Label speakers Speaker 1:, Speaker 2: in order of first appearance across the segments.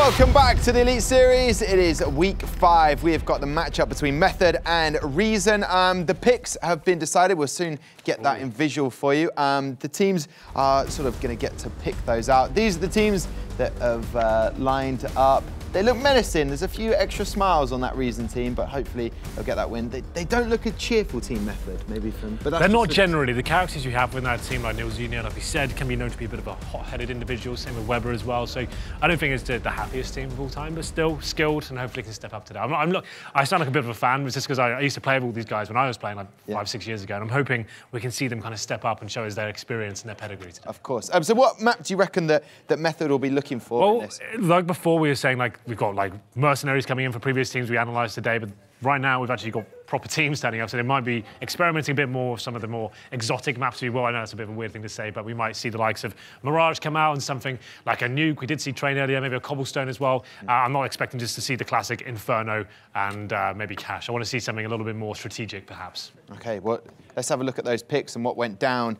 Speaker 1: Welcome back to the Elite Series. It is week 5. We have got the matchup between Method and Reason. The picks have been decided. We'll soon get that in visual for you. The teams are sort of going to get to pick those out. These are the teams that have lined up. They look menacing. There's a few extra smiles on that Reason team, but hopefully they'll get that win. They don't look a cheerful team, Method, maybe from. But
Speaker 2: they're not generally. The characters you have in that team, like Nils Jr., like we said, can be known to be a bit of a hot-headed individual. Same with Weber as well. So I don't think it's the happiest team of all time, but still skilled and hopefully can step up to that. I sound like a bit of a fan, but it's just because I used to play with all these guys when I was playing like 5-6 years ago, and I'm hoping we can see them kind of step up and show us their experience and their pedigree today. Of
Speaker 1: course. So what map do you reckon that Method will be looking for in this?
Speaker 2: Like before, we were saying like we've got like mercenaries coming in for previous teams we analysed today, but right now we've actually got proper teams standing up, so they might be experimenting a bit more with some of the more exotic maps. Well, I know that's a bit of a weird thing to say, but we might see the likes of Mirage come out and something like a Nuke. We did see Train earlier, maybe a Cobblestone as well. I'm not expecting just to see the classic Inferno and maybe Cash. I want to see something a little bit more strategic, perhaps.
Speaker 1: Okay, well, let's have a look at those picks and what went down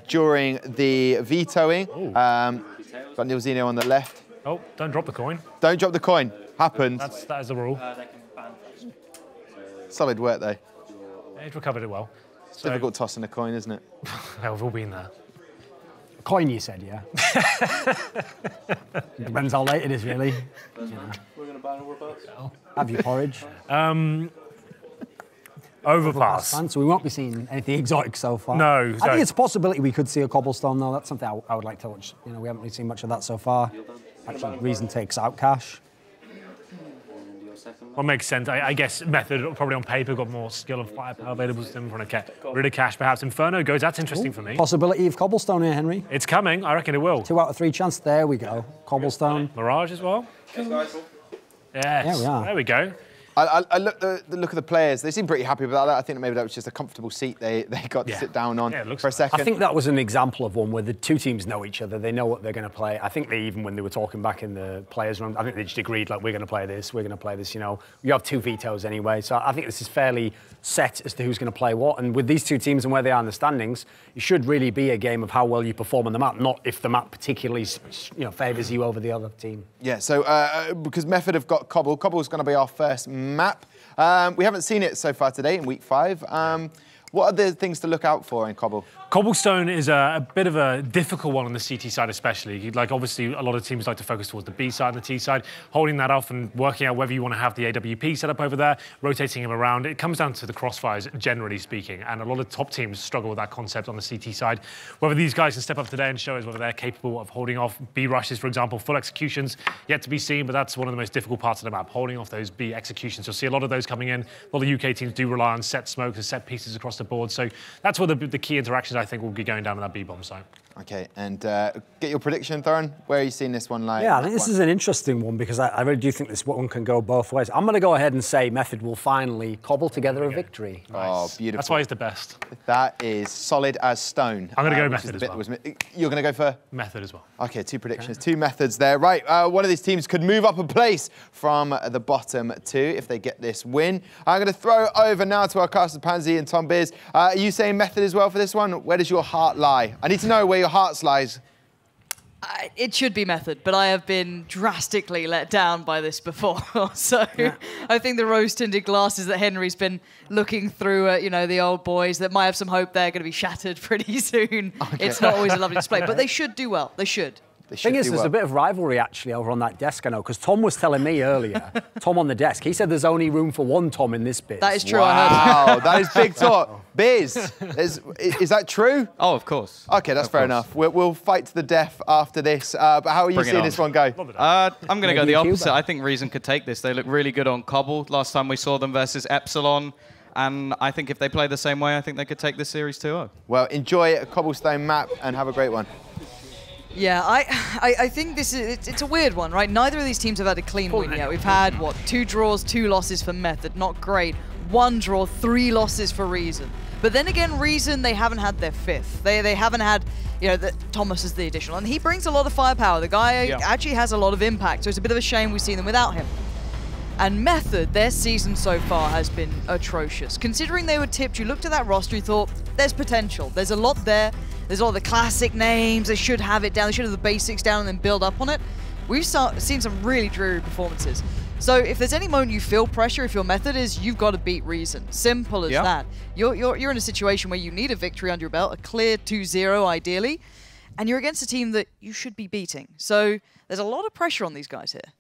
Speaker 1: during the vetoing. Got Nils Jr. on the left.
Speaker 2: Oh, don't drop the coin. Don't drop the coin.
Speaker 1: Happened.
Speaker 2: That is the rule.
Speaker 1: Solid work, though.
Speaker 2: Yeah, he's recovered it well.
Speaker 1: It's difficult tossing a coin, isn't it?
Speaker 2: Well, we've all been there.
Speaker 3: A coin, you said, yeah? Depends how late it is, really.
Speaker 4: We're going to ban overpass.
Speaker 3: Have you porridge?
Speaker 2: Overpass.
Speaker 3: So we won't be seeing anything exotic so far.
Speaker 2: No.
Speaker 3: I think it's a possibility we could see a Cobblestone, though. That's something I would like to watch. You know, we haven't really seen much of that so far. Actually, Reason takes out Cash.
Speaker 2: What makes sense? I guess Method, probably on paper, got more skill and firepower available to them. Trying to get rid of Cash, perhaps. Inferno goes, that's interesting for me.
Speaker 3: Possibility of Cobblestone here, Henry.
Speaker 2: It's coming, I reckon it will.
Speaker 3: 2 out of 3 chance, there we go. Cobblestone.
Speaker 2: Mirage as well? Yes.
Speaker 3: There we are.
Speaker 2: There we go.
Speaker 1: I look at the players. They seem pretty happy about that. I think maybe that was just a comfortable seat they got to sit down on for a second.
Speaker 3: I think that was an example of one where the 2 teams know each other. They know what they're going to play. I think even when they were talking back in the players' room, I think they just agreed, like, we're going to play this, you know. You have 2 vetoes anyway, so I think this is fairly set as to who's going to play what. And with these 2 teams and where they are in the standings, it should really be a game of how well you perform on the map, not if the map particularly, favours you over the other team.
Speaker 1: Yeah, so because Method have got Cobble. Cobble's going to be our first map. We haven't seen it so far today in week 5. What are the things to look out for in Cobble?
Speaker 2: Cobblestone is a bit of a difficult one on the CT side especially. Like, obviously, a lot of teams like to focus towards the B side and the T side, holding that off and working out whether you want to have the AWP set up over there, rotating him around. It comes down to the crossfires, generally speaking, and a lot of top teams struggle with that concept on the CT side. Whether these guys can step up today and show us whether they're capable of holding off B rushes, for example, full executions, yet to be seen, but that's one of the most difficult parts of the map, holding off those B executions. You'll see a lot of those coming in. A lot of UK teams do rely on set smokes and set pieces across the board, so that's where the key interactions, I think, will be going down on that B-bomb site.
Speaker 1: Okay, and get your prediction, Thorin. Where are you seeing this one like?
Speaker 3: Yeah, I think this is an interesting one because I really do think this one can go both ways. I'm going to go ahead and say Method will finally cobble together a victory.
Speaker 1: Nice. Oh, beautiful.
Speaker 2: That's why he's the best.
Speaker 1: That is solid as stone.
Speaker 2: I'm going to go Method as well.
Speaker 1: You're going to go for?
Speaker 2: Method as well.
Speaker 1: Okay, 2 predictions, 2 methods there. Right, one of these teams could move up a place from the bottom 2 if they get this win. I'm going to throw over now to our casters, Pansy and Tom Beers. Are you saying Method as well for this one? Where does your heart lie? I need to know where your heart lies.
Speaker 5: It should be Method, but I have been drastically let down by this before. So I think the rose-tinted glasses that Henry's been looking through at, the old boys that might have some hope they're going to be shattered pretty soon. Okay. It's not always a lovely display, but they should do well. They should.
Speaker 3: The thing is, there's a bit of rivalry actually over on that desk, I know, because Tom was telling me earlier, Tom on the desk, he said there's only room for 1 Tom in this bit.
Speaker 5: That is true,
Speaker 1: wow.
Speaker 5: I heard.
Speaker 1: That is big talk. Biz, is that true?
Speaker 4: Oh, of course.
Speaker 1: Okay, that's fair enough. We'll fight to the death after this. But how are you seeing this one go?
Speaker 4: I'm going to go the opposite. I think Reason could take this. They look really good on Cobble. Last time we saw them versus Epsilon. And I think if they play the same way, I think they could take this series 2-0.
Speaker 1: Well, enjoy a Cobblestone map and have a great one.
Speaker 5: Yeah, I think this is it's a weird one, right? Neither of these teams have had a clean win yet. We've had, what, 2 draws, 2 losses for Method. Not great. 1 draw, 3 losses for Reason. But then again, Reason, they haven't had their 5th. They haven't had, Thomas is the additional. And he brings a lot of firepower. The guy actually has a lot of impact, so it's a bit of a shame we've seen them without him. And Method, their season so far has been atrocious. Considering they were tipped, you looked at that roster, you thought, there's potential. There's a lot there. There's all the classic names. They should have it down. They should have the basics down and then build up on it. we've seen some really dreary performances. So if there's any moment you feel pressure, if your method is you've got to beat Reason, simple as that. You're in a situation where you need a victory under your belt, a clear 2-0 ideally, and you're against a team that you should be beating. So there's a lot of pressure on these guys here.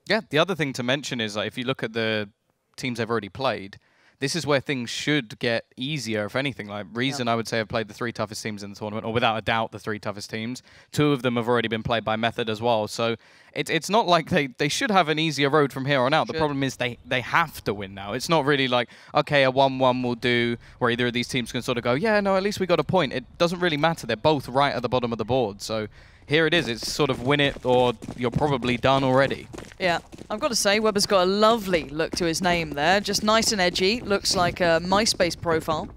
Speaker 4: Yeah, the other thing to mention is if you look at the teams they've already played, this is where things should get easier, if anything. Like Reason, I would say, have played the 3 toughest teams in the tournament, or without a doubt, the 3 toughest teams. 2 of them have already been played by Method as well. So it's not like they should have an easier road from here on out. The problem is they have to win now. It's not really like, okay, a 1-1 will do, where either of these teams can sort of go, yeah, no, at least we got a point. It doesn't really matter. They're both right at the bottom of the board. So here it is. It's sort of win it or you're probably done already.
Speaker 5: Yeah, I've got to say, Weber's got a lovely look to his name there. Just nice and edgy. Looks like a MySpace profile.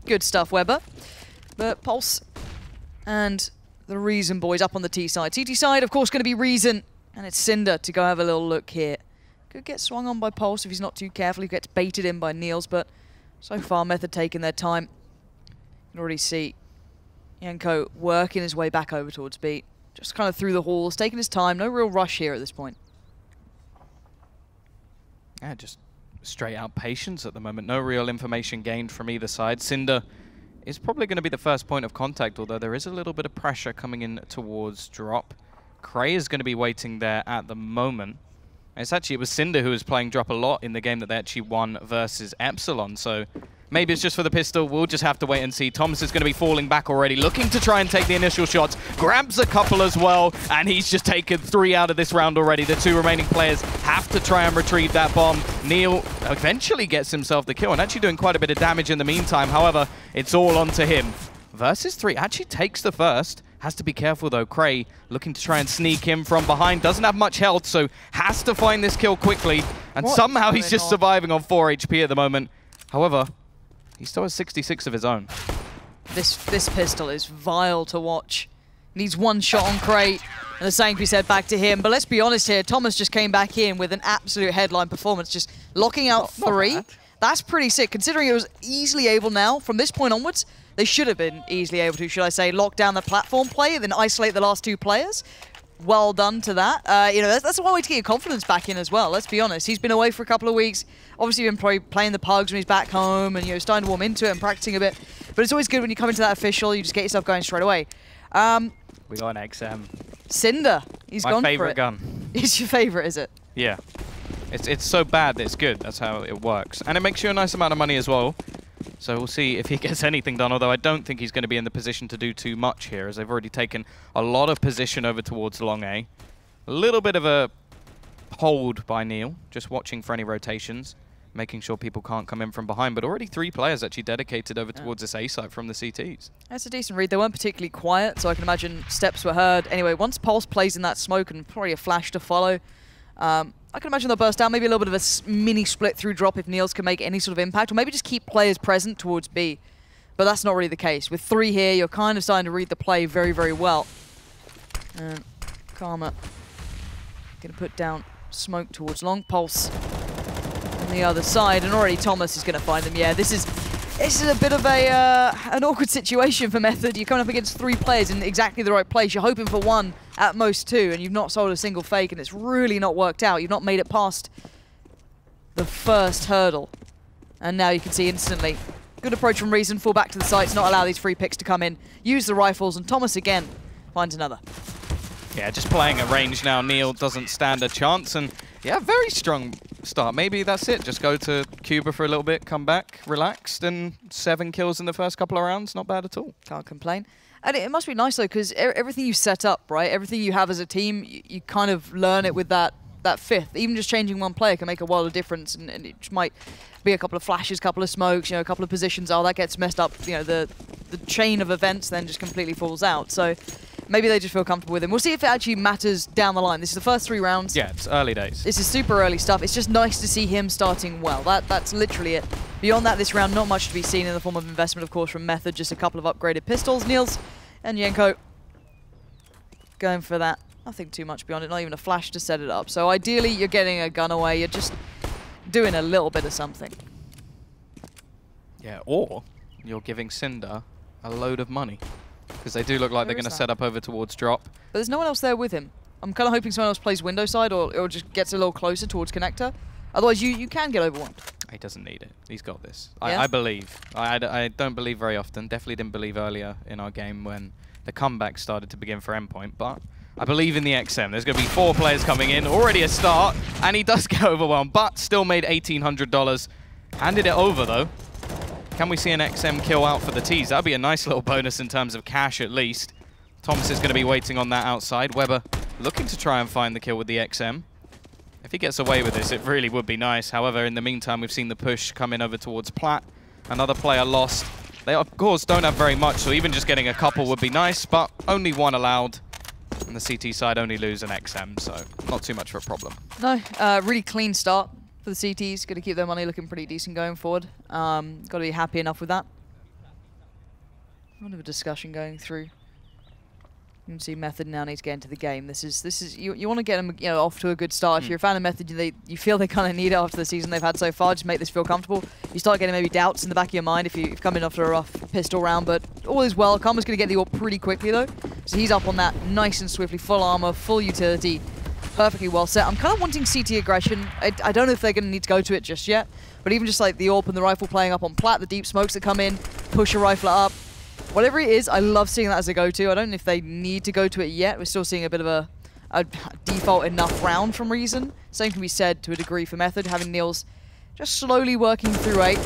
Speaker 5: Good stuff, Weber. But Pulse and the Reason boys up on the T side. CT side, of course, going to be Reason. And it's Cinder to go have a little look here. Could get swung on by Pulse if he's not too careful. He gets baited in by Niels, but so far, Method taking their time. You can already see Yenko working his way back over towards B. Just kind of through the halls, taking his time. No real rush here at this point.
Speaker 4: Yeah, just straight out patience at the moment. No real information gained from either side. Cinder is probably going to be the first point of contact, although there is a little bit of pressure coming in towards drop. Cray is going to be waiting there at the moment. It was Cinder who was playing drop a lot in the game that they actually won versus Epsilon, so maybe it's just for the pistol. We'll just have to wait and see. Thomas is going to be falling back already, looking to try and take the initial shots. Grabs a couple as well, and he's just taken 3 out of this round already. The 2 remaining players have to try and retrieve that bomb. Neil eventually gets himself the kill, and actually doing quite a bit of damage in the meantime. However, it's all onto him. Versus 3 actually takes the first. Has to be careful though. Cray looking to try and sneak him from behind. Doesn't have much health, so has to find this kill quickly. And somehow he's just surviving on 4 HP at the moment. However, he still has 66 of his own.
Speaker 5: This pistol is vile to watch. Needs 1 shot on Cray, and the same can be said back to him. But let's be honest here, Thomas just came back in with an absolute headline performance, just locking out 3. That's pretty sick, considering it was easily able now, from this point onwards, they should have been easily able to, should I say, lock down the platform play, then isolate the last 2 players. Well done to that. You know, that's one way to get your confidence back in as well, let's be honest. He's been away for a couple of weeks, obviously been probably playing the pugs when he's back home and, you know, starting to warm into it and practicing a bit. But it's always good when you come into that official, you just get yourself going straight away.
Speaker 4: We got an XM.
Speaker 5: Cinder, he's gone for it.
Speaker 4: My favorite gun.
Speaker 5: It's your favorite, is it?
Speaker 4: Yeah. It's so bad that it's good. That's how it works. And it makes you a nice amount of money as well. So we'll see if he gets anything done, although I don't think he's going to be in the position to do too much here, as they've already taken a lot of position over towards long A. A little bit of a hold by Neil, just watching for any rotations, making sure people can't come in from behind. But already 3 players actually dedicated over towards this A site from the CTs. That's
Speaker 5: a decent read. They weren't particularly quiet, so I can imagine steps were heard. Anyway, once Pulse plays in that smoke and probably a flash to follow, I can imagine they'll burst out, maybe a little bit of a mini split through drop if Niels can make any sort of impact, or maybe just keep players present towards B. But that's not really the case. With 3 here, you're kind of starting to read the play very, very well. And Karma going to put down smoke towards long. Pulse on the other side, and already Thomas is going to find them. Yeah, this is a bit of an awkward situation for Method. You're coming up against 3 players in exactly the right place. You're hoping for 1, at most 2, and you've not sold a single fake, and it's really not worked out. You've not made it past the first hurdle. And now you can see instantly. Good approach from Reason, fall back to the sites, not allow these free picks to come in. Use the rifles, and Thomas again finds another.
Speaker 4: Yeah, just playing at range now. Neil doesn't stand a chance, and yeah, very strong start. Maybe that's it. Just go to Cuba for a little bit, come back, relaxed, and 7 kills in the first couple of rounds. Not bad at all.
Speaker 5: Can't complain. And it must be nice, though, because everything you set up, right, everything you have as a team, you kind of learn it with that 5th. Even just changing 1 player can make a world of difference, and it just might be a couple of flashes, couple of smokes, you know, a couple of positions. Oh, that gets messed up. You know, the chain of events then just completely falls out. So maybe they just feel comfortable with him. We'll see if it actually matters down the line. This is the first 3 rounds.
Speaker 4: Yeah, it's early days.
Speaker 5: This is super early stuff. It's just nice to see him starting well. That's literally it. Beyond that, this round, not much to be seen in the form of investment, of course, from Method. Just a couple of upgraded pistols. Niels and Yenko going for that. Nothing too much beyond it, not even a flash to set it up. So ideally, you're getting a gun away. You're just doing a little bit of something.
Speaker 4: Yeah, or you're giving Cinder a load of money. Because they do look like they're going to set up over towards drop.
Speaker 5: But there's no one else there with him. I'm kind of hoping someone else plays window side or just gets a little closer towards connector. Otherwise, you can get overwhelmed.
Speaker 4: He doesn't need it. He's got this.
Speaker 5: Yeah?
Speaker 4: I believe. I don't believe very often. Definitely didn't believe earlier in our game when the comeback started to begin for Endpoint. But I believe in the XM. There's going to be 4 players coming in. Already a start. And he does get overwhelmed, but still made $1,800. Handed it over, though. Can we see an XM kill out for the T's? That'd be a nice little bonus in terms of cash, at least. Thomas is going to be waiting on that outside. Weber looking to try and find the kill with the XM. If he gets away with this, it really would be nice. However, in the meantime, we've seen the push coming over towards Platt. Another player lost. They, of course, don't have very much, so even just getting a couple would be nice, but only 1 allowed. And the CT side only lose an XM, so not too much of a problem.
Speaker 5: No, really clean start for the CTs. Got to keep their money looking pretty decent going forward. Got to be happy enough with that. A lot of a discussion going through. You can see Method now needs to get into the game. This is you want to get them off to a good start. If you're a fan of Method, you feel they kind of need it after the season they've had so far. Just make this feel comfortable. You start getting maybe doubts in the back of your mind if you've come in after a rough pistol round, but all is well. Karma's going to get the AWP pretty quickly though, so he's up on that nice and swiftly. Full armor, full utility, perfectly well set. I'm kind of wanting CT aggression. I don't know if they're going to need to go to it just yet, but even just like the AWP and the rifle playing up on Platt, the deep smokes that come in, push a rifler up. Whatever it is, I love seeing that as a go-to. I don't know if they need to go to it yet. We're still seeing a bit of a default enough round from Reason. Same can be said to a degree for Method, having Niels just slowly working through 8.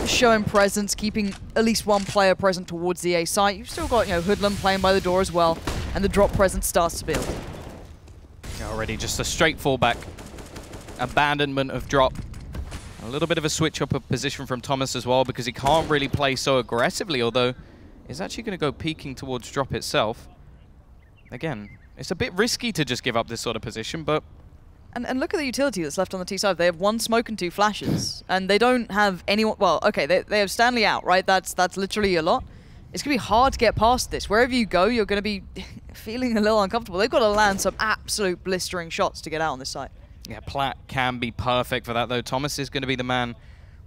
Speaker 5: Showing presence, keeping at least 1 player present towards the A site. You've still got Hoodlum playing by the door as well, and the drop presence starts to build.
Speaker 4: Already just a straight fallback. Abandonment of drop. A little bit of a switch up of position from Thomas as well, because he can't really play so aggressively, although he's actually going to go peeking towards drop itself. Again, it's a bit risky to just give up this sort of position, but...
Speaker 5: And look at the utility that's left on the T side. They have 1 smoke and 2 flashes, and they don't have anyone... Well, okay, they have Stanley out, right? That's literally a lot. It's going to be hard to get past this. Wherever you go, you're going to be feeling a little uncomfortable. They've got to land some absolute blistering shots to get out on this site.
Speaker 4: Yeah, Platt can be perfect for that, though. Thomas is going to be the man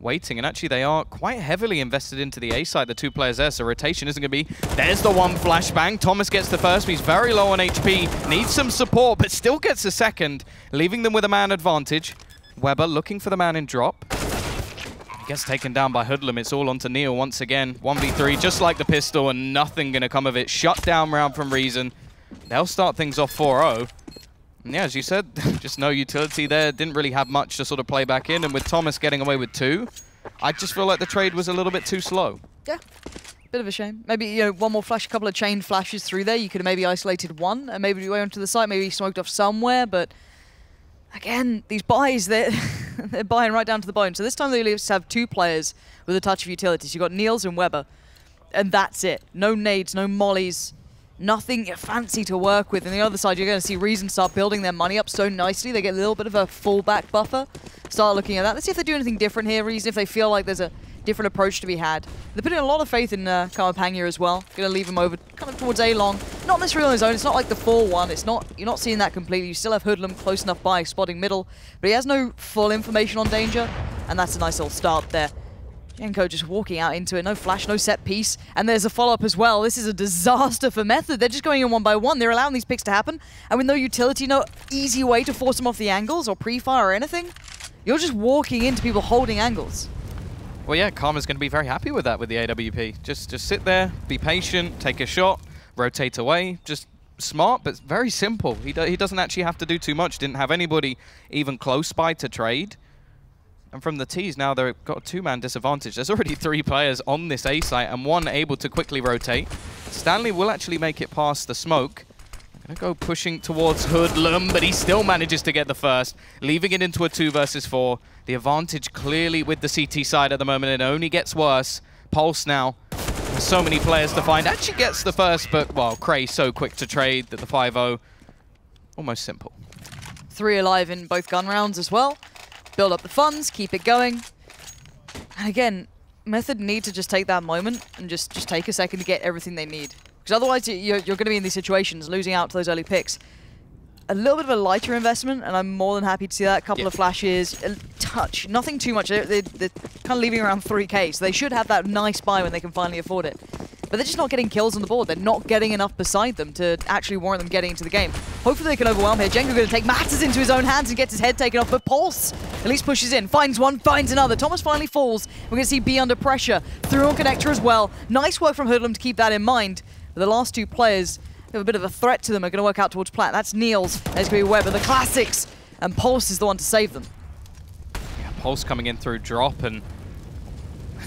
Speaker 4: waiting, and actually they are quite heavily invested into the A side, the 2 players there, so rotation isn't going to be... There's the 1 flashbang. Thomas gets the first, but he's very low on HP, needs some support, but still gets the second, leaving them with a man advantage. Weber looking for the man in drop. He gets taken down by Hoodlum. It's all onto Neil once again. 1v3, just like the pistol, and nothing going to come of it. Shut down round from Reason. They'll start things off 4-0. And yeah, as you said, just no utility there. Didn't really have much to sort of play back in. And with Thomas getting away with 2, I just feel like the trade was a little bit too slow.
Speaker 5: Yeah, bit of a shame. Maybe 1 more flash, a couple of chained flashes through there. You could have maybe isolated 1 and maybe way onto the site, maybe smoked off somewhere. But again, these buys, they're buying right down to the bone. So this time they at least have 2 players with a touch of utility. So you've got Niels and Weber, and that's it. No nades, no mollies. Nothing fancy to work with. On the other side, you're going to see Reason start building their money up so nicely. They get a little bit of a fallback buffer. Start looking at that. Let's see if they do anything different here, Reason, if they feel like there's a different approach to be had. They're putting a lot of faith in Kamapanya as well. Going to leave him over kind of towards A-long. Not necessarily on his own. It's not like the 4-1. It's not, you're not seeing that completely. You still have Hoodlum close enough by, spotting middle. But he has no full information on danger. And that's a nice little start there. Yenko just walking out into it, no flash, no set piece, and there's a follow-up as well. This is a disaster for Method. They're just going in 1 by 1. They're allowing these picks to happen, and with no utility, no easy way to force them off the angles or pre-fire or anything, you're just walking into people holding angles.
Speaker 4: Well, yeah, Karma's going to be very happy with that with the AWP. Just sit there, be patient, take a shot, rotate away. Just smart, but very simple. He doesn't actually have to do too much. Didn't have anybody even close by to trade. And from the T's now, they've got a 2-man disadvantage. There's already 3 players on this A site and 1 able to quickly rotate. Stanley will actually make it past the smoke. Gonna go pushing towards Hoodlum, but he still manages to get the first, leaving it into a 2 versus 4. The advantage clearly with the CT side at the moment. It only gets worse. Pulse now. There's so many players to find. Actually gets the first, but, well, Cray so quick to trade that the 5-0, almost simple.
Speaker 5: 3 alive in both gun rounds as well. Build up the funds, keep it going. And again, Method need to just take that moment and just take a second to get everything they need. Because otherwise you're going to be in these situations, losing out to those early picks. A little bit of a lighter investment, and I'm more than happy to see that. A couple of flashes, a touch, nothing too much. They're kind of leaving around 3K, so they should have that nice buy when they can finally afford it. but they're just not getting kills on the board. They're not getting enough beside them to actually warrant them getting into the game. Hopefully they can overwhelm here. Csgo going to take matters into his own hands and gets his head taken off, but Pulse at least pushes in, finds one, finds another. Thomas finally falls. We're going to see B under pressure. Through on Connector as well. Nice work from Hoodlum to keep that in mind. But the last two players have a bit of a threat to them, are going to work out towards Plat. That's Niels, there's going to be Weber, the classics, and Pulse is the one to save them.
Speaker 4: Yeah, Pulse coming in through drop, and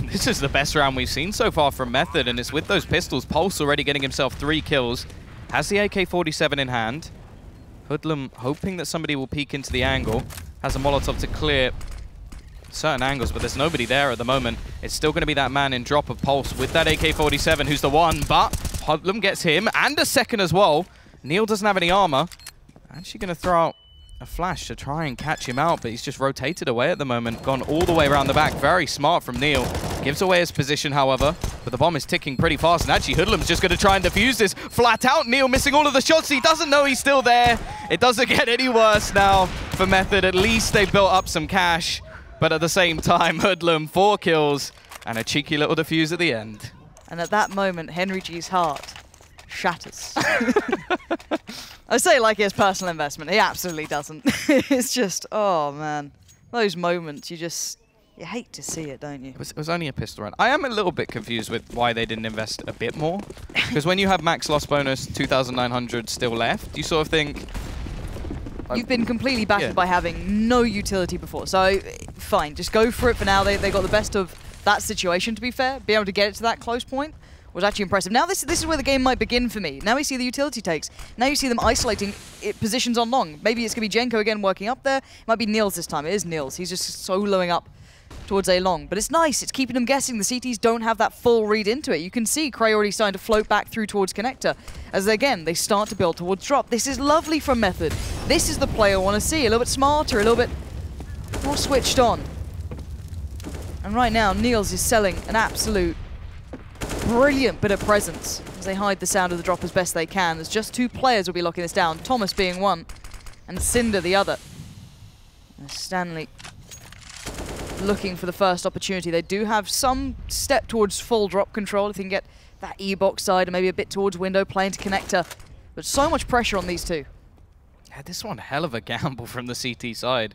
Speaker 4: this is the best round we've seen so far from Method, and it's with those pistols. Pulse already getting himself 3 kills, has the AK-47 in hand. Hoodlum hoping that somebody will peek into the angle, has a Molotov to clear certain angles, but there's nobody there at the moment. It's still going to be that man in drop of Pulse with that AK-47 who's the one, but Hoodlum gets him and a second as well. Neil doesn't have any armor. Actually going to throw out a flash to try and catch him out, but he's just rotated away at the moment, gone all the way around the back. Very smart from Neil. Gives away his position, however, but the bomb is ticking pretty fast, and actually Hoodlum's just going to try and defuse this flat out. Neil missing all of the shots. He doesn't know he's still there. It doesn't get any worse now for Method. At least they built up some cash, but at the same time, Hoodlum 4 kills and a cheeky little defuse at the end.
Speaker 5: And at that moment, Henry G's heart shatters. I say it like he has personal investment. He absolutely doesn't. It's just, oh man, those moments you hate to see it, don't you?
Speaker 4: It was only a pistol round. I am a little bit confused with why they didn't invest a bit more. Because when you have max loss bonus 2,900 still left, you sort of think...
Speaker 5: You've been completely battered by having no utility before. So, fine, just go for it for now. They got the best of that situation, to be fair. Being able to get it to that close point was actually impressive. Now this is where the game might begin for me. Now we see the utility takes. Now you see them isolating positions on long. Maybe it's going to be Jenko again working up there. It might be Niels this time. It is Niels. He's just soloing up towards A long. But it's nice. It's keeping them guessing. The CTs don't have that full read into it. You can see Cray already starting to float back through towards Connector. As again, they start to build towards drop. This is lovely from Method. This is the play I want to see. A little bit smarter, a little bit more switched on. And right now, Niels is selling an absolute brilliant bit of presence as they hide the sound of the drop as best they can. There's just 2 players will be locking this down, Thomas being one, and Cinder the other. And Stanley looking for the first opportunity. They do have some step towards full drop control if they can get that E-box side and maybe a bit towards window, playing to Connector. But so much pressure on these 2.
Speaker 4: Yeah, this one hell of a gamble from the CT side.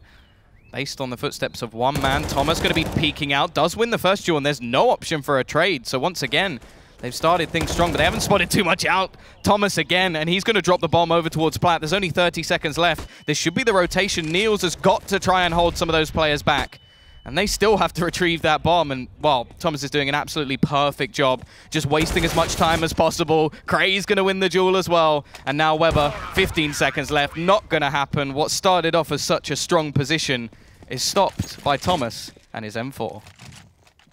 Speaker 4: Based on the footsteps of one man, Thomas going to be peeking out, does win the first duel, and there's no option for a trade. So once again, they've started things strong, but they haven't spotted too much out. Thomas again, and he's going to drop the bomb over towards Plat. There's only 30 seconds left. This should be the rotation. Niels has got to try and hold some of those players back. And they still have to retrieve that bomb, and, well, Thomas is doing an absolutely perfect job, just wasting as much time as possible. Cray's going to win the duel as well, and now Weber, 15 seconds left, not going to happen. What started off as such a strong position is stopped by Thomas and his M4.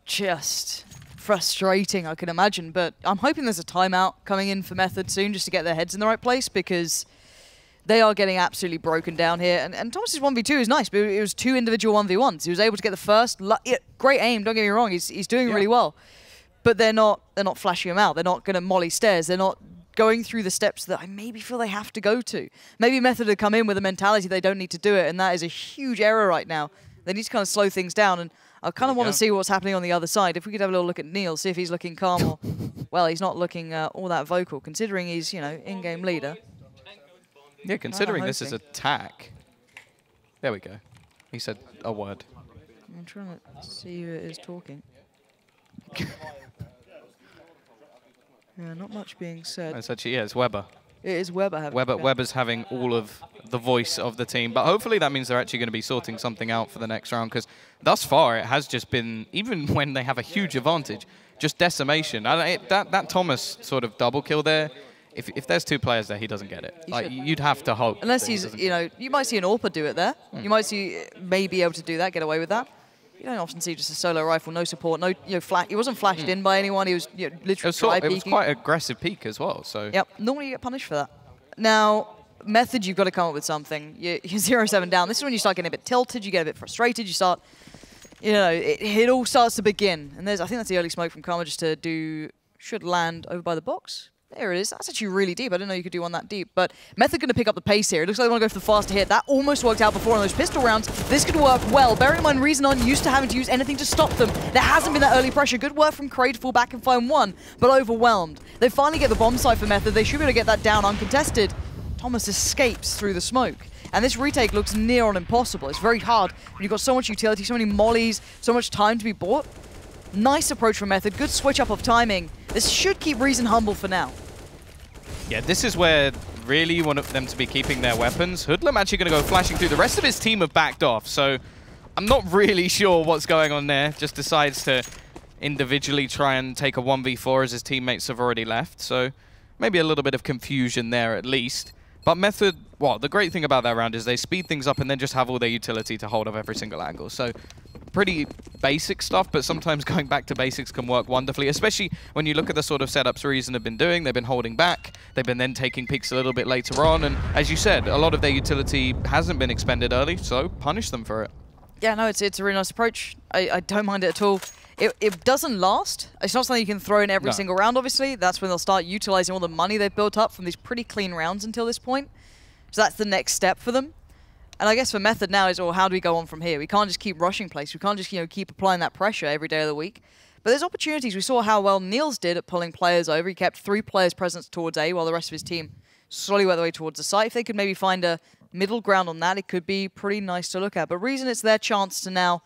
Speaker 5: Just frustrating, I can imagine, but I'm hoping there's a timeout coming in for Method soon just to get their heads in the right place, because they are getting absolutely broken down here. And Thomas's 1v2 is nice, but it was 2 individual 1v1s. He was able to get the first. Great aim, don't get me wrong. He's doing really well. But they're not flashing him out. They're not going to molly stairs. They're not going through the steps that I maybe feel they have to go to. Maybe Method had come in with a mentality they don't need to do it, and that is a huge error right now. They need to kind of slow things down, and I kind of want to see what's happening on the other side. If we could have a little look at Neil, see if he's looking calm or, well, he's not looking all that vocal, considering he's, you know, in-game leader.
Speaker 4: Yeah, considering this is attack. There we go. He said a word.
Speaker 5: I'm trying to see who it is talking. Yeah, not much being said.
Speaker 4: It's actually, yeah, it's Weber.
Speaker 5: It is Weber.
Speaker 4: Weber's having all of the voice of the team, but hopefully that means they're actually going to be sorting something out for the next round, because thus far it has just been, even when they have a huge advantage, just decimation. That Thomas sort of double kill there, if there's 2 players there, he doesn't get it. Like, you'd have to hope.
Speaker 5: Unless he's, you know, you might see an AWPer do it there. You might see maybe able to do that, get away with that. You don't often see just a solo rifle, no support, no, you know, he wasn't flashed in by anyone. He was, you know, literally
Speaker 4: it was quite aggressive peek as well. So
Speaker 5: yep, normally you get punished for that. Now, Method, you've got to come up with something. You're 0-7 down. This is when you start getting a bit tilted. You get a bit frustrated. You start, you know, it all starts to begin. And I think that's the early smoke from Karma just to do. Should land over by the box. There it is. That's actually really deep. I didn't know you could do one that deep. But Method going to pick up the pace here. It looks like they want to go for the faster hit. That almost worked out before on those pistol rounds. This could work well. Bearing in mind, Reason aren't used to having to use anything to stop them. There hasn't been that early pressure. Good work from Cray to fall back and find one, but overwhelmed. They finally get the bomb site for Method. They should be able to get that down uncontested. Thomas escapes through the smoke. And this retake looks near on impossible. It's very hard when you've got so much utility, so many mollies, so much time to be bought. Nice approach from Method. Good switch up of timing. This should keep Reason humble for now.
Speaker 4: Yeah, this is where really you want them to be keeping their weapons. Hoodlum actually going to go flashing through. The rest of his team have backed off, so I'm not really sure what's going on there. Just decides to individually try and take a 1v4 as his teammates have already left. So maybe a little bit of confusion there at least. But Method, well, the great thing about that round is they speed things up and then just have all their utility to hold off every single angle. So pretty basic stuff, but sometimes going back to basics can work wonderfully, especially when you look at the sort of setups Reason have been doing. They've been holding back. They've been then taking peaks a little bit later on. And as you said, a lot of their utility hasn't been expended early, so punish them for it.
Speaker 5: Yeah, no, it's a really nice approach. I don't mind it at all. It doesn't last. It's not something you can throw in every single round, obviously. That's when they'll start utilizing all the money they've built up from these pretty clean rounds until this point. So that's the next step for them. And I guess for Method now is, well, how do we go on from here? We can't just keep rushing place. We can't just, keep applying that pressure every day of the week. But there's opportunities. We saw how well Niels did at pulling players over. He kept 3 players present towards A while the rest of his team slowly went their way towards the site. If they could maybe find a middle ground on that, it could be pretty nice to look at. But Reason, it's their chance to now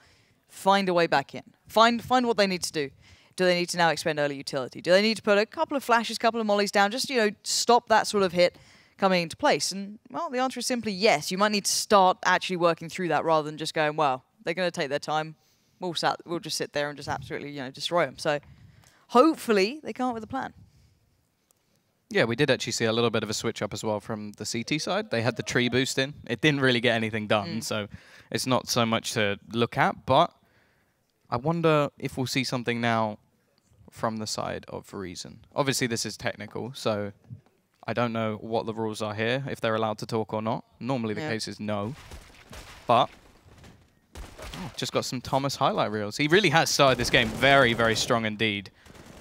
Speaker 5: find a way back in. Find what they need to do. Do they need to now expend early utility? Do they need to put a couple of flashes, couple of mollies down, just, stop that sort of hit coming into place? And, well, the answer is simply yes. You might need to start actually working through that rather than just going, well, they're going to take their time. We'll just sit there and just absolutely, destroy them. So hopefully they come up with a plan.
Speaker 4: Yeah, we did actually see a little bit of a switch up as well from the CT side. They had the tree boost in. It didn't really get anything done, so it's not so much to look at. But I wonder if we'll see something now from the side of Reason. Obviously, this is technical, so I don't know what the rules are here, if they're allowed to talk or not. Normally the case is no. But just got some Thomas highlight reels. He really has started this game very, very strong indeed,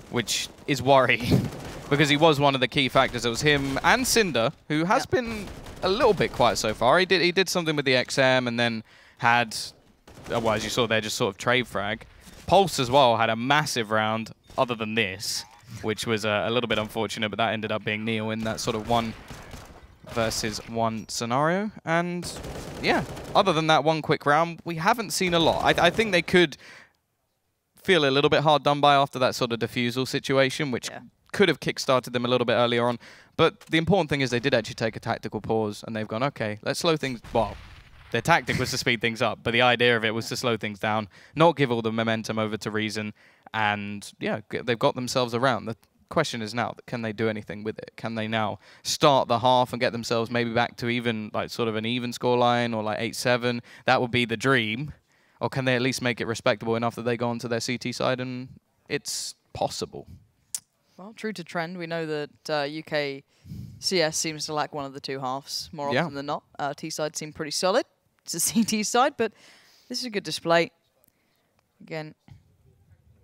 Speaker 4: which is worrying because he was one of the key factors. It was him and Cinder, who has been a little bit quiet so far. He did something with the XM and then had, well, as you saw there, just sort of trade frag. Pulse as well had a massive round other than this, which was a little bit unfortunate, but that ended up being Neil in that sort of 1 versus 1 scenario. And yeah, other than that one quick round, we haven't seen a lot. I think they could feel a little bit hard done by after that sort of defusal situation, which could have kick-started them a little bit earlier on. But the important thing is they did actually take a tactical pause, and they've gone, okay, let's slow things. Well, their tactic was to speed things up, but the idea of it was to slow things down, not give all the momentum over to Reason, and yeah, they've got themselves around. The question is now, can they do anything with it? Can they now start the half and get themselves maybe back to even like sort of an even scoreline or like 8-7? That would be the dream. Or can they at least make it respectable enough that they go onto their CT side and it's possible?
Speaker 5: Well, true to trend, we know that UK CS seems to lack one of the 2 halves more often than not. T side seemed pretty solid. It's a CT side, but this is a good display. Again,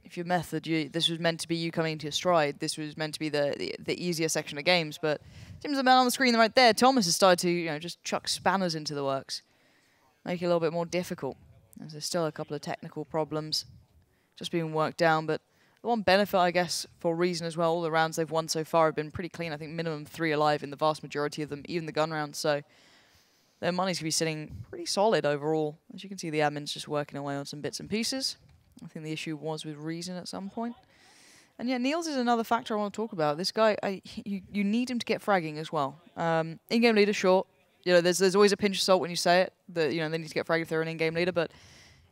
Speaker 5: if your Method, this was meant to be you coming into your stride. This was meant to be the easier section of games, but seems the man on the screen right there, Thomas, has started to just chuck spanners into the works, make it a little bit more difficult. There's still a couple of technical problems just being worked down, but the one benefit, I guess, for Reason as well, all the rounds they've won so far have been pretty clean. I think minimum 3 alive in the vast majority of them, even the gun rounds. So their money's going to be sitting pretty solid overall. As you can see, the admin's just working away on some bits and pieces. I think the issue was with Reason at some point. And yeah, Niels is another factor I want to talk about. This guy, you need him to get fragging as well. In-game leader, short. There's always a pinch of salt when you say it, that they need to get fragged if they're an in-game leader, but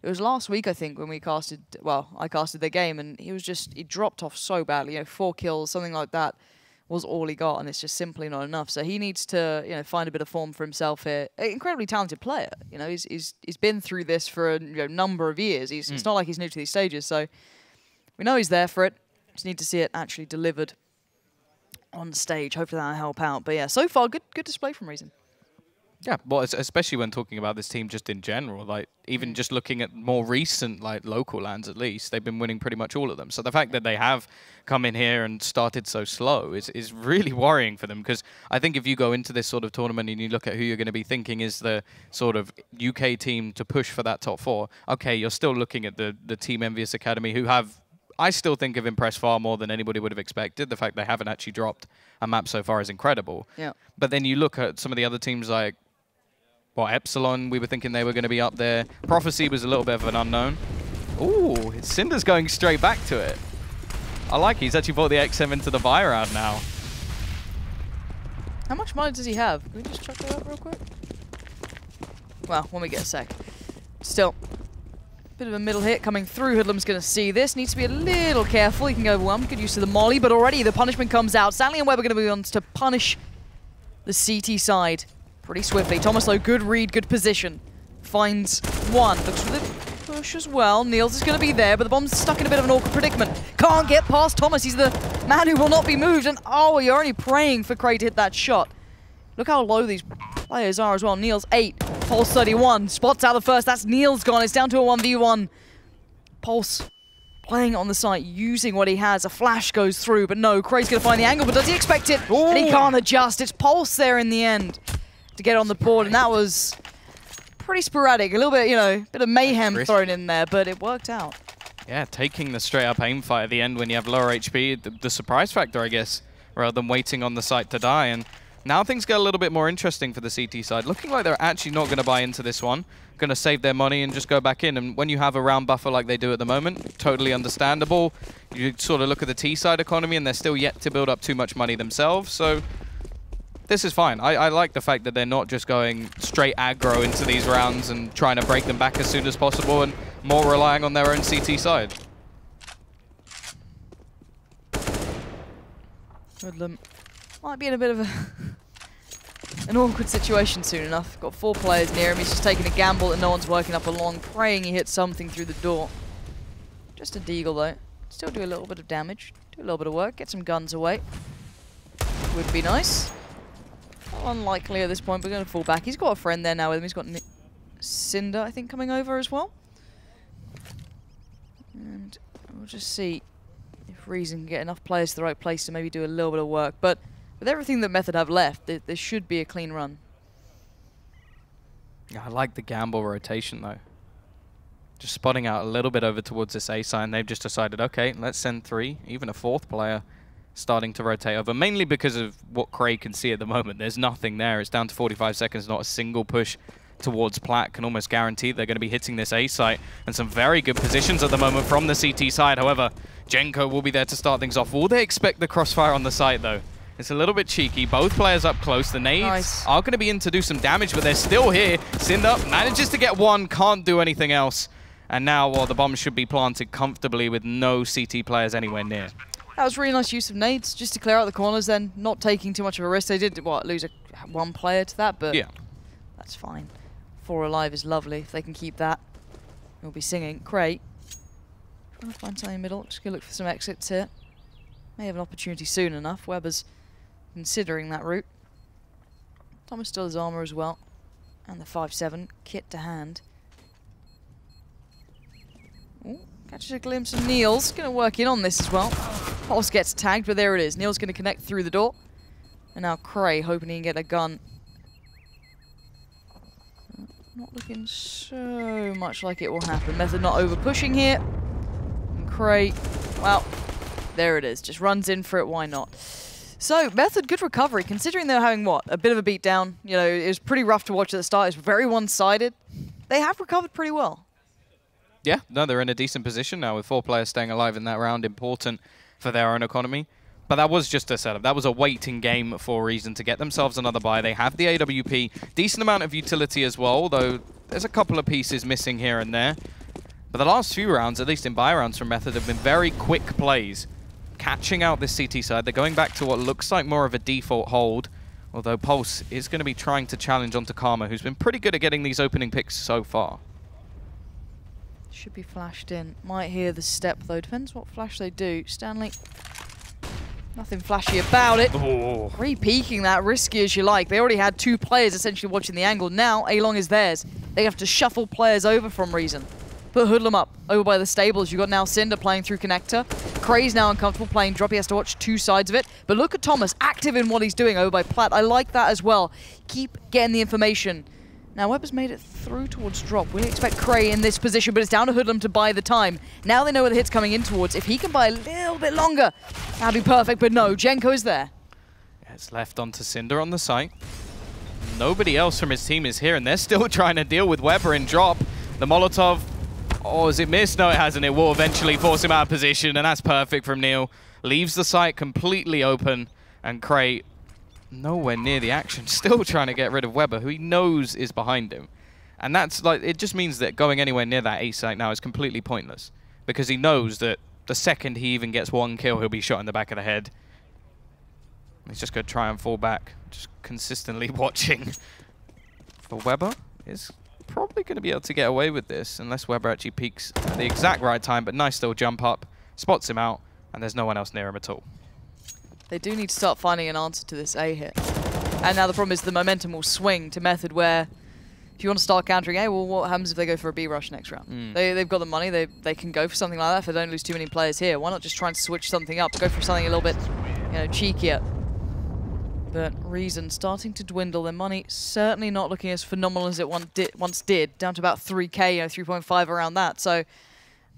Speaker 5: it was last week, I think, when we casted, well, I casted their game, and he dropped off so badly. 4 kills, something like that was all he got, and it's just simply not enough. So he needs to, find a bit of form for himself here. An incredibly talented player. He's been through this for a number of years. It's not like he's new to these stages, so we know he's there for it. Just need to see it actually delivered on stage. Hopefully that'll help out. But yeah, so far, good display from Reason.
Speaker 4: Yeah, well, especially when talking about this team just in general, like even just looking at more recent like local lands at least, they've been winning pretty much all of them. So the fact that they have come in here and started so slow is really worrying for them, because I think if you go into this sort of tournament and you look at who you're going to be thinking is the sort of UK team to push for that top 4, okay, you're still looking at the Team Envious Academy, who have, I still think, have impressed far more than anybody would have expected. The fact they haven't actually dropped a map so far is incredible.
Speaker 5: Yeah. But
Speaker 4: then you look at some of the other teams like, well, Epsilon, we were thinking they were going to be up there. Prophecy was a little bit of an unknown. Ooh, Cinder's going straight back to it. I like it. He's actually brought the XM into the buy round now.
Speaker 5: How much money does he have? Can we just check that out real quick? Well, when we get a sec. Still, bit of a middle hit coming through. Hoodlum's going to see this. Needs to be a little careful. He can go overwhelmed. Good use of the molly, but already the punishment comes out. Stanley and Webb are going to be on to punish the CT side pretty swiftly. Thomas, though, good read, good position. Finds one. Looks for the push as well. Niels is going to be there, but the bomb's stuck in a bit of an awkward predicament. Can't get past Thomas. He's the man who will not be moved. And, oh, you're only praying for Cray to hit that shot. Look how low these players are as well. Niels, 8. Pulse, 31. Spots out the first. That's Niels gone. It's down to a 1v1. Pulse playing on the site, using what he has. A flash goes through, but no, Cray's going to find the angle, but does he expect it? Ooh. And he can't adjust. It's Pulse there in the end to get on the board, and that was pretty sporadic. A little bit, you know, bit of mayhem thrown in there, but it worked out. Yeah, taking the straight-up aim fight at the end when you have lower HP, the surprise factor, I guess, rather than waiting on the site to die. And now things get a little bit more interesting for the CT side. Looking like they're actually not going to buy into this one. Going to save their money and just go back in. And when you have a round buffer like they do at the moment, totally understandable. You sort of look at the T side economy and they're still yet to build up too much money themselves. So this is fine. I like the fact that they're not just going straight aggro into these rounds and trying to break them back as soon as possible, and more relying on their own CT side. Hoodlum might be in a bit of an awkward situation soon enough. Got 4 players near him. He's just taking a gamble that no one's working up along, praying he hits something through the door. Just a deagle though. Still do a little bit of damage. Do a little bit of work. Get some guns away. Would be nice. Not unlikely at this point, but going to fall back. He's got a friend there now with him. He's got Cinder, I think, coming over as well. And we'll just see if Reason can get enough players to the right place to maybe do a little bit of work. But with everything that Method have left, there should be a clean run.
Speaker 4: Yeah, I like the gamble rotation, though. Just spotting out a little bit over towards this A sign. They've just decided, okay, let's send 3, even a 4th player starting to rotate over, mainly because of what Cray can see at the moment. There's nothing there. It's down to 45 seconds, not a single push towards Plat. Can almost guarantee they're going to be hitting this A site, and some very good positions at the moment from the CT side. However, Genko will be there to start things off. Will they expect the crossfire on the site, though? It's a little bit cheeky. Both players up close. The nades are going to be in to do some damage, but they're still here. Cinder manages to get one, can't do anything else. And now, well, the bomb should be planted comfortably with no CT players anywhere near.
Speaker 5: That was really nice use of nades, just to clear out the corners then, not taking too much of a risk. They did, what, lose 1 player to that, but yeah, that's fine. 4 alive is lovely. If they can keep that, we'll be singing. Cray, trying to find something in the middle. Just going to look for some exits here. May have an opportunity soon enough. Weber's considering that route. Thomas still has armor as well. And the 5-7 kit to hand. Ooh, catches a glimpse of Niels. Going to work in on this as well. Pulse gets tagged, but there it is. Niels going to connect through the door. And now Cray hoping he can get a gun. Not looking so much like it will happen. Method not over pushing here. And Cray, well, there it is. Just runs in for it, why not? So, Method, good recovery, considering they're having, what, a bit of a beatdown. You know, it was pretty rough to watch at the start. It was very one-sided. They have recovered pretty well.
Speaker 4: Yeah, no, they're in a decent position now with 4 players staying alive in that round. Important for their own economy. But that was just a setup. That was a waiting game for a reason to get themselves another buy. They have the AWP. Decent amount of utility as well, though there's a couple of pieces missing here and there. But the last few rounds, at least in buy rounds from Method, have been very quick plays. Catching out this CT side. They're going back to what looks like more of a default hold. Although Pulse is going to be trying to challenge onto Karma, who's been pretty good at getting these opening picks so far.
Speaker 5: Should be flashed in. Might hear the step, though. Depends what flash they do. Stanley Nothing flashy about it.
Speaker 4: Oh.
Speaker 5: Re-peeking that, risky as you like. They already had 2 players essentially watching the angle. Now, A-Long is theirs. They have to shuffle players over from Reason. Put Hoodlum up over by the stables. You've got now Cinder playing through Connector. Kray's now uncomfortable playing drop. He has to watch 2 sides of it. But look at Thomas, active in what he's doing over by Platt. I like that as well. Keep getting the information. Now, Weber's made it through towards drop. We expect Kray in this position, but it's down to Hoodlum to buy the time. Now they know where the hit's coming in towards. If he can buy a little bit longer, that'd be perfect, but no, Genko is there.
Speaker 4: Yeah, it's left onto Cinder on the site. Nobody else from his team is here, and they're still trying to deal with Weber in drop. The Molotov, oh, has it missed? No, it hasn't. It will eventually force him out of position, and that's perfect from Neil. Leaves the site completely open, and Kray nowhere near the action, still trying to get rid of Weber, who he knows is behind him. And that's like, it just means that going anywhere near that A site now is completely pointless, because he knows that the second he even gets 1 kill, he'll be shot in the back of the head. He's just going to try and fall back, just consistently watching. For Weber, is probably going to be able to get away with this, unless Weber actually peeks at the exact right time, but nice still jump up, spots him out, and there's no one else near him at all.
Speaker 5: They do need to start finding an answer to this A hit. And now the problem is the momentum will swing to Method, where if you want to start countering A, well, what happens if they go for a B rush next round? They've got the money, they can go for something like that if they don't lose too many players here. Why not just try and switch something up, go for something a little bit, cheekier? But Reason starting to dwindle, their money certainly not looking as phenomenal as it once did, down to about 3K, 3.5 around that. So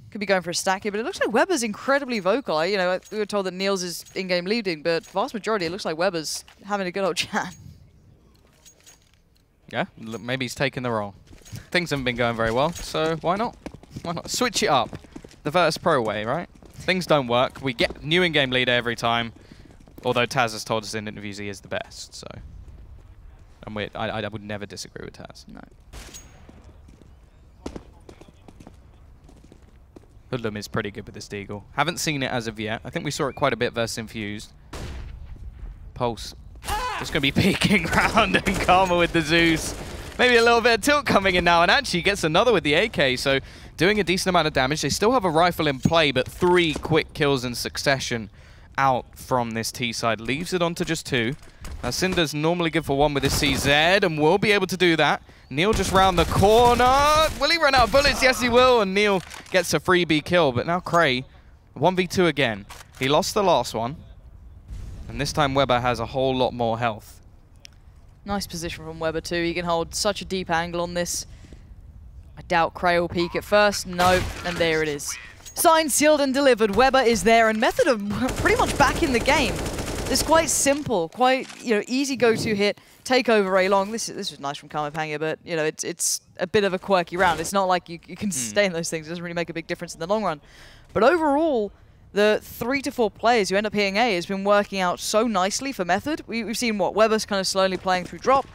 Speaker 5: could be going for a stack here, but it looks like Weber's incredibly vocal. We were told that Niels is in-game leading, but vast majority, it looks like Weber's having a good old chat.
Speaker 4: Yeah, look, maybe he's taking the role. Things haven't been going very well, so why not? Why not? Switch it up. The Virtus Pro way, right? Things don't work. We get new in-game leader every time, although Taz has told us in interviews he is the best, so. And I would never disagree with Taz.
Speaker 5: No.
Speaker 4: Hoodlum is pretty good with this Deagle. Haven't seen it as of yet. I think we saw it quite a bit versus Infused. Pulse. Just going to be peeking around, and Karma with the Zeus. Maybe a little bit of tilt coming in now, and actually gets another with the AK, so doing a decent amount of damage. They still have a rifle in play, but 3 quick kills in succession out from this T side. Leaves it on to just 2. Now Cinder's normally good for 1 with his CZ, and will be able to do that. Neil just round the corner. Will he run out of bullets? Yes, he will, and Neil gets a freebie kill. But now Kray, 1v2 again. He lost the last one, and this time Weber has a whole lot more health.
Speaker 5: Nice position from Weber too. He can hold such a deep angle on this. I doubt Kray will peek at first. No, and there it is. Signed, sealed, and delivered. Weber is there, and Method are pretty much back in the game. It's quite simple, quite easy go-to hit. Take over A-Long. This was nice from Kamapanga, but it's a bit of a quirky round. It's not like you can sustain those things. It doesn't really make a big difference in the long run. But overall, the 3 to 4 players who end up hitting A has been working out so nicely for Method. We've seen Weber's kind of slowly playing through drop,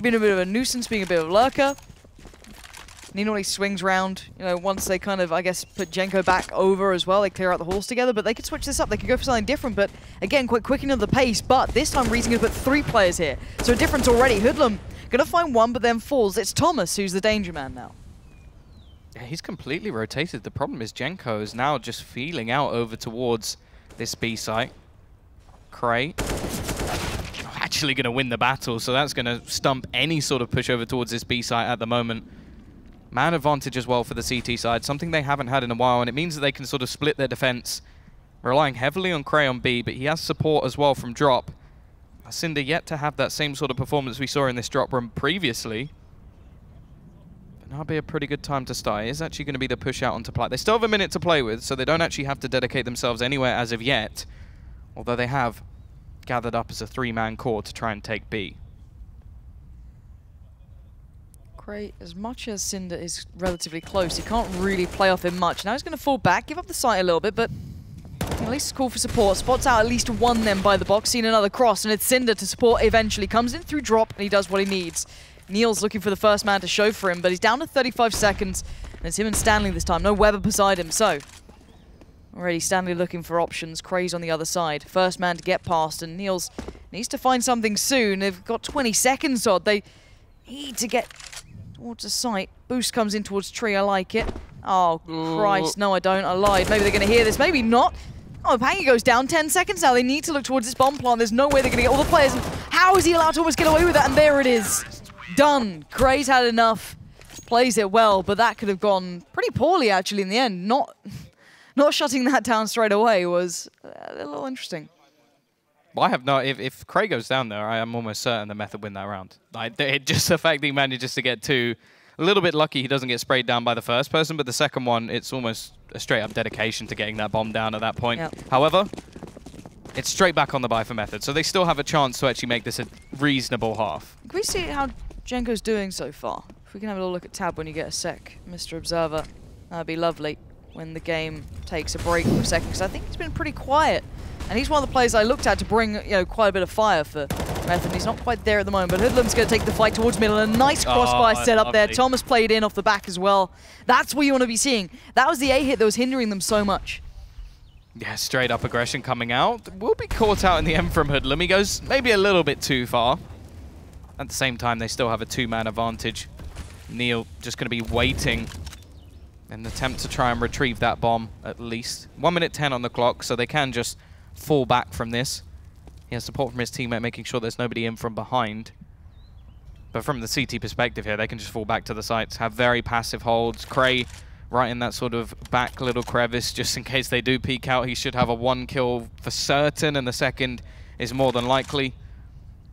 Speaker 5: been a bit of a nuisance, being a bit of a lurker. And he normally swings round, once they kind of, I guess, put Genko back over as well. They clear out the halls together, but they could switch this up. They could go for something different, but again, quite quick into the pace. But this time, Reason going to put 3 players here. So a difference already. Hoodlum going to find 1, but then falls. It's Thomas who's the danger man now.
Speaker 4: Yeah, he's completely rotated. The problem is Genko is now just feeling out over towards this B site. Kray actually going to win the battle, so that's going to stump any sort of push over towards this B site at the moment. Man advantage as well for the CT side, something they haven't had in a while, and it means that they can sort of split their defense, relying heavily on Kray on B, but he has support as well from drop. Cinder yet to have that same sort of performance we saw in this drop room previously. But that'll be a pretty good time to start. It is actually going to be the push out onto Platt. They still have a minute to play with, so they don't actually have to dedicate themselves anywhere as of yet, although they have gathered up as a 3-man core to try and take B.
Speaker 5: Kray, as much as Cinder is relatively close, he can't really play off him much. Now he's going to fall back, give up the site a little bit, but at least call for support. Spots out at least 1 then by the box, seen another cross, and it's Cinder to support eventually. Comes in through drop, and he does what he needs. Neil's looking for the first man to show for him, but he's down to 35 seconds, and it's him and Stanley this time. No Weber beside him, so already Stanley looking for options. Kray's on the other side. First man to get past, and Niels needs to find something soon. They've got 20 seconds odd. They need to get towards the site. Boost comes in towards tree. I like it. Oh, Christ. No, I don't. I lied. Maybe they're going to hear this. Maybe not. Oh, Pangy goes down 10 seconds now. They need to look towards this bomb plant. There's no way they're going to get all the players. And how is he allowed to almost get away with that? And there it is. Done. Cray's had enough. Plays it well, but that could have gone pretty poorly, actually, in the end. Not shutting that down straight away was a little interesting.
Speaker 4: Well, I have no... If Cray goes down there, I am almost certain the Method win that round. Like, just the fact that he manages to get two... A little bit lucky he doesn't get sprayed down by the first person, but the second one, it's almost a straight-up dedication to getting that bomb down at that point.
Speaker 5: Yep.
Speaker 4: However, it's straight back on the buy for Method, so they still have a chance to actually make this a reasonable half.
Speaker 5: Can we see how Genko's doing so far? If we can have a little look at tab when you get a sec, Mr. Observer, that'd be lovely when the game takes a break for a second, because I think he's been pretty quiet. And he's one of the players I looked at to bring, quite a bit of fire for Method. He's not quite there at the moment, but Hoodlum's going to take the fight towards middle. And a nice crossfire set up there. Thomas played in off the back as well. That's what you want to be seeing. That was the A hit that was hindering them so much.
Speaker 4: Yeah, straight up aggression coming out. Will be caught out in the end from Hoodlum. He goes maybe a little bit too far. At the same time, they still have a two-man advantage. Neil just going to be waiting in an attempt to try and retrieve that bomb at least. 1 minute 10 on the clock, so they can just fall back from this. He has support from his teammate, making sure there's nobody in from behind. But from the CT perspective here, they can just fall back to the sites, have very passive holds. Cray right in that sort of back little crevice, just in case they do peek out. He should have a 1 kill for certain, and the second is more than likely.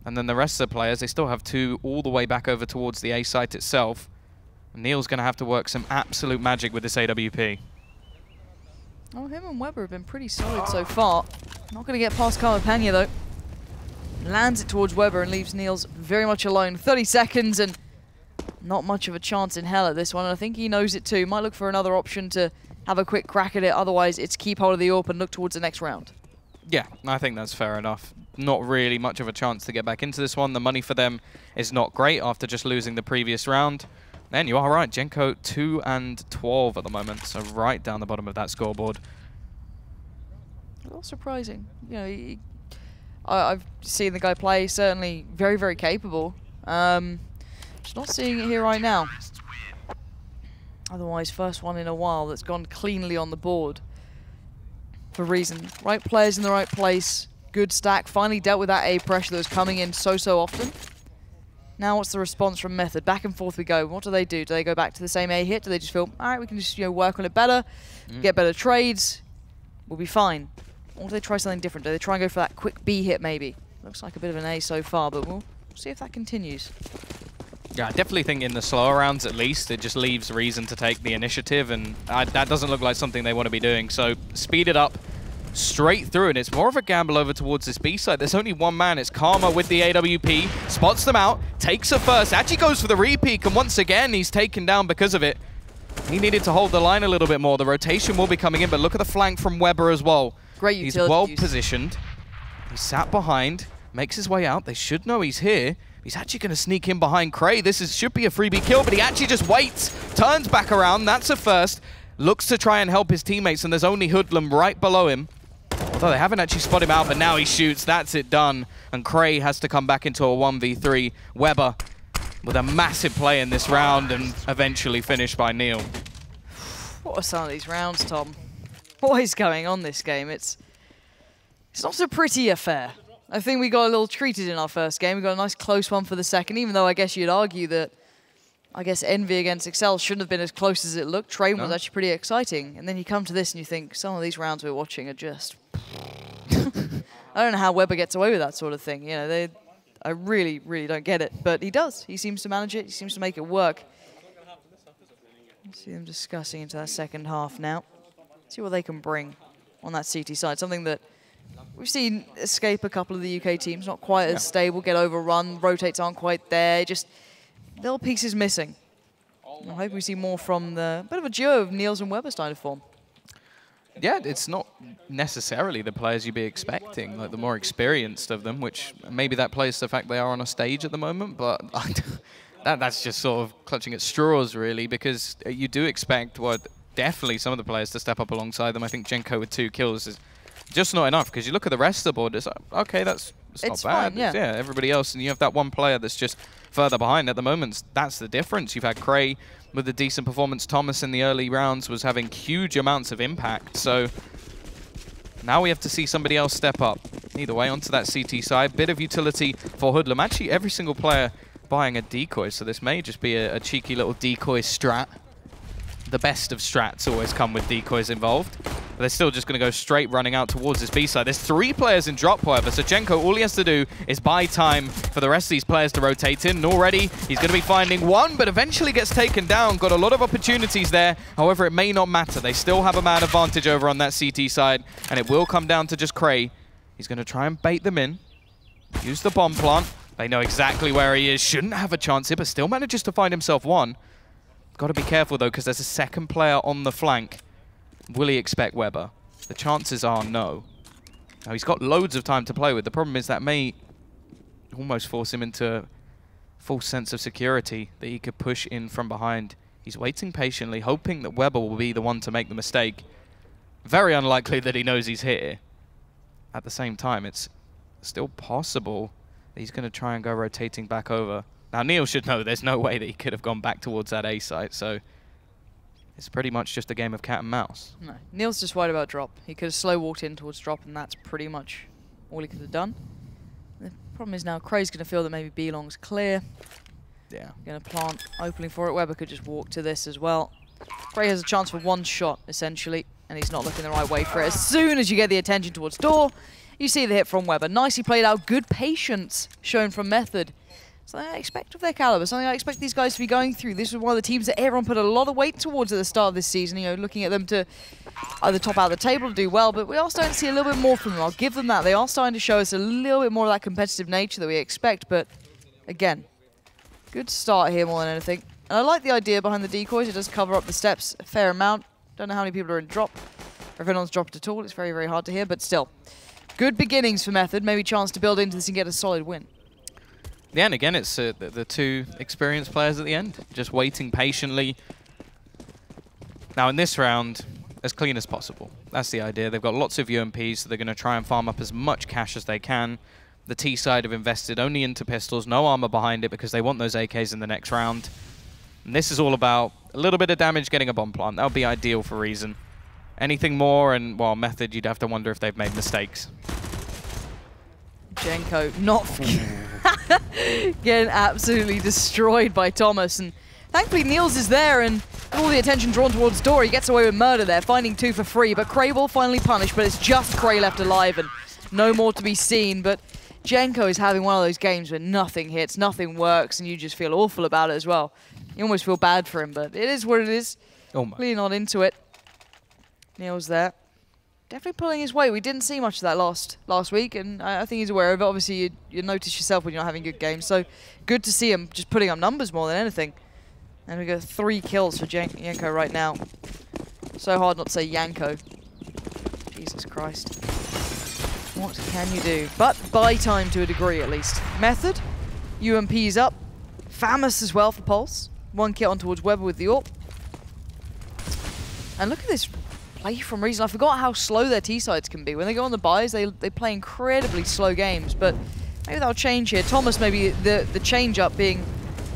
Speaker 4: And then the rest of the players, they still have 2 all the way back over towards the A site itself. Neil's going to have to work some absolute magic with this AWP.
Speaker 5: Oh, him and Weber have been pretty solid so far. Not going to get past Kamapanya, though. Lands it towards Weber and leaves Niels very much alone. 30 seconds and not much of a chance in hell at this one. And I think he knows it too. Might look for another option to have a quick crack at it. Otherwise, it's keep hold of the AWP and look towards the next round.
Speaker 4: Yeah, I think that's fair enough. Not really much of a chance to get back into this one. The money for them is not great after just losing the previous round. And you are right, Genko 2 and 12 at the moment, so right down the bottom of that scoreboard.
Speaker 5: A little surprising. I've seen the guy play, certainly very, very capable. Just not seeing it here right now. Otherwise, first one in a while that's gone cleanly on the board. For reason. Right players in the right place. Good stack. Finally dealt with that A pressure that was coming in so often. Now what's the response from Method? Back and forth we go. What do? Do they go back to the same A hit? Do they just feel, all right, we can just work on it better, get better trades, we'll be fine? Or do they try something different? Do they try and go for that quick B hit maybe? Looks like a bit of an A so far, but we'll see if that continues.
Speaker 4: Yeah, I definitely think in the slower rounds at least, it just leaves reason to take the initiative, and that doesn't look like something they want to be doing. So speed it up straight through, and it's more of a gamble over towards this B side. There's only one man. It's Karma with the AWP. Spots them out, takes a first, actually goes for the repeat, and once again, he's taken down because of it. He needed to hold the line a little bit more. The rotation will be coming in, but look at the flank from Weber as well.
Speaker 5: Great utility.
Speaker 4: He's well positioned. He's sat behind, makes his way out. They should know he's here. He's actually going to sneak in behind Cray. This should be a freebie kill, but he actually just waits, turns back around. That's a first. Looks to try and help his teammates, and there's only Hoodlum right below him. Although they haven't actually spotted him out, but now he shoots. That's it done. And Cray has to come back into a 1v3. Weber with a massive play in this round and eventually finished by Neil.
Speaker 5: What are some of these rounds, Tom? What is going on this game? It's not a pretty affair. I think we got a little treated in our first game. We got a nice close one for the second, even though I guess you'd argue that Envy against Excel shouldn't have been as close as it looked. Train was actually pretty exciting. And then you come to this and you think, some of these rounds we're watching are just... I don't know how Weber gets away with that sort of thing. I really, really don't get it. But he does. He seems to manage it. He seems to make it work. See them discussing into that second half now. See what they can bring on that CT side. Something that we've seen escape a couple of the UK teams. Not quite as stable, get overrun. Rotates aren't quite there. Just little pieces missing. I hope we see more from the bit of a duo of Niels and Weber starting to form.
Speaker 4: Yeah, it's not necessarily the players you'd be expecting, like the more experienced of them, which maybe that plays to the fact they are on a stage at the moment, but that's just sort of clutching at straws, really, because you do expect, definitely some of the players to step up alongside them. I think Genko with 2 kills is just not enough, because you look at the rest of the board, it's like, okay, it's not bad.
Speaker 5: Fine, yeah.
Speaker 4: Everybody else, and you have that one player that's just further behind at the moment. That's the difference. You've had Cray with a decent performance. Thomas in the early rounds was having huge amounts of impact. So Now we have to see somebody else step up. Either way, onto that CT side. Bit of utility for Hoodlum. Actually, every single player buying a decoy, so this may just be a cheeky little decoy strat. The best of strats always come with decoys involved. But they're still just going to go straight running out towards this B side. There's 3 players in drop, however, so Csgo, all he has to do is buy time for the rest of these players to rotate in. And already, he's going to be finding one, but eventually gets taken down. Got a lot of opportunities there. However, it may not matter. They still have a man advantage over on that CT side, and it will come down to just Cray. He's going to try and bait them in. Use the bomb plant. They know exactly where he is. Shouldn't have a chance here, but still manages to find himself one. Got to be careful, though, because there's a second player on the flank. Will he expect Weber? The chances are no. Now, he's got loads of time to play with. The problem is that may almost force him into a false sense of security that he could push in from behind. He's waiting patiently, hoping that Weber will be the one to make the mistake. Very unlikely that he knows he's here. At the same time, it's still possible that he's going to try and go rotating back over. Now, Neil should know there's no way that he could have gone back towards that A site, so it's pretty much just a game of cat and mouse.
Speaker 5: No, Neil's just worried about drop. He could have slow walked in towards drop, and that's pretty much all he could have done. The problem is now Cray's going to feel that maybe B-long's clear.
Speaker 4: Yeah.
Speaker 5: Going to plant opening for it. Weber could just walk to this as well. Cray has a chance for one shot, essentially, and he's not looking the right way for it. As soon as you get the attention towards door, you see the hit from Weber. Nicely played out. Good patience shown from Method. Something I expect of their caliber, something I expect these guys to be going through. This is one of the teams that everyone put a lot of weight towards at the start of this season, you know, looking at them to either top out of the table to do well, but we are starting to see a little bit more from them. I'll give them that. They are starting to show us a little bit more of that competitive nature that we expect, but again, good start here more than anything. And I like the idea behind the decoys. It does cover up the steps a fair amount. Don't know how many people are in drop, or if anyone's dropped at all. It's very, very hard to hear, but still. Good beginnings for Method. Maybe chance to build into this and get a solid win.
Speaker 4: Yeah, and again, it's the 2 experienced players at the end, just waiting patiently. Now, in this round, as clean as possible. That's the idea. They've got lots of UMPs, so they're going to try and farm up as much cash as they can. The T side have invested only into pistols, no armor behind it, because they want those AKs in the next round. And this is all about a little bit of damage getting a bomb plant. That would be ideal for Reason. Anything more, and, well, Method, you'd have to wonder if they've made mistakes.
Speaker 5: Csgo not getting absolutely destroyed by Thomas, and thankfully Niels is there, and all the attention drawn towards door. He gets away with murder there, finding 2 for free, but Cray will finally punish, but it's just Cray left alive and no more to be seen. But Csgo is having one of those games where nothing hits, nothing works, and you just feel awful about it as well. You almost feel bad for him, but it is what it is. Clearly not into it. Niels there. Definitely pulling his weight. We didn't see much of that last week, and I think he's aware of it. Obviously, you notice yourself when you're not having good games, so good to see him just putting up numbers more than anything. And we got 3 kills for Yanko right now. So hard not to say Yanko. Jesus Christ. What can you do? But buy time to a degree, at least. Method, UMP's up. Famous as well for Pulse. 1 kit on towards Weber with the AWP. And look at this play from Reason. I forgot how slow their T-sides can be. When they go on the buys, they play incredibly slow games, but maybe that'll change here. Thomas, maybe the change-up being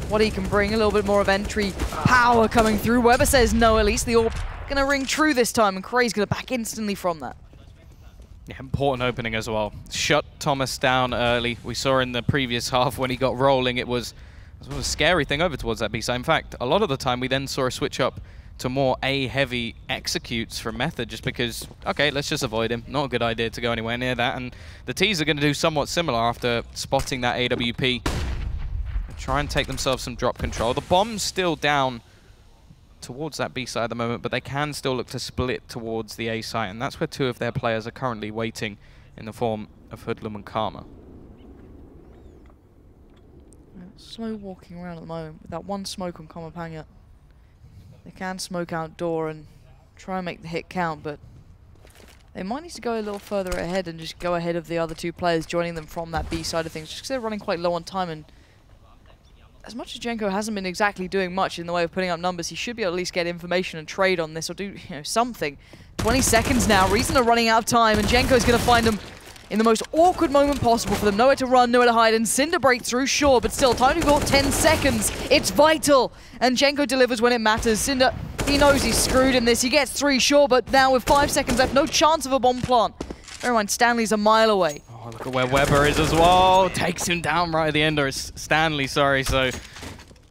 Speaker 5: what he can bring, a little bit more of entry power coming through. Weber says no, at least the AWP gonna ring true this time, and Cray's gonna back instantly from that.
Speaker 4: Yeah, important opening as well. Shut Thomas down early. We saw in the previous half when he got rolling, it was a scary thing over towards that B side. In fact, a lot of the time we then saw a switch up to more A-heavy executes from Method, just because, okay, let's just avoid him. Not a good idea to go anywhere near that. And the T's are going to do somewhat similar after spotting that AWP. Try and take themselves some drop control. The bomb's still down towards that B side at the moment, but they can still look to split towards the A site, and that's where 2 of their players are currently waiting in the form of Hoodlum and Karma.
Speaker 5: Slow walking around at the moment with that 1 smoke on Karma Panya. They can smoke out door and try and make the hit count, but they might need to go a little further ahead and just go ahead of the other 2 players, joining them from that B side of things, just because they're running quite low on time. And as much as Csgo hasn't been exactly doing much in the way of putting up numbers, he should be able to at least get information and trade on this, or do something. 20 seconds now, Reason are running out of time, and Csgo's going to find them in the most awkward moment possible for them. Nowhere to run, nowhere to hide, and Cinder breakthrough, sure, but still, time to go 10 seconds. It's vital, and Csgo delivers when it matters. Cinder, he knows he's screwed in this. He gets 3, sure, but now with 5 seconds left, no chance of a bomb plant. Bear in mind, Stanley's a mile away.
Speaker 4: Oh, look at where Weber is as well. Takes him down right at the end, or it's Stanley, sorry. So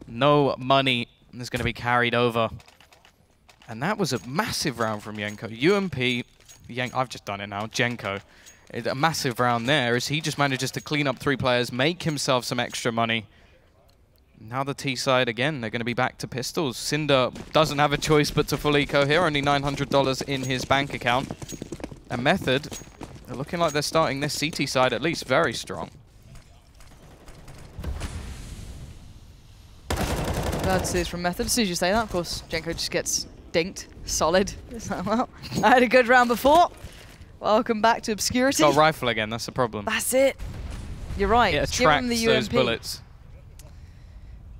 Speaker 4: no money is going to be carried over. And that was a massive round from Yenko. UMP, I've just done it now, Jenko. A massive round there as he just manages to clean up 3 players, make himself some extra money. Now the T side again, they're going to be back to pistols. Cinder doesn't have a choice but to full eco here, only $900 in his bank account. And Method, they're looking like they're starting this CT side at least very strong.
Speaker 5: Glad to see this from Method. As soon as you say that, of course, Jenko just gets dinked. Solid. It's like, well, I had a good round before. Welcome back to obscurity.
Speaker 4: Got a rifle again, that's the problem.
Speaker 5: That's it. You're right.
Speaker 4: It attracts those bullets.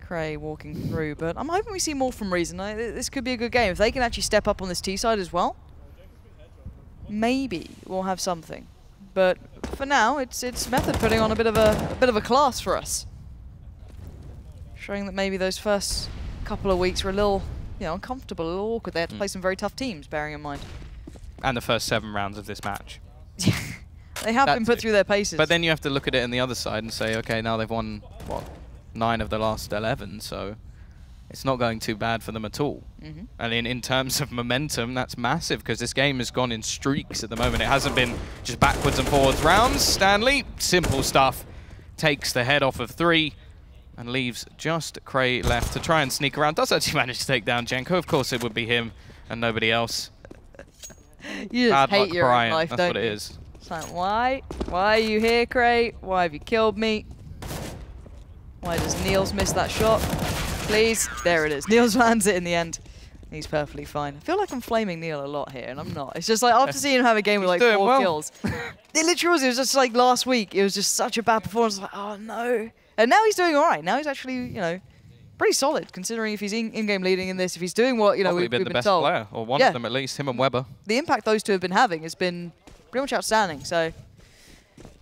Speaker 5: Cray walking through, but I'm hoping we see more from Reason. This could be a good game. If they can actually step up on this T side as well, maybe we'll have something. But for now, it's Method putting on a bit of a class for us, showing that maybe those first couple of weeks were a little, uncomfortable, a little awkward. They had to play some very tough teams, bearing in mind.
Speaker 4: And the first 7 rounds of this match.
Speaker 5: They have been put through their paces.
Speaker 4: But then you have to look at it on the other side and say, okay, now they've won, what, 9 of the last 11, so it's not going too bad for them at all. And in terms of momentum, that's massive, because this game has gone in streaks at the moment. It hasn't been just backwards and forwards rounds. Stanley, simple stuff, takes the head off of 3 and leaves just Cray left to try and sneak around. Does actually manage to take down Jenko. Of course it would be him and nobody else.
Speaker 5: You just hate your own life,
Speaker 4: that's
Speaker 5: don't
Speaker 4: what it
Speaker 5: you?
Speaker 4: is.
Speaker 5: It's like, why? Why are you here, Cray? Why have you killed me? Why does Niels miss that shot? Please. There it is. Niels lands it in the end. He's perfectly fine. I feel like I'm flaming Neil a lot here, and I'm not. It's just like, after seeing him have a game with like 4 kills. It literally was. It was just like last week. It was just such a bad performance. Like, oh no. And now he's doing all right. Now he's actually, pretty solid, considering if he's in-game leading in this, if he's doing what, we've been
Speaker 4: the best
Speaker 5: told.
Speaker 4: player, or one of them at least, him and Weber.
Speaker 5: The impact those two have been having has been pretty much outstanding, so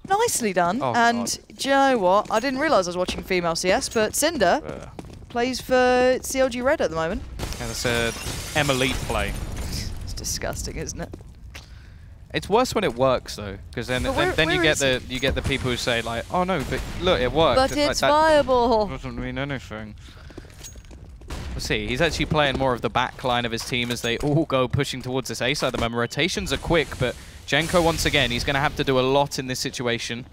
Speaker 5: nicely done.
Speaker 4: Oh,
Speaker 5: and
Speaker 4: God.
Speaker 5: do you know what? I didn't realise I was watching female CS, but Cinder plays for CLG Red at the moment.
Speaker 4: Yeah, that's a Elite play.
Speaker 5: It's disgusting, isn't it?
Speaker 4: It's worse when it works though, because then you get the people who say like, oh no, but look, it worked.
Speaker 5: But it's viable.
Speaker 4: Doesn't mean anything. We'll see. He's actually playing more of the back line of his team as they all go pushing towards this A side at the moment. Rotations are quick, but Jenko once again, he's going to have to do a lot in this situation.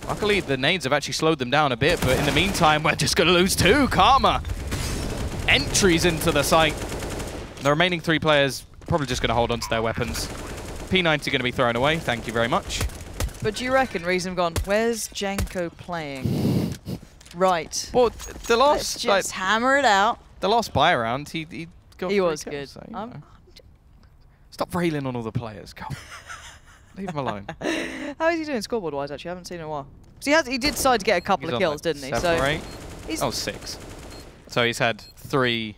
Speaker 4: Luckily, the nades have actually slowed them down a bit, but in the meantime, we're just going to lose 2. Karma entries into the site. The remaining 3 players probably just going to hold on to their weapons. P90 going to be thrown away. Thank you very much.
Speaker 5: But do you reckon Reason have gone, where's Jenko playing? Right.
Speaker 4: Well, the last...
Speaker 5: Let's just hammer it out.
Speaker 4: The last buy round, he got...
Speaker 5: He was
Speaker 4: kills,
Speaker 5: good.
Speaker 4: so, stop railing on all the players. Go. Leave him alone.
Speaker 5: How is he doing scoreboard-wise, actually? I haven't seen him in a while. So he did decide to get a couple of kills, didn't he?
Speaker 4: 7 or 8?
Speaker 5: He's
Speaker 4: 6. So he's had 3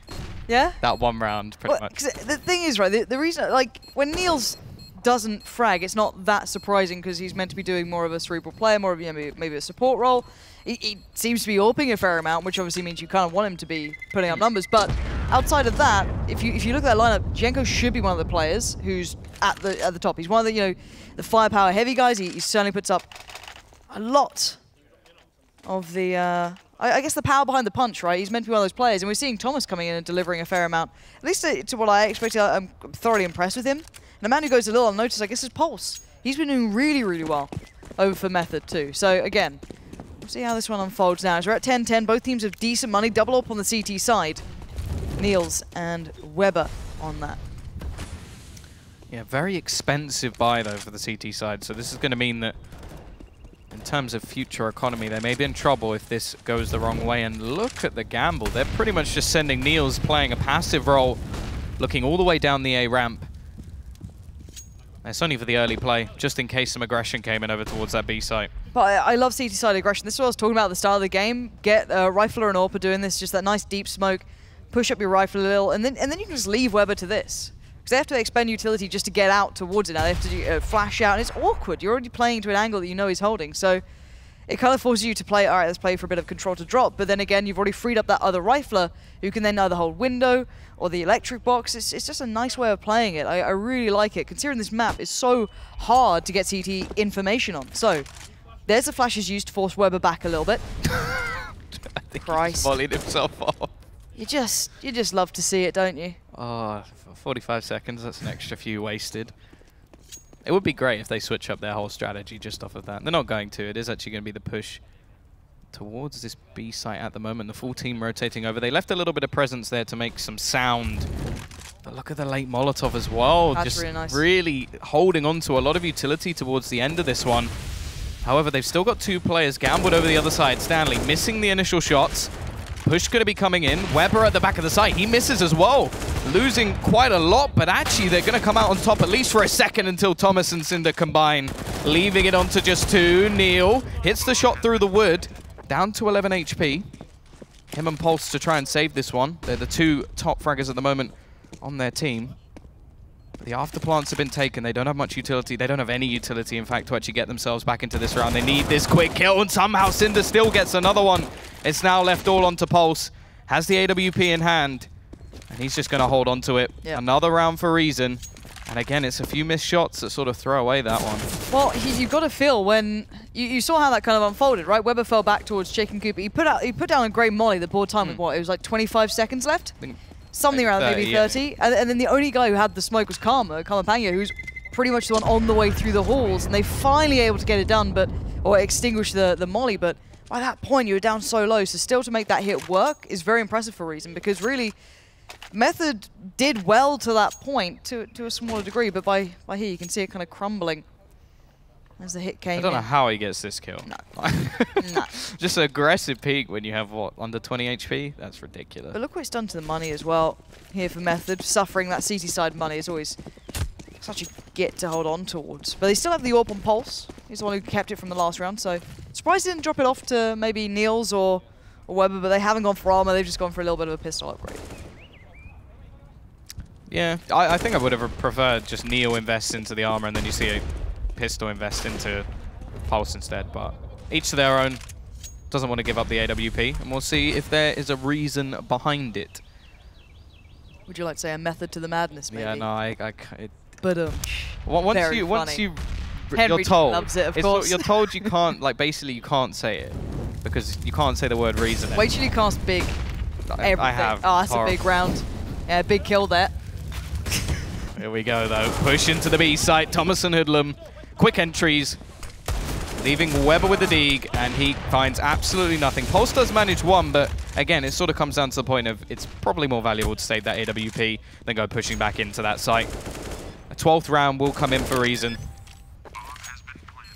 Speaker 4: that one round, pretty much.
Speaker 5: The thing is, right, the reason, like, when Niels doesn't frag, it's not that surprising because he's meant to be doing more of a cerebral player, more of maybe a support role. He seems to be AWPing a fair amount, which obviously means you kind of want him to be putting up numbers. But outside of that, if you look at that lineup, Jenko should be one of the players who's at the top. He's one of the the firepower heavy guys. He certainly puts up a lot of the I guess the power behind the punch, right? He's meant to be one of those players, and we're seeing Thomas coming in and delivering a fair amount. At least to what I expected. I'm thoroughly impressed with him. And a man who goes a little unnoticed, I guess, is Pulse. He's been doing really, really well over for Method too. So again, we'll see how this one unfolds now. As we're at 10-10, both teams have decent money. Double up on the CT side. Niels and Weber on that.
Speaker 4: Yeah, very expensive buy though for the CT side. So this is going to mean that in terms of future economy, they may be in trouble if this goes the wrong way. And look at the gamble. They're pretty much just sending Niels playing a passive role, looking all the way down the A ramp. It's only for the early play, just in case some aggression came in over towards that B site.
Speaker 5: But I love CT side aggression. This is what I was talking about at the start of the game. Get Rifler and AWPer doing this, just that nice deep smoke, push up your rifle a little, and then you can just leave Weber to this. Because they have to expend utility just to get out towards it now. They have to do, flash out, and it's awkward. You're already playing to an angle that you know he's holding. So it kind of forces you to play, all right, let's play for a bit of control to drop, but then again, you've already freed up that other rifler who can then either hold window or the electric box. It's just a nice way of playing it. I really like it, considering this map is so hard to get CT information on. So, there's the flashes used to force Weber back a little bit.
Speaker 4: I think
Speaker 5: Christ.
Speaker 4: he volleyed himself off.
Speaker 5: You just love to see it, don't you?
Speaker 4: Oh, 45 seconds, that's an extra few wasted. It would be great if they switch up their whole strategy just off of that. They're not going to. It is actually going to be the push towards this B site at the moment. The full team rotating over. They left a little bit of presence there to make some sound. But look at the late Molotov as well.
Speaker 5: That's
Speaker 4: just
Speaker 5: really nice.
Speaker 4: really holding on to a lot of utility towards the end of this one. However, they've still got 2 players gambled over the other side. Stanley missing the initial shots. Push going to be coming in. Weber at the back of the site. He misses as well. Losing quite a lot, but actually they're going to come out on top at least for a second until Thomas and Cinder combine. Leaving it on to just 2. Neil hits the shot through the wood. Down to 11 HP. Him and Pulse to try and save this one. They're the 2 top fraggers at the moment on their team. But the afterplants have been taken. They don't have much utility. They don't have any utility, in fact, to actually get themselves back into this round. They need this quick kill, and somehow Cinder still gets another one. It's now left all onto Pulse. Has the AWP in hand, and he's just going to hold on to it.
Speaker 5: Yeah.
Speaker 4: Another round for Reason. And again, it's a few missed shots that sort of throw away that one.
Speaker 5: Well, you've got to feel when you saw how that kind of unfolded, right? Weber fell back towards Jake and Cooper. He put down a great molly that bought time with what? It was like 25 seconds left? Something around
Speaker 4: 30,
Speaker 5: maybe 30.
Speaker 4: Yeah.
Speaker 5: And then the only guy who had the smoke was Karma Panga, who's pretty much the one on the way through the halls. And they finally able to get it done, or extinguish the molly. But by that point, you were down so low. So still to make that hit work is very impressive for Reason, because really, Method did well to that point to a smaller degree. But by here, you can see it kind of crumbling as the hit came in.
Speaker 4: I don't know how he gets this kill.
Speaker 5: No. No.
Speaker 4: Just an aggressive peak when you have, what, under 20 HP? That's ridiculous.
Speaker 5: But look what it's done to the money as well here for Method. Suffering that CT side money is always such a get to hold on towards. But they still have the AWP on Pulse. He's the one who kept it from the last round. So surprised he didn't drop it off to maybe Niels or Weber, but they haven't gone for armor. They've just gone for a little bit of a pistol upgrade.
Speaker 4: Yeah, I think I would have preferred just Neo invest into the armor and then you see a pistol invest into Pulse instead, but each to their own. Doesn't want to give up the AWP, and we'll see if there is a reason behind it.
Speaker 5: Would you like to say a method to the madness, maybe?
Speaker 4: Yeah, no,
Speaker 5: But
Speaker 4: once you're told,
Speaker 5: loves it, of course.
Speaker 4: You're told you can't, like, basically you can't say it because you can't say the word reason.
Speaker 5: Wait till you cast big. Everything.
Speaker 4: I have.
Speaker 5: Oh, that's a big round. Yeah, big kill there.
Speaker 4: Here we go, though. Push into the B site. Thomas and Hoodlum. Quick entries. Leaving Weber with the dig, and he finds absolutely nothing. Pulse does manage one, but again, it sort of comes down to the point of it's probably more valuable to save that AWP than go pushing back into that site. A 12th round will come in for Reason.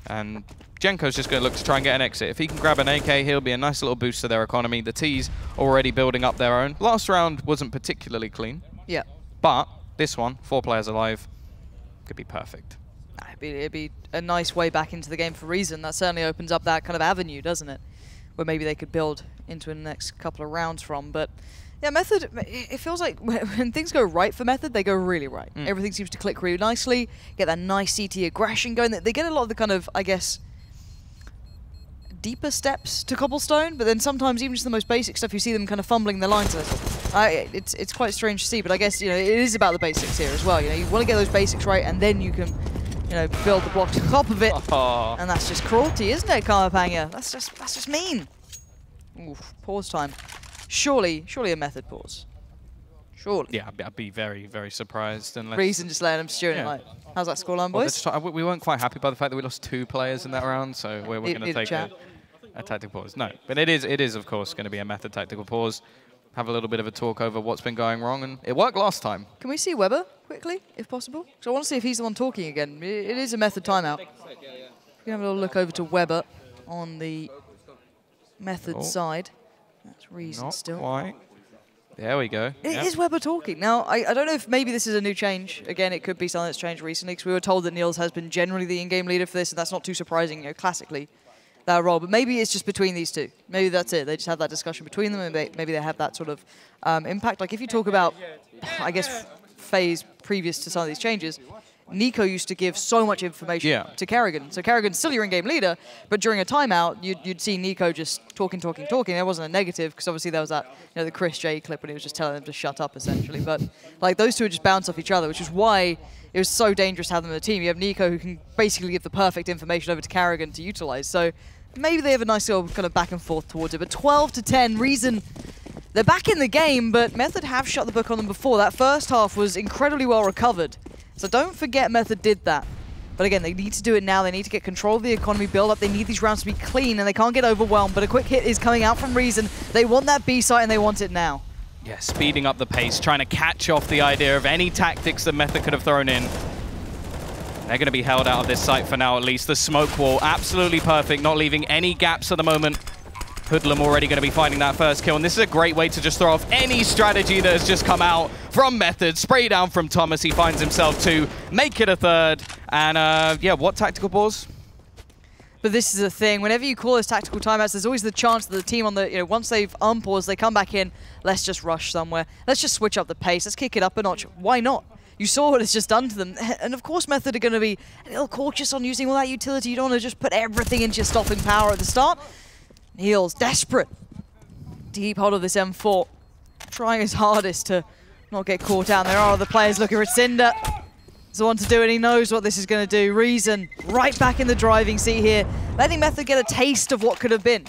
Speaker 4: And Jenko's just going to look to try and get an exit. If he can grab an AK, he'll be a nice little boost to their economy. The T's already building up their own. Last round wasn't particularly clean.
Speaker 5: Yeah.
Speaker 4: But this one, 4 players alive, could be perfect.
Speaker 5: It'd be a nice way back into the game for Reason. That certainly opens up that kind of avenue, doesn't it? Where maybe they could build into the next couple of rounds from. But yeah, Method, it feels like when things go right for Method, they go really right. Everything seems to click really nicely, get that nice CT aggression going. They get a lot of the kind of, I guess, deeper steps to Cobblestone, but then sometimes even just the most basic stuff, you see them kind of fumbling their lines a little. It's quite strange to see, but I guess, you know, it is about the basics here as well. You know, you want to get those basics right, and then you can, you know, build the blocks on top of it. And that's just cruelty, isn't it, Karmapanga? That's just mean. Oof, pause time. Surely a Method pause. Surely.
Speaker 4: Yeah, I'd be very, very surprised unless...
Speaker 5: Reason just letting them stew it like, how's that scoreline, boys?
Speaker 4: Well, we weren't quite happy by the fact that we lost 2 players in that round, so we're going to take a tactical pause. No, but it is of course going to be a Method tactical pause. Have a little bit of a talk over what's been going wrong, and it worked last time.
Speaker 5: Can we see Weber quickly, if possible? So I want to see if he's the one talking again. It is a Method timeout. We can have a little look over to Weber on the Method side. That's Reason still.
Speaker 4: Not quite. There we go.
Speaker 5: It is Weber talking. Now, I don't know if maybe this is a new change. Again, it could be something that's changed recently, because we were told that Niels has been generally the in-game leader for this, and that's not too surprising, you know, classically, that role. But maybe it's just between these two. Maybe that's it. They just have that discussion between them, and maybe they have that sort of impact. Like, if you talk about, I guess, phase previous to some of these changes, Nico used to give so much information to Kerrigan. So Kerrigan's still your in-game leader, but during a timeout, you'd see Nico just talking. There wasn't a negative, because obviously there was that, the Chris J clip when he was just telling them to shut up, essentially. But like those two would just bounce off each other, which is why it was so dangerous to have them in the team. You have Nico who can basically give the perfect information over to Kerrigan to utilize. So maybe they have a nice little kind of back and forth towards it. But 12-10, Reason, they're back in the game, but Method have shut the book on them before. That first half was incredibly well recovered. So don't forget Method did that. But again, they need to do it now. They need to get control of the economy build up. They need these rounds to be clean, and they can't get overwhelmed. But a quick hit is coming out from Reason. They want that B site, and they want it now.
Speaker 4: Yeah, speeding up the pace, trying to catch off the idea of any tactics that Method could have thrown in. They're going to be held out of this site for now, at least. The smoke wall, absolutely perfect, not leaving any gaps at the moment. Hoodlum already going to be finding that first kill, and this is a great way to just throw off any strategy that has just come out from Method. Spray down from Thomas, he finds himself two, make it a third, and yeah, what tactical pause?
Speaker 5: But this is the thing, whenever you call those tactical timeouts, there's always the chance that the team on the, once they've unpaused, they come back in, let's just rush somewhere, let's just switch up the pace, let's kick it up a notch. Why not? You saw what it's just done to them. And of course Method are going to be a little cautious on using all that utility. You don't want to just put everything into your stopping power at the start. Heels, desperate to keep hold of this M4. Trying his hardest to not get caught out. And there are other players looking for Cinder. He's the one to do it. He knows what this is going to do. Reason right back in the driving seat here. Letting Method get a taste of what could have been.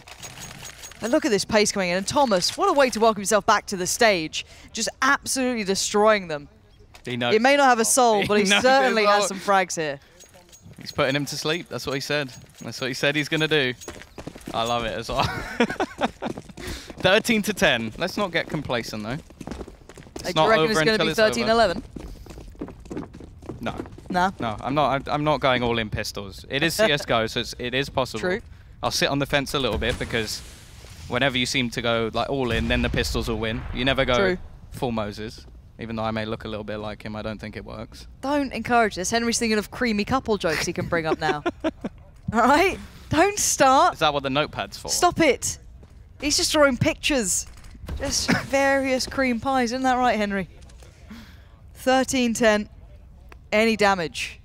Speaker 5: And look at this pace coming in. And Thomas, what a way to welcome himself back to the stage. Just absolutely destroying them. He may not have a soul, but he certainly has some frags here.
Speaker 4: He's putting him to sleep. That's what he said. That's what he said he's going to do. I love it as well. 13-10. Let's not get complacent, though.
Speaker 5: Do you reckon it's going to be 13-11?
Speaker 4: No.
Speaker 5: No?
Speaker 4: No, I'm not going all in pistols. It is CSGO, so it is possible.
Speaker 5: True.
Speaker 4: I'll sit on the fence a little bit, because whenever you seem to go like all in, then the pistols will win. You never go full Moses. Even though I may look a little bit like him, I don't think it works.
Speaker 5: Don't encourage this. Henry's thinking of creamy couple jokes he can bring up now. All right? Don't start.
Speaker 4: Is that what the notepad's for?
Speaker 5: Stop it. He's just drawing pictures. Just various cream pies. Isn't that right, Henry? 13-10. Any damage.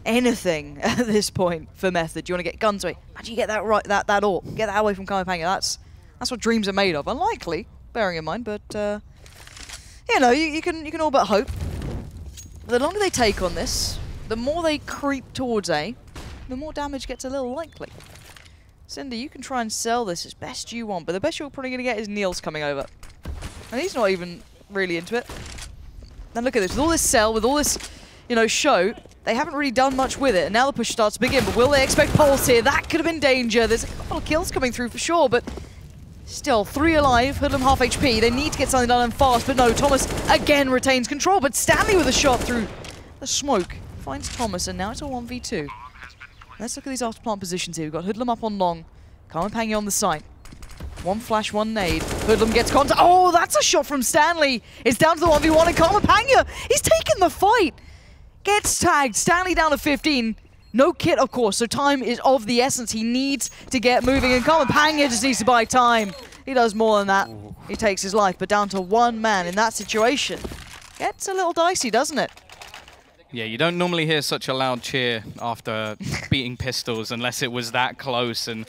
Speaker 5: Anything at this point for Method. Do you want to get guns away? How do you get that right? That AWP. Get that away from Kamapanga. That's what dreams are made of. Unlikely, bearing in mind, but you can all but hope. The longer they take on this, the more they creep towards A, the more damage gets a little likely. Cinder, you can try and sell this as best you want, but the best you're probably going to get is Niels coming over. And he's not even really into it. And look at this, with all this sell, with all this, show, they haven't really done much with it, and now the push starts to begin, but will they expect Pulse here? That could have been danger. There's a couple of kills coming through for sure, but still, 3 alive, Hoodlum half HP. They need to get something done and fast, but no, Thomas again retains control, but Stanley with a shot through the smoke finds Thomas, and now it's a 1v2. Let's look at these after plant positions here. We've got Hoodlum up on long, Kamapanga on the site. One flash, one nade. Hoodlum gets contact. Oh, that's a shot from Stanley. It's down to the 1v1, and Kamapanga, he's taken the fight. Gets tagged, Stanley down to 15. No kit, of course, so time is of the essence. He needs to get moving, and Kamapanga just needs to buy time. He does more than that. He takes his life, but down to one man in that situation. Gets a little dicey, doesn't it?
Speaker 4: Yeah, you don't normally hear such a loud cheer after beating pistols unless it was that close. And,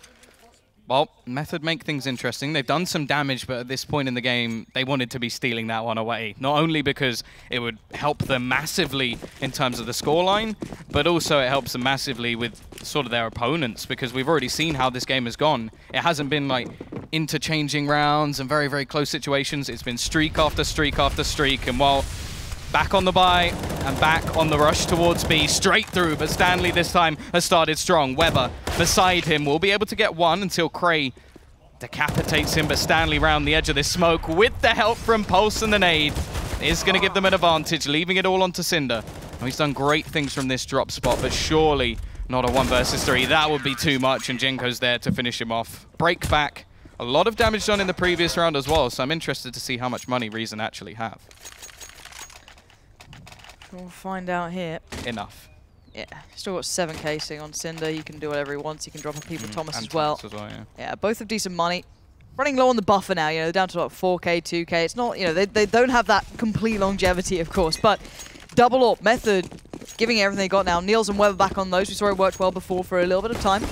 Speaker 4: well, Method make things interesting. They've done some damage, but at this point in the game, they wanted to be stealing that one away. Not only because it would help them massively in terms of the scoreline, but also it helps them massively with sort of their opponents, because we've already seen how this game has gone. It hasn't been like interchanging rounds and very, very close situations. It's been streak after streak after streak, and while back on the buy and back on the rush towards B, straight through, but Stanley this time has started strong. Weber beside him will be able to get one until Cray decapitates him, but Stanley round the edge of this smoke with the help from Pulse and the nade is going to give them an advantage, leaving it all onto Cinder. And he's done great things from this drop spot, but surely not a 1 versus 3. That would be too much, and Jenko's there to finish him off. Break back. A lot of damage done in the previous round as well, so I'm interested to see how much money Reason actually have.
Speaker 5: We'll find out here.
Speaker 4: Enough.
Speaker 5: Yeah, still got 7 casing on Cinder. He can do whatever he wants. He can drop a people Thomas
Speaker 4: and
Speaker 5: as well. Yeah, both have decent money. Running low on the buffer now, they're down to like 4K, 2K. It's not, they don't have that complete longevity, of course, but double up Method giving it everything they got now. Niels and Weber back on those. We saw it worked well before for a little bit of time.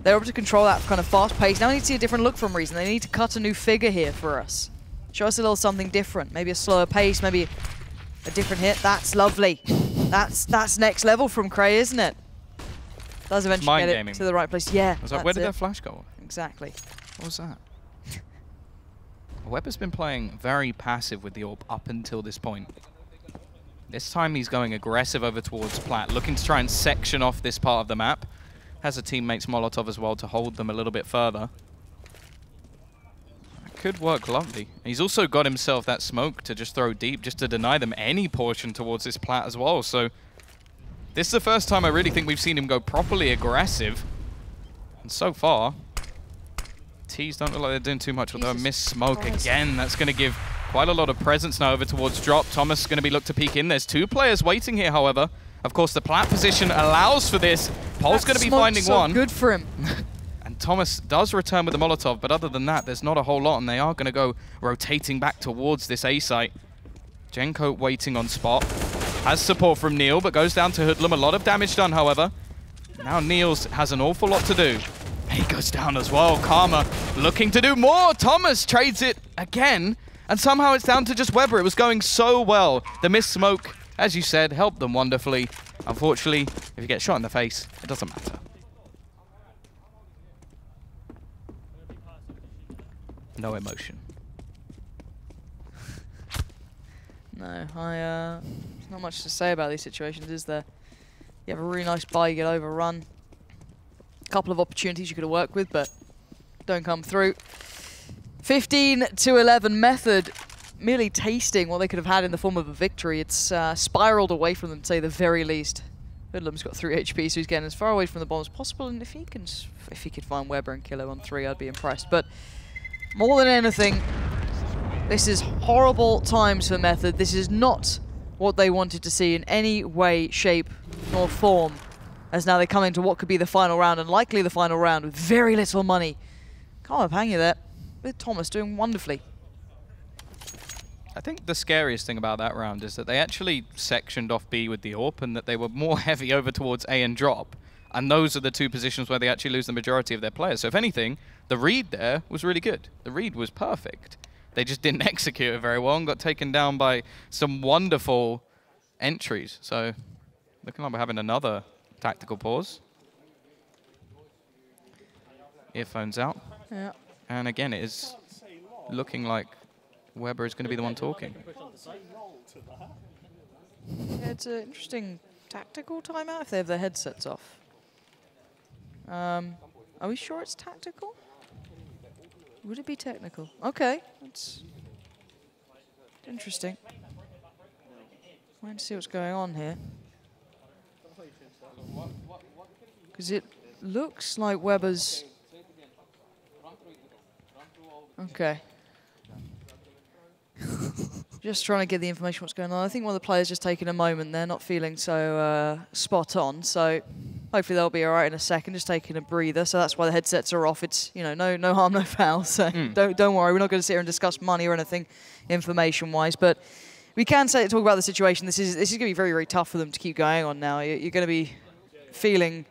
Speaker 5: They're able to control that kind of fast pace. Now we need to see a different look from Reason. They need to cut a new figure here for us. Show us a little something different. Maybe a slower pace, maybe a different hit. That's lovely. That's next level from Cray, isn't it? Does eventually get it to the right place. Yeah.
Speaker 4: I was like, where did their flash go?
Speaker 5: Exactly.
Speaker 4: What was that? Weber's been playing very passive with the AWP up until this point. This time he's going aggressive over towards Plat, looking to try and section off this part of the map. Has a teammate's Molotov as well to hold them a little bit further. That could work lovely. He's also got himself that smoke to just throw deep, just to deny them any portion towards this Plat as well. So this is the first time I really think we've seen him go properly aggressive. And so far, T's don't look like they're doing too much, although a missed smoke again. That's going to give quite a lot of presence now over towards Drop. Thomas is going to be looked to peek in. There's 2 players waiting here, however. Of course, the Plat position allows for this. Pole's going to be finding one.
Speaker 5: Good for him.
Speaker 4: And Thomas does return with the Molotov, but other than that, there's not a whole lot, and they are going to go rotating back towards this A site. Genko waiting on spot. Has support from Neil, but goes down to Hoodlum. A lot of damage done, however. Now Niels has an awful lot to do. He goes down as well. Karma looking to do more. Thomas trades it again, and somehow it's down to just Weber. It was going so well. The missed smoke, as you said, helped them wonderfully. Unfortunately, if you get shot in the face, it doesn't matter. No emotion.
Speaker 5: No, there's not much to say about these situations, is there? You have a really nice buy, you get overrun. A couple of opportunities you could have worked with, but don't come through. 15-11 Method, merely tasting what they could have had in the form of a victory. It's spiraled away from them, to say the very least. Hoodlum's got 3 HP, so he's getting as far away from the bomb as possible, and if he could find Weber and kill him on 3, I'd be impressed. But more than anything, this is horrible times for Method. This is not what they wanted to see in any way, shape, nor form, as now they come into what could be the final round, and likely the final round, with very little money. Can't have hang you there, with Thomas doing wonderfully.
Speaker 4: I think the scariest thing about that round is that they actually sectioned off B with the AWP, and that they were more heavy over towards A and Drop. And those are the 2 positions where they actually lose the majority of their players. So if anything, the read there was really good. The read was perfect. They just didn't execute it very well and got taken down by some wonderful entries. So looking like we're having another tactical pause. Earphones out.
Speaker 5: Yeah.
Speaker 4: And again, it is looking like Weber is going to be the one talking.
Speaker 5: Yeah, it's an interesting tactical timeout if they have their headsets off. Are we sure it's tactical? Would it be technical? Okay, that's interesting. Waiting to see what's going on here. Because it looks like Weber's... Okay. Just trying to get the information what's going on. I think one of the players just taking a moment. They're not feeling so spot on. So hopefully they'll be all right in a second. Just taking a breather. So that's why the headsets are off. It's, you know, no harm, no foul. So don't worry. We're not going to sit here and discuss money or anything information-wise. But we can talk about the situation. This is going to be very, very tough for them to keep going on now. You're going to be feeling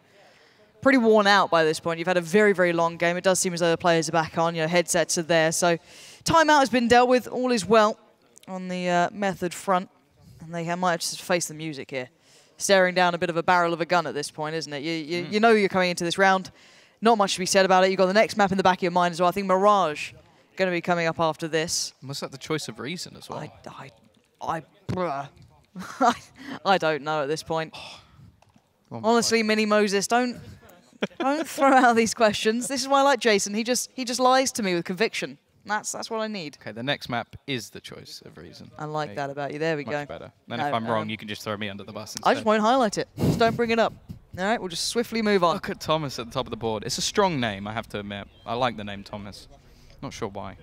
Speaker 5: pretty worn out by this point. You've had a very, very long game. It does seem as though the players are back on. Your headsets are there. So timeout has been dealt with. All is well on the Method front. And they might have just face the music here. Staring down a bit of a barrel of a gun at this point, isn't it? You know you're coming into this round. Not much to be said about it. You've got the next map in the back of your mind as well. I think Mirage going to be coming up after this.
Speaker 4: Was that the choice of Reason as well?
Speaker 5: I don't know at this point. Honestly, Mini Moses, don't throw out these questions. This is why I like Jason. He just lies to me with conviction. That's what I need.
Speaker 4: Okay, the next map is the choice of Reason.
Speaker 5: I like that about you. There we go.
Speaker 4: Much better. Then if I'm wrong, you can just throw me under the bus instead.
Speaker 5: I just won't highlight it. Just don't bring it up. All right, we'll just swiftly move on.
Speaker 4: Look at Thomas at the top of the board. It's a strong name, I have to admit. I like the name Thomas. Not sure why.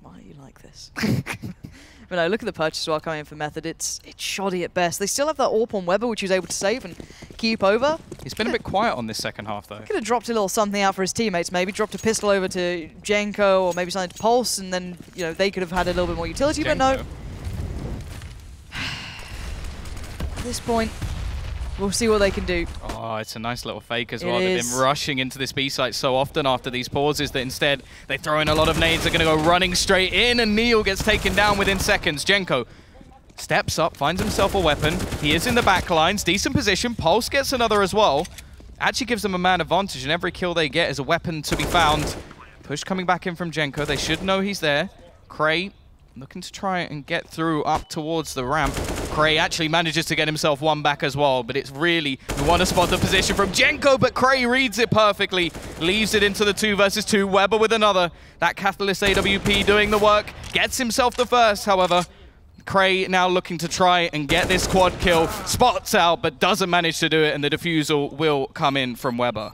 Speaker 5: Why are you like this? But no, look at the purchase as well coming in for Method. It's shoddy at best. They still have that AWP on Weber, which he was able to save and keep over.
Speaker 4: He's been a bit quiet on this second half, though.
Speaker 5: Could have dropped a little something out for his teammates, maybe dropped a pistol over to Genko or maybe something to Pulse, and then they could have had a little bit more utility. Genko. But no, At this point, we'll see what they can do.
Speaker 4: Oh, it's a nice little fake as well. They've been rushing into this B site so often after these pauses that instead they throw in a lot of nades. They're going to go running straight in, and Neil gets taken down within seconds. Genko steps up, finds himself a weapon. He is in the back lines. Decent position. Pulse gets another as well. Actually gives them a man advantage, and every kill they get is a weapon to be found. Push coming back in from Genko. They should know he's there. Cray looking to try and get through up towards the ramp. Cray actually manages to get himself one back as well, but it's really, we want to spot the position from Genko, but Cray reads it perfectly, leaves it into the 2 versus 2. Weber with another. That Catalyst AWP doing the work, gets himself the first, however. Cray now looking to try and get this quad kill, spots out, but doesn't manage to do it, and the defusal will come in from Weber.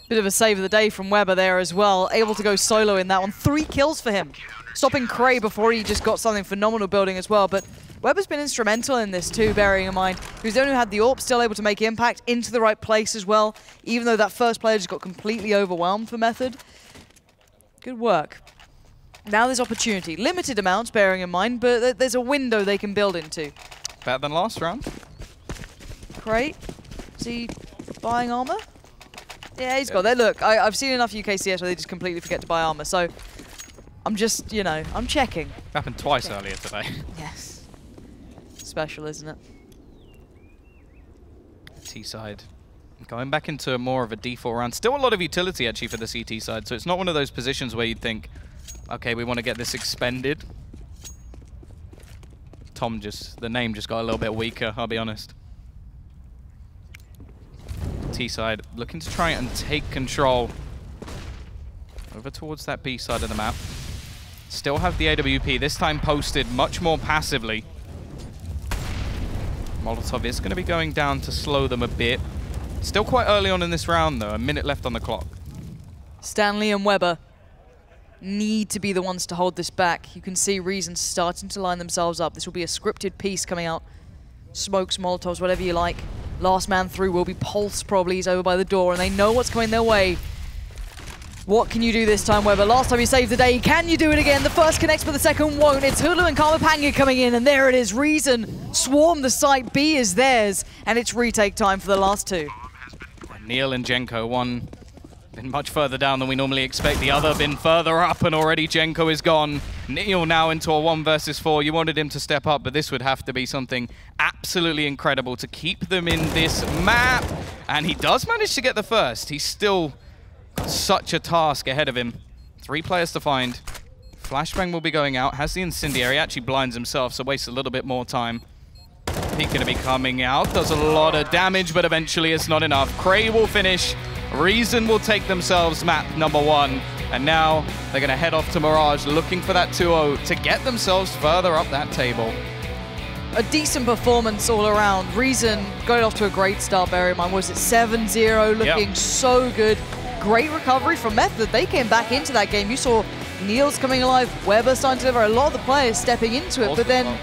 Speaker 5: Bit of a save of the day from Weber there as well, able to go solo in that one. 3 kills for him, stopping Cray before he just got something phenomenal building as well, but Weber's been instrumental in this too, bearing in mind. He was the only who had the AWP, still able to make impact into the right place as well, even though that first player just got completely overwhelmed for Method. Good work. Now there's opportunity. Limited amounts, bearing in mind, but there's a window they can build into.
Speaker 4: Better than last round.
Speaker 5: Cray, is he buying armor? Yeah, he's got that. Look, I've seen enough UKCS where they just completely forget to buy armor, so I'm just, you know, I'm checking.
Speaker 4: Happened twice earlier today.
Speaker 5: Yes. Special, isn't it?
Speaker 4: T-side. Going back into more of a D4 round. Still a lot of utility, actually, for the CT side, so it's not one of those positions where you'd think, okay, we want to get this expended. Tom the name just got a little bit weaker, I'll be honest. T-side looking to try and take control over towards that B side of the map. Still have the AWP, this time posted much more passively. Molotov is going to be going down to slow them a bit. Still quite early on in this round, though. A minute left on the clock.
Speaker 5: Stanley and Weber need to be the ones to hold this back. You can see Reason starting to line themselves up. This will be a scripted piece coming out. Smokes, Molotovs, whatever you like. Last man through will be Pulse, probably. He's over by the door, and they know what's coming their way. What can you do this time, Weber? Last time you saved the day. Can you do it again? The first connects, but the second won't. It's Hulu and Kamapanga coming in, and there it is. Reason swarm the site. B is theirs, and it's retake time for the last 2.
Speaker 4: Neil and Genko, one been much further down than we normally expect. The other been further up, and already Genko is gone. Neil now into a 1 versus 4. You wanted him to step up, but this would have to be something absolutely incredible to keep them in this map. And he does manage to get the first. He's still got such a task ahead of him. 3 players to find. Flashbang will be going out. Has the incendiary. Actually blinds himself, so wastes a little bit more time. He's going to be coming out. Does a lot of damage, but eventually it's not enough. Cray will finish. Reason will take themselves map number 1. And now they're going to head off to Mirage, looking for that 2-0 to get themselves further up that table.
Speaker 5: A decent performance all around. Reason got off to a great start, bear in mind. Was it 7-0? Looking so good. Great recovery from Method. They came back into that game. You saw Niels coming alive, Weber starting to deliver, a lot of the players stepping into it, but then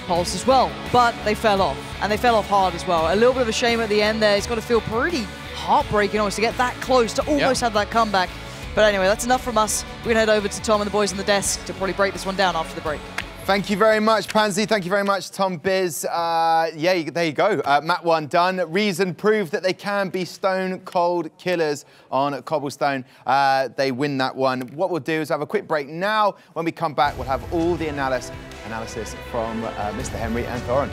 Speaker 5: Pulse as well. But they fell off, and they fell off hard as well. A little bit of a shame at the end there. It's got to feel pretty heartbreaking almost to get that close, to almost have that comeback. But anyway, that's enough from us. We're going to head over to Tom and the boys on the desk to probably break this one down after the break.
Speaker 1: Thank you very much, Pansy. Thank you very much, Tom Biz. Yeah, there you go. Map 1 done. Reason proved that they can be stone cold killers on Cobblestone. They win that one. What we'll do is have a quick break now. When we come back, we'll have all the analysis from Mr. Henry and Thorin.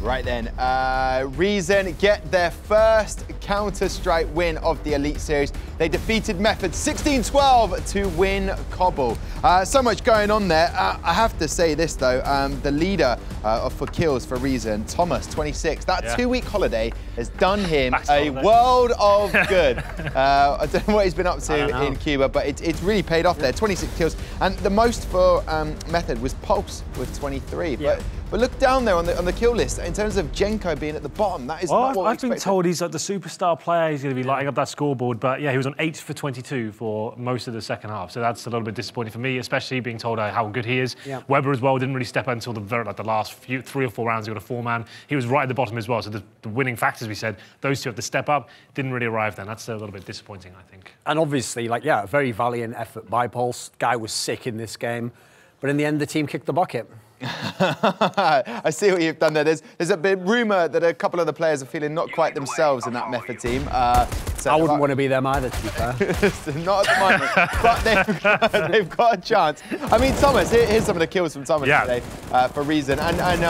Speaker 1: Right then, Reason get their first Counter-Strike win of the Elite Series. They defeated Method 16-12 to win Cobble. So much going on there. I have to say this though, the leader for kills for Reason, Thomas, 26. That 2-week holiday has done him a world of good. I don't know what he's been up to in Cuba, but it's really paid off there. 26 kills, and the most for Method was Pulse with 23. But look down there on the kill list in terms of Csgo being at the bottom. That is not what we expected.
Speaker 2: I've been told he's like the superstar player. He's going to be lighting up that scoreboard. But yeah, he was on 8 for 22 for most of the second half. So that's a little bit disappointing for me, especially being told how good he is. Yeah. Weber as well didn't really step up until the last 3 or 4 rounds. He got a 4-man. He was right at the bottom as well. So the winning factors, we said, those two have to step up. Didn't really arrive then. That's a little bit disappointing, I think.
Speaker 3: And obviously, a very valiant effort by Pulse. Guy was sick in this game. But in the end, the team kicked the bucket.
Speaker 1: I see what you've done there. There's a bit rumour that a couple of the players are feeling not quite themselves in that Method team. So
Speaker 3: I wouldn't want to be them either, to be fair.
Speaker 1: Not at the moment, but they've got a chance. I mean, Thomas, here's some of the kills from Thomas today for Reason. And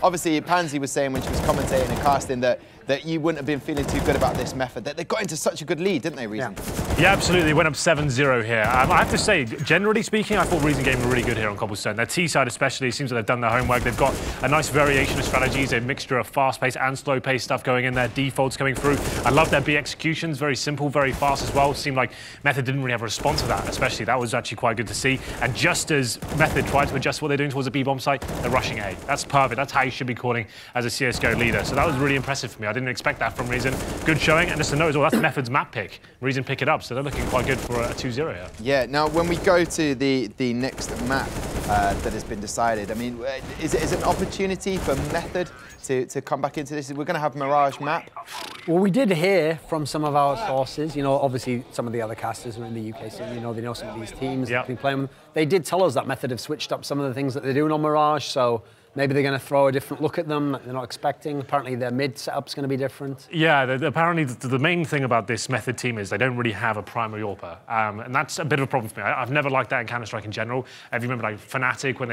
Speaker 1: obviously, Pansy was saying when she was commentating and casting that you wouldn't have been feeling too good about this Method, that they got into such a good lead, didn't they, Reason?
Speaker 2: Yeah, absolutely. They went up 7-0 here. I have to say, generally speaking, I thought Reason game were really good here on Cobblestone. Their T side especially, it seems like they've done their homework. They've got a nice variation of strategies, a mixture of fast-paced and slow-paced stuff going in there, defaults coming through. I love their B executions, very simple, very fast as well. It seemed like Method didn't really have a response to that, especially. That was actually quite good to see. And just as Method tried to adjust what they're doing towards the B-bomb site, they're rushing A. That's perfect. That's how you should be calling as a CSGO leader. So that was really impressive for me. I didn't expect that from Reason. Good showing, and just to note as well, that's Method's map pick. Reason pick it up, so they're looking quite good for a 2-0 here.
Speaker 1: Yeah, now when we go to the next map that has been decided, I mean, is it an opportunity for Method to come back into this? We're going to have Mirage map.
Speaker 3: Well, we did hear from some of our sources, obviously some of the other casters are in the UK, so they know some of these teams. They've been playing them. They did tell us that Method have switched up some of the things that they're doing on Mirage, so maybe they're going to throw a different look at them that they're not expecting. Apparently their mid setup's going to be different.
Speaker 2: Yeah, apparently the main thing about this Method team is they don't really have a primary AWPer. And that's a bit of a problem for me. I've never liked that in Counter-Strike in general. If you remember Fnatic, when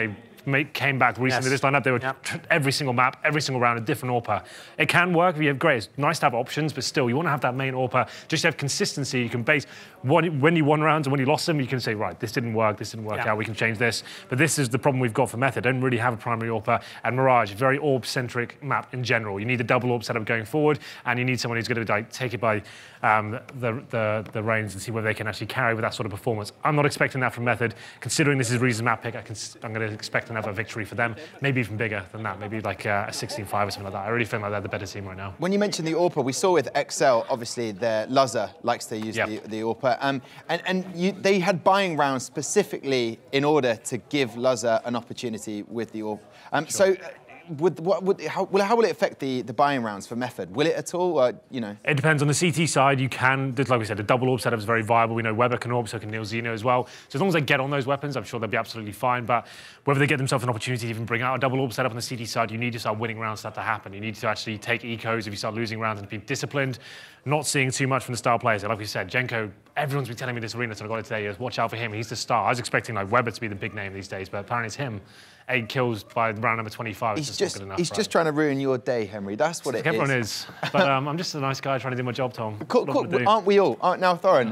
Speaker 2: they came back recently, this lineup, they were every single map, every single round, a different AWPer. It can work if you have great. It's nice to have options, but still, you want to have that main AWPer. Just to have consistency. You can base when you won rounds and when you lost them, you can say, right, this didn't work out, we can change this. But this is the problem we've got for Method. They don't really have a primary AWPer. And Mirage, very AWP-centric map in general. You need a double AWP setup going forward, and you need someone who's going to take it by the reins and see whether they can actually carry with that sort of performance. I'm not expecting that from Method. Considering this is Reason's map pick, I'm going to expect another victory for them, maybe even bigger than that, maybe like a 16-5 or something like that. I really feel like they're the better team right now.
Speaker 1: When you mentioned the AWPer, we saw with XL, obviously, Luzza likes to use the AWPer, and they had buying rounds specifically in order to give Luzza an opportunity with the AWP. So, how will it affect the buying rounds for Method? Will it at all? It
Speaker 2: depends on the CT side. You can, like we said, a double AWP setup is very viable. We know Weber can AWP, so can Neil Zeno as well. So as long as they get on those weapons, I'm sure they'll be absolutely fine. But whether they get themselves an opportunity to even bring out a double AWP setup on the CT side, you need to start winning rounds for that to happen. You need to actually take ecos if you start losing rounds and be disciplined. Not seeing too much from the star players. Like we said, Csgo, everyone's been telling me this arena, so I got it today, is watch out for him. He's the star. I was expecting Weber to be the big name these days, but apparently it's him. 8 kills by round number 25.
Speaker 1: He's just trying to ruin your day, Henry. That's what it is.
Speaker 2: Everyone is. But I'm just a nice guy trying to do my job, Tom.
Speaker 1: Cool. Aren't we all? Now, Thorin,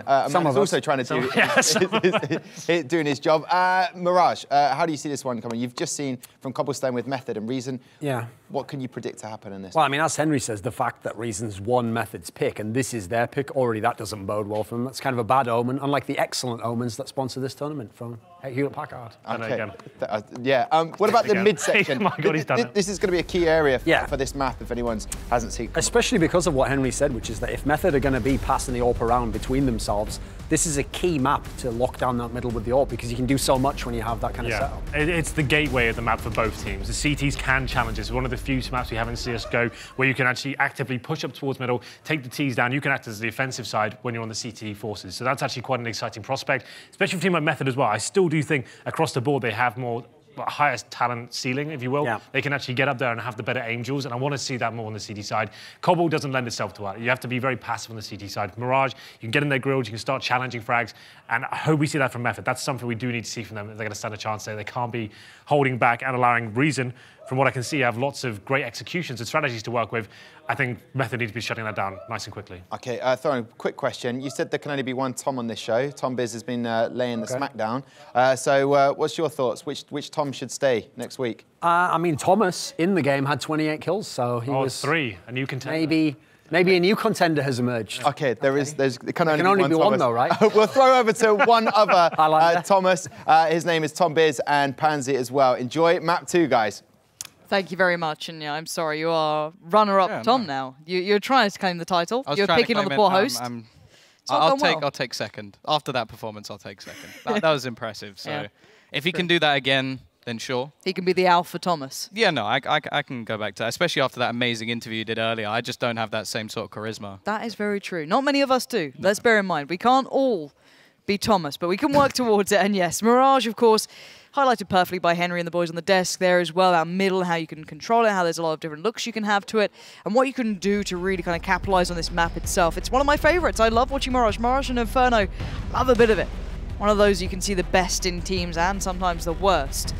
Speaker 1: is also trying to do doing his job. Mirage, how do you see this one coming? You've just seen from Cobblestone with Method and Reason. Yeah. What can you predict to happen in this?
Speaker 3: Well, I mean, as Henry says, the fact that Reason's won Method's pick and this is their pick, already that doesn't bode well for them. That's kind of a bad omen, unlike the excellent omens that sponsor this tournament from Hewlett-Packard.
Speaker 1: Okay. What about the midsection?
Speaker 2: Oh my God, he's done it.
Speaker 1: This is going to be a key area for this map if anyone hasn't seen.
Speaker 3: Especially because of what Henry said, which is that if Method are going to be passing the AWP around between themselves, this is a key map to lock down that middle with the AWP because you can do so much when you have that kind of setup.
Speaker 2: It's the gateway of the map for both teams. The CTs can challenge this. One of the few maps we have in CSGO where you can actually actively push up towards middle, take the Ts down. You can act as the offensive side when you're on the CT forces. So that's actually quite an exciting prospect, especially for a team like Method as well. I still do think across the board they have more highest talent ceiling, if you will. Yeah. They can actually get up there and have the better angels, and I want to see that more on the CT side. Cobble doesn't lend itself to that. You have to be very passive on the CT side. Mirage, you can get in their grills, you can start challenging frags, and I hope we see that from Method. That's something we do need to see from them. They're going to stand a chance there. They can't be holding back and allowing Reason, from what I can see, have lots of great executions and strategies to work with. I think Method need to be shutting that down nice and quickly.
Speaker 1: Okay, Thorin, quick question. You said there can only be one Tom on this show. Tom Biz has been laying the smackdown. So what's your thoughts? Which Tom should stay next week?
Speaker 3: I mean, Thomas in the game had 28 kills, so he was
Speaker 2: 3, a new contender.
Speaker 3: Maybe a new contender has emerged.
Speaker 1: Okay, there can
Speaker 3: only be one though, right?
Speaker 1: We'll throw over to one other Thomas. His name is Tom Biz and Pansy as well. Enjoy map 2, guys.
Speaker 5: Thank you very much, and yeah, I'm sorry, you are runner-up Tom now. You're trying to claim the title. You're picking on the poor host.
Speaker 4: I'll take second. After that performance, I'll take second. That was impressive. So if he can do that again, then sure.
Speaker 5: He can be the alpha Thomas.
Speaker 4: Yeah, no, I can go back to that, especially after that amazing interview you did earlier. I just don't have that same sort of charisma.
Speaker 5: That is very true. Not many of us do. No. Let's bear in mind, we can't all be Thomas, but we can work towards it. And yes, Mirage, of course, highlighted perfectly by Henry and the boys on the desk there as well, our middle, how you can control it, how there's a lot of different looks you can have to it, and what you can do to really kind of capitalize on this map itself. It's one of my favorites. I love watching Mirage. Mirage and Inferno, love a bit of it. One of those you can see the best in teams and sometimes the worst.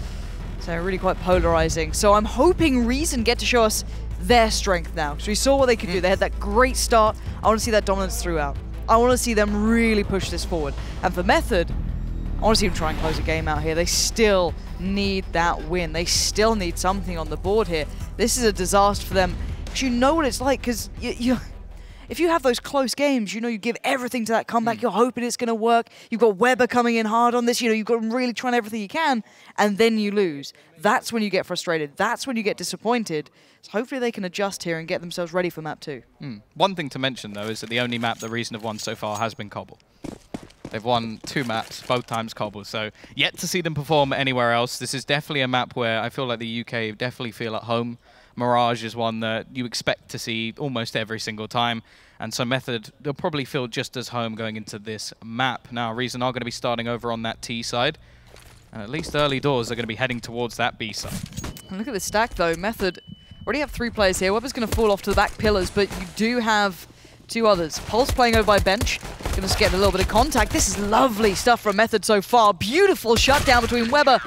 Speaker 5: So really quite polarizing. So I'm hoping Reason get to show us their strength now, because we saw what they could do. They had that great start. I want to see that dominance throughout. I want to see them really push this forward. And for Method, I want to see them try and close a game out here. They still need that win. They still need something on the board here. This is a disaster for them, because you know what it's like, because if you have those close games, you know you give everything to that comeback, you're hoping it's going to work, you've got Weber coming in hard on this, you know, you've got them really trying everything you can, and then you lose. That's when you get frustrated. That's when you get disappointed. So hopefully they can adjust here and get themselves ready for map 2.
Speaker 4: One thing to mention, though, is that the only map that Reason have won so far has been Cobble. They've won 2 maps, both times Cobble, so yet to see them perform anywhere else. This is definitely a map where I feel like the UK definitely feel at home. Mirage is one that you expect to see almost every single time, and so Method, they'll probably feel just as home going into this map. Now, Reason are going to be starting over on that T side, and at least early doors they're going to be heading towards that B side.
Speaker 5: And look at the stack, though. Method already have 3 players here. Weber's going to fall off to the back pillars, but you do have 2 others. Pulse playing over by bench. Going to get a little bit of contact. This is lovely stuff from Method so far. Beautiful shutdown between Weber,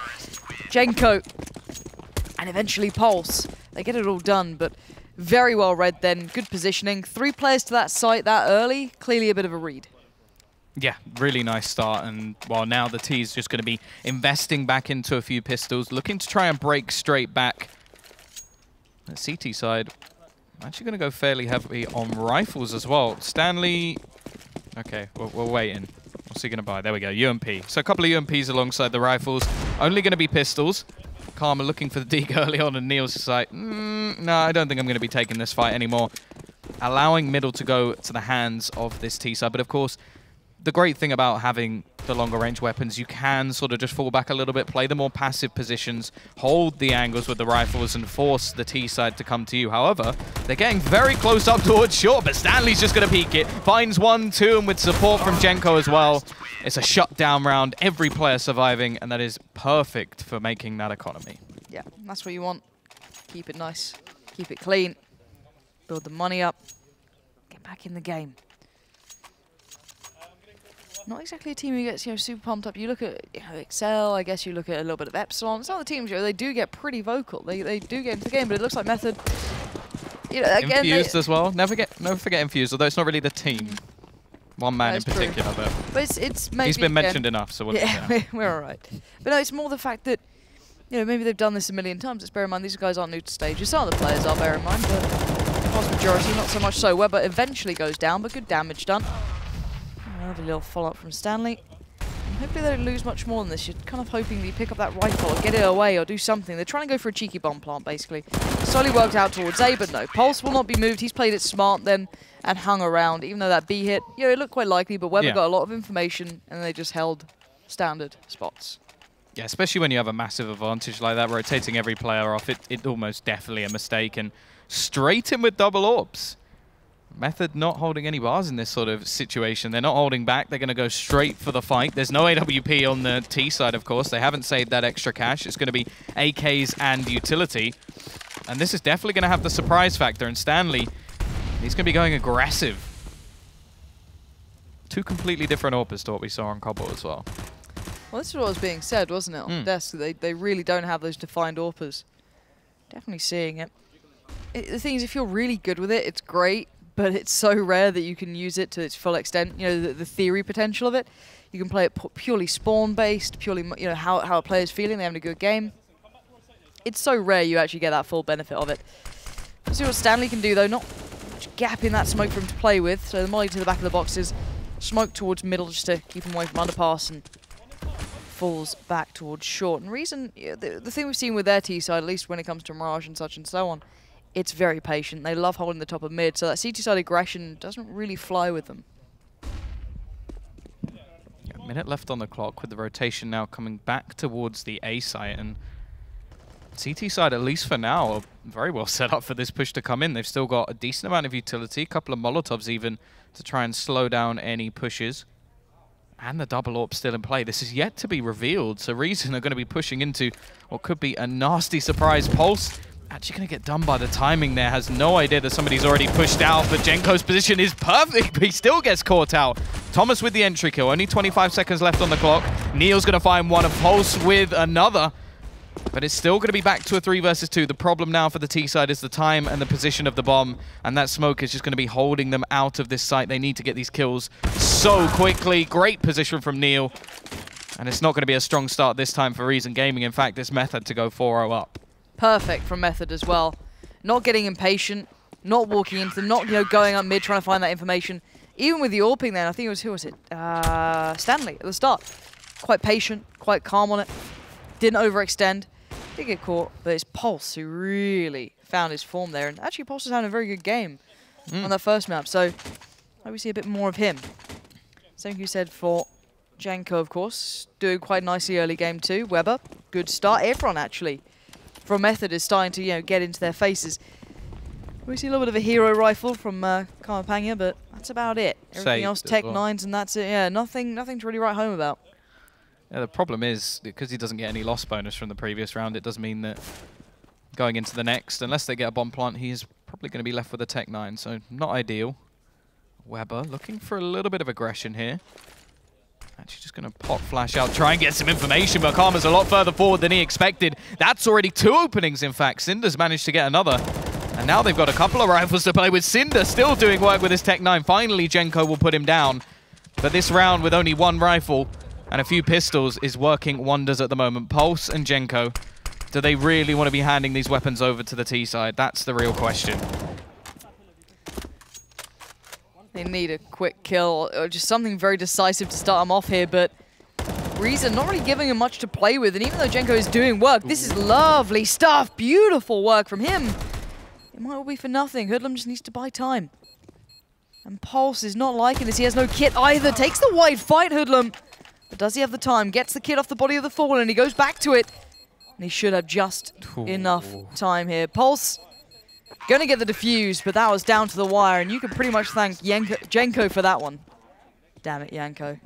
Speaker 5: Csgo, and eventually Pulse. They get it all done, but very well read then. Good positioning. 3 players to that site that early. Clearly a bit of a read.
Speaker 4: Yeah, really nice start. And well, now the T's just going to be investing back into a few pistols, looking to try and break straight back. The CT side, I'm actually going to go fairly heavily on rifles as well. Stanley, okay, we're waiting. What's he going to buy? There we go, UMP. So a couple of UMPs alongside the rifles. Only going to be pistols. Karma looking for the dig early on, and Neil's like, no, I don't think I'm going to be taking this fight anymore. Allowing middle to go to the hands of this T-side. But of course, the great thing about having the longer range weapons, you can sort of just fall back a little bit, play the more passive positions, hold the angles with the rifles, and force the T-side to come to you. However, they're getting very close up towards short, but Stanley's just going to peek it. Finds 1, 2, and with support from Genko as well. It's a shutdown round, every player surviving, and that is perfect for making that economy.
Speaker 5: Yeah, that's what you want. Keep it nice, keep it clean, build the money up, get back in the game. Not exactly a team who gets, super pumped up. You look at Excel, I guess you look at a little bit of Epsilon. Some of the teams, they do get pretty vocal. They do get into the game, but it looks like Method. Again,
Speaker 4: Infused as well. Never forget Infused, although it's not really the team. One man in particular,
Speaker 5: true. But it's maybe
Speaker 4: he's been mentioned enough, so
Speaker 5: we're all right. But no, it's more the fact that maybe they've done this a million times. Let's bear in mind these guys aren't new to stages. Some of the players are, bear in mind, but the vast majority not so much so. Weber eventually goes down, but good damage done. Another little follow-up from Stanley. And hopefully they don't lose much more than this. You're kind of hoping that you pick up that rifle or get it away or do something. They're trying to go for a cheeky bomb plant, basically. Slowly worked out towards A, but no. Pulse will not be moved. He's played it smart then and hung around, even though that B hit, it looked quite likely, but Weber got a lot of information and they just held standard spots.
Speaker 4: Yeah, especially when you have a massive advantage like that, rotating every player off, it almost definitely a mistake. And straight in with double orbs. Method not holding any bars in this sort of situation. They're not holding back. They're going to go straight for the fight. There's no AWP on the T side, of course. They haven't saved that extra cash. It's going to be AKs and utility. And this is definitely going to have the surprise factor. And Stanley, he's going to be going aggressive. 2 completely different AWPers to what we saw on Cobble as well.
Speaker 5: Well, this is what was being said, wasn't it, on the desk? They really don't have those defined AWPers. Definitely seeing it. The thing is, if you're really good with it, it's great, but it's so rare that you can use it to its full extent. You know, the theory potential of it. You can play it purely spawn-based, purely, you know, how a player's feeling, they're having a good game. It's so rare you actually get that full benefit of it. Let's see what Stanley can do, though. Not much gap in that smoke for him to play with. So the molly to the back of the boxes, smoke towards middle just to keep him away from underpass, and falls back towards short. And reason, the thing we've seen with their T side, at least when it comes to Mirage and such and so on, it's very patient. They love holding the top of mid, so that CT side aggression doesn't really fly with them.
Speaker 4: Yeah, minute left on the clock with the rotation now coming back towards the A site, and CT side, at least for now, are very well set up for this push to come in. They've still got a decent amount of utility, a couple of Molotovs even, to try and slow down any pushes. And the double AWP still in play. This is yet to be revealed, so Reason are going to be pushing into what could be a nasty surprise. Pulse actually going to get done by the timing there. Has no idea that somebody's already pushed out, but Genko's position is perfect, but he still gets caught out. Thomas with the entry kill. Only 25 seconds left on the clock. Neil's going to find one, and Pulse with another. But it's still going to be back to a 3 versus 2. The problem now for the T side is the time and the position of the bomb, and that smoke is just going to be holding them out of this site. They need to get these kills so quickly. Great position from Neil, and it's not going to be a strong start this time for Reason Gaming. In fact, this Method to go 4-0 up.
Speaker 5: Perfect from Method as well. Not getting impatient, not walking into them, not going up mid trying to find that information. Even with the AWPing then, I think it was, who was it? Stanley at the start. Quite patient, quite calm on it. Didn't overextend. Did get caught, but it's Pulse who really found his form there. And actually, Pulse is having a very good game on that first map. So, maybe we see a bit more of him. Same thing you said for Janko, of course. Doing quite nicely early game too. Weber, good start. Efron, actually, from Method is starting to get into their faces. We see a little bit of a hero rifle from Karma Panga, but that's about it. Everything else, Tech 9s, and that's it. Yeah, nothing to really write home about.
Speaker 4: Yeah, the problem is, because he doesn't get any loss bonus from the previous round, it does mean that going into the next, unless they get a bomb plant, he is probably going to be left with a Tech 9, so not ideal. Weber looking for a little bit of aggression here. Actually just going to pop flash out, try and get some information, but Karma's a lot further forward than he expected. That's already 2 openings, in fact. Cinder's managed to get another. And now they've got a couple of rifles to play with. Cinder still doing work with his Tech 9. Finally, Genko will put him down. But this round with only 1 rifle and a few pistols is working wonders at the moment. Pulse and Genko, do they really want to be handing these weapons over to the T side? That's the real question.
Speaker 5: They need a quick kill, or just something very decisive to start them off here, but Reason not really giving him much to play with, and even though Genko is doing work, this is lovely stuff, beautiful work from him. It might all be for nothing. Hoodlum just needs to buy time. And Pulse is not liking this. He has no kit either. Takes the wide fight, Hoodlum. But does he have the time? Gets the kid off the body of the Fallen, and he goes back to it. And he should have just enough time here. Pulse going to get the defuse, but that was down to the wire, and you can pretty much thank Genko for that one. Damn it, Yanko.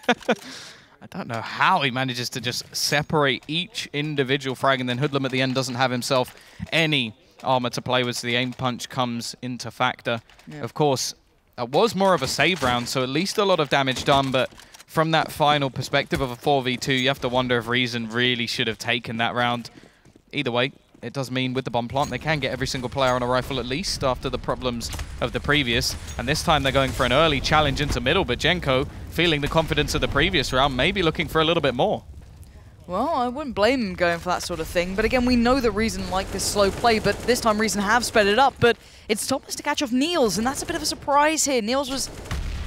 Speaker 4: I don't know how he manages to just separate each individual frag, and then Hoodlum at the end doesn't have himself any armor to play with, so the aim punch comes into factor. Yeah. Of course, it was more of a save round, so at least a lot of damage done, but from that final perspective of a 4v2, you have to wonder if Reason really should have taken that round. Either way, it does mean with the bomb plant, they can get every single player on a rifle at least after the problems of the previous. And this time they're going for an early challenge into middle, but Genko, feeling the confidence of the previous round, maybe looking for a little bit more.
Speaker 5: Well, I wouldn't blame him going for that sort of thing. But again, we know that Reason like this slow play, but this time Reason have sped it up. But it's Thomas to catch off Niels, and that's a bit of a surprise here. Niels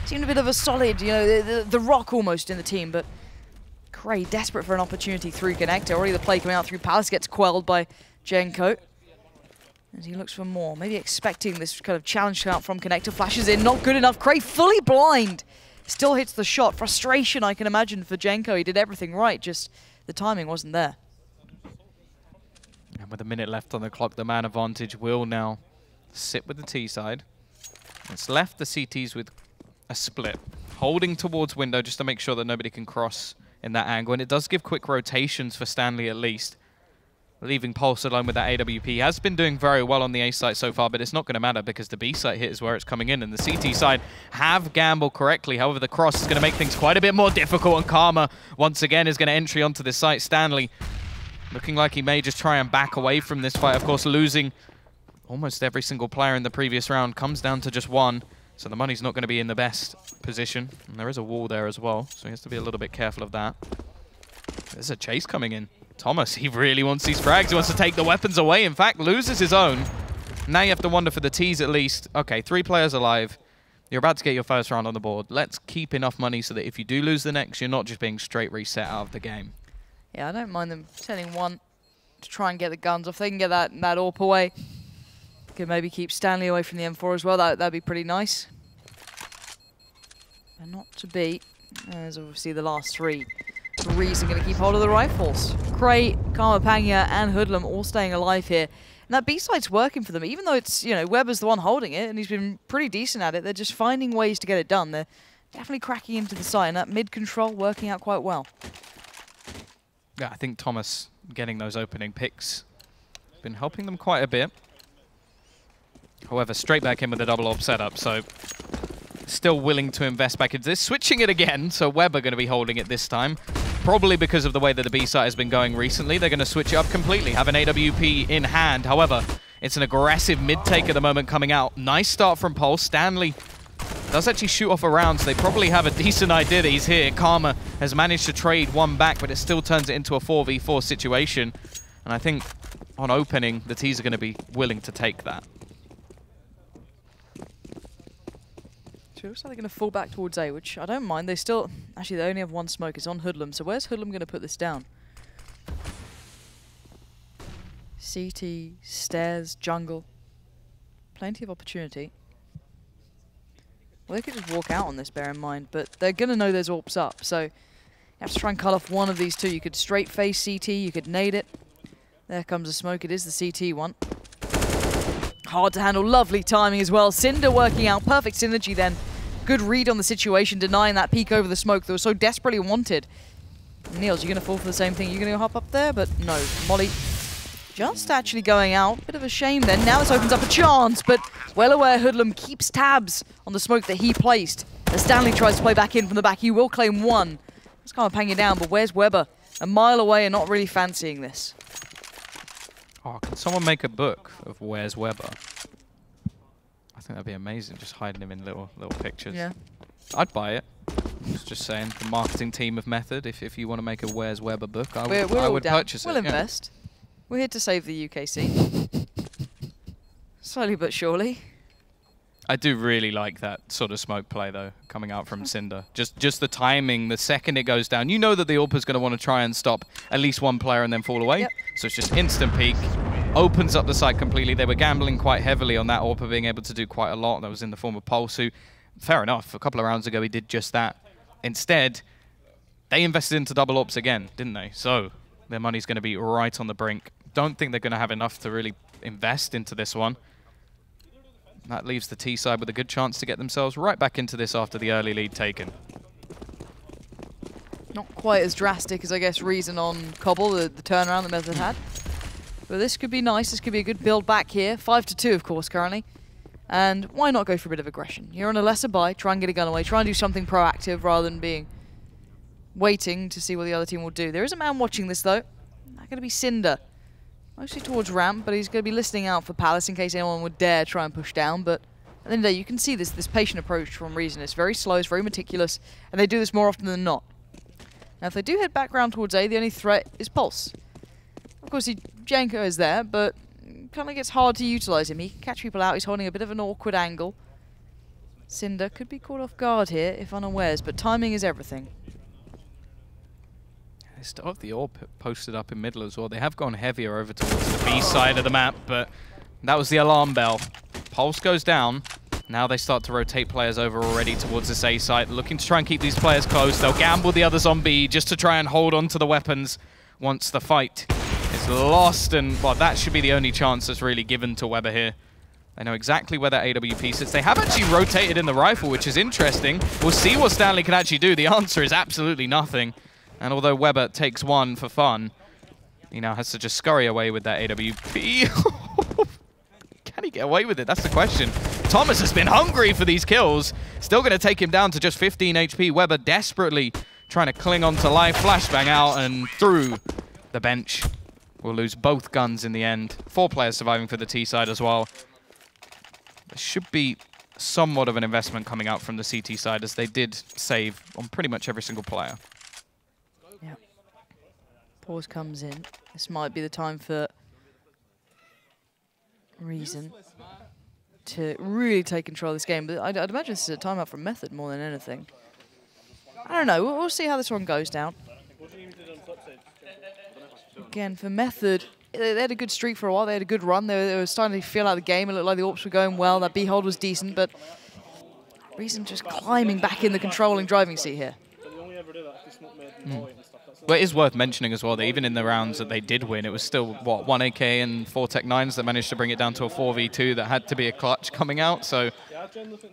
Speaker 5: seemed a bit of a solid, the rock almost in the team, but Cray desperate for an opportunity through Connector. Already the play coming out through Palace gets quelled by Genko as he looks for more. Maybe expecting this kind of challenge to come out from Connector. Flashes in, not good enough. Cray fully blind. Still hits the shot. Frustration, I can imagine, for Genko. He did everything right, just the timing wasn't there.
Speaker 4: And with a minute left on the clock, the man advantage will now sit with the T side. It's left the CTs with a split, holding towards window just to make sure that nobody can cross in that angle. And it does give quick rotations for Stanley at least. Leaving Pulse alone with that AWP. He has been doing very well on the A site so far, but it's not going to matter because the B site hit is where it's coming in, and the CT side have gambled correctly. However, the cross is going to make things quite a bit more difficult, and Karma, once again, is going to entry onto this site. Stanley Looking like he may just try and back away from this fight. Of course, losing almost every single player in the previous round comes down to just one. So the money's not going to be in the best position. And there is a wall there as well, so he has to be a little bit careful of that. There's a chase coming in. Thomas, he really wants these frags. He wants to take the weapons away. In fact, loses his own. Now you have to wonder for the T's at least. Okay, 3 players alive. You're about to get your first round on the board. Let's keep enough money so that if you do lose the next, you're not just being straight reset out of the game.
Speaker 5: Yeah, I don't mind them sending one to try and get the guns off. They can get that AWP away. Could maybe keep Stanley away from the M4 as well. That'd be pretty nice. And not to beat. There's obviously the last 3. Reason going to keep hold of the rifles. Crate, Karma Panya, and Hoodlum all staying alive here. And that B-side's working for them, even though it's, you know, Weber's the one holding it, and he's been pretty decent at it. They're just finding ways to get it done. They're definitely cracking into the site, and that mid-control working out quite well.
Speaker 4: Yeah, I think Thomas getting those opening picks has been helping them quite a bit. However, straight back in with the double AWP setup, so still willing to invest back into this. Switching it again, so Weber going to be holding it this time. Probably because of the way that the B site has been going recently, they're going to switch it up completely, have an AWP in hand. However, it's an aggressive mid-take at the moment coming out. Nice start from Pulse. Stanley does actually shoot off a round, so they probably have a decent idea that he's here. Karma has managed to trade one back, but it still turns it into a 4v4 situation. And I think on opening, the T's are going to be willing to take that.
Speaker 5: Looks like they're going to fall back towards A, which I don't mind. They still... Actually, they only have 1 smoke. It's on Hoodlum. So where's Hoodlum going to put this down? CT, stairs, jungle. Plenty of opportunity. Well, they could just walk out on this, bear in mind. But they're going to know there's AWPs up. So you have to try and cut off one of these 2. You could straight face CT. You could nade it. There comes the smoke. It is the CT one. Hard to handle. Lovely timing as well. Cinder working out. Perfect synergy then. Good read on the situation, denying that peek over the smoke that was so desperately wanted. Niels, you're going to fall for the same thing. You're going to hop up there, but no. Molly just actually going out. Bit of a shame then. Now this opens up a chance, but well aware Hoodlum keeps tabs on the smoke that he placed. As Stanley tries to play back in from the back, he will claim 1. Let's kind of hang it down, but where's Weber? A mile away and not really fancying this.
Speaker 4: Oh, can someone make a book of Where's Weber? I think that'd be amazing, just hiding him in little pictures.
Speaker 5: Yeah.
Speaker 4: I'd buy it. Just saying, the marketing team of Method, if you want to make a Where's Weber book, I would purchase it.
Speaker 5: We'll invest. We're here to save the UKC. Slowly but surely.
Speaker 4: I do really like that sort of smoke play, though, coming out from Cinder. Just the timing, the second it goes down. You know that the AWP is going to want to try and stop at least 1 player and then fall away.
Speaker 5: Yep.
Speaker 4: So it's just instant peek. Opens up the site completely. They were gambling quite heavily on that AWP being able to do quite a lot. That was in the form of Pulse, who, fair enough, a couple of rounds ago he did just that. Instead, they invested into double AWPs again, didn't they? So their money's going to be right on the brink. Don't think they're going to have enough to really invest into this one. That leaves the T side with a good chance to get themselves right back into this after the early lead taken.
Speaker 5: Not quite as drastic as, I guess, Reason on Cobble, the turnaround that Method had. But this could be nice. This could be a good build back here. 5-2, of course, currently. And why not go for a bit of aggression? You're on a lesser buy. Try and get a gun away. Try and do something proactive rather than waiting to see what the other team will do. There is a man watching this, though. Not going to be Cinder. Mostly towards ramp, but he's going to be listening out for Palace in case anyone would dare try and push down. But at the end of the day, you can see this patient approach from Reason. It's very slow, it's very meticulous, and they do this more often than not. Now, if they do head back round towards A, the only threat is Pulse. Of course, Janko is there, but kind of gets hard to utilize him. He can catch people out. He's holding a bit of an awkward angle. Cinder could be caught off guard here if unawares, but timing is everything.
Speaker 4: They still have the AWP posted up in middle as well. They have gone heavier over towards the B side of the map, but that was the alarm bell. Pulse goes down. Now they start to rotate players over already towards this A site, looking to try and keep these players close. They'll gamble the others on B just to try and hold on to the weapons once the fight is lost. And, well, that should be the only chance that's really given to Weber here. They know exactly where that AWP sits. They have actually rotated in the rifle, which is interesting. We'll see what Stanley can actually do. The answer is absolutely nothing. And although Weber takes 1 for fun, he now has to just scurry away with that AWP. Can he get away with it? That's the question. Thomas has been hungry for these kills. Still going to take him down to just 15 HP. Weber desperately trying to cling on to life. Flashbang out and through the bench. will lose both guns in the end. 4 players surviving for the T side as well. There should be somewhat of an investment coming out from the CT side, as they did save on pretty much every single player.
Speaker 5: Yeah. Pause comes in. This might be the time for Reason to really take control of this game. But I'd imagine this is a timeout from Method more than anything. I don't know. We'll see how this one goes down. Again, for Method, they had a good streak for a while. They had a good run. They were starting to feel out the game. It looked like the AWPs were going well. That B hold was decent, but Reason just climbing back in the controlling driving seat here.
Speaker 4: But it is worth mentioning as well that even in the rounds that they did win, it was still, what, 1 AK and 4 Tech 9s that managed to bring it down to a 4v2 that had to be a clutch coming out. So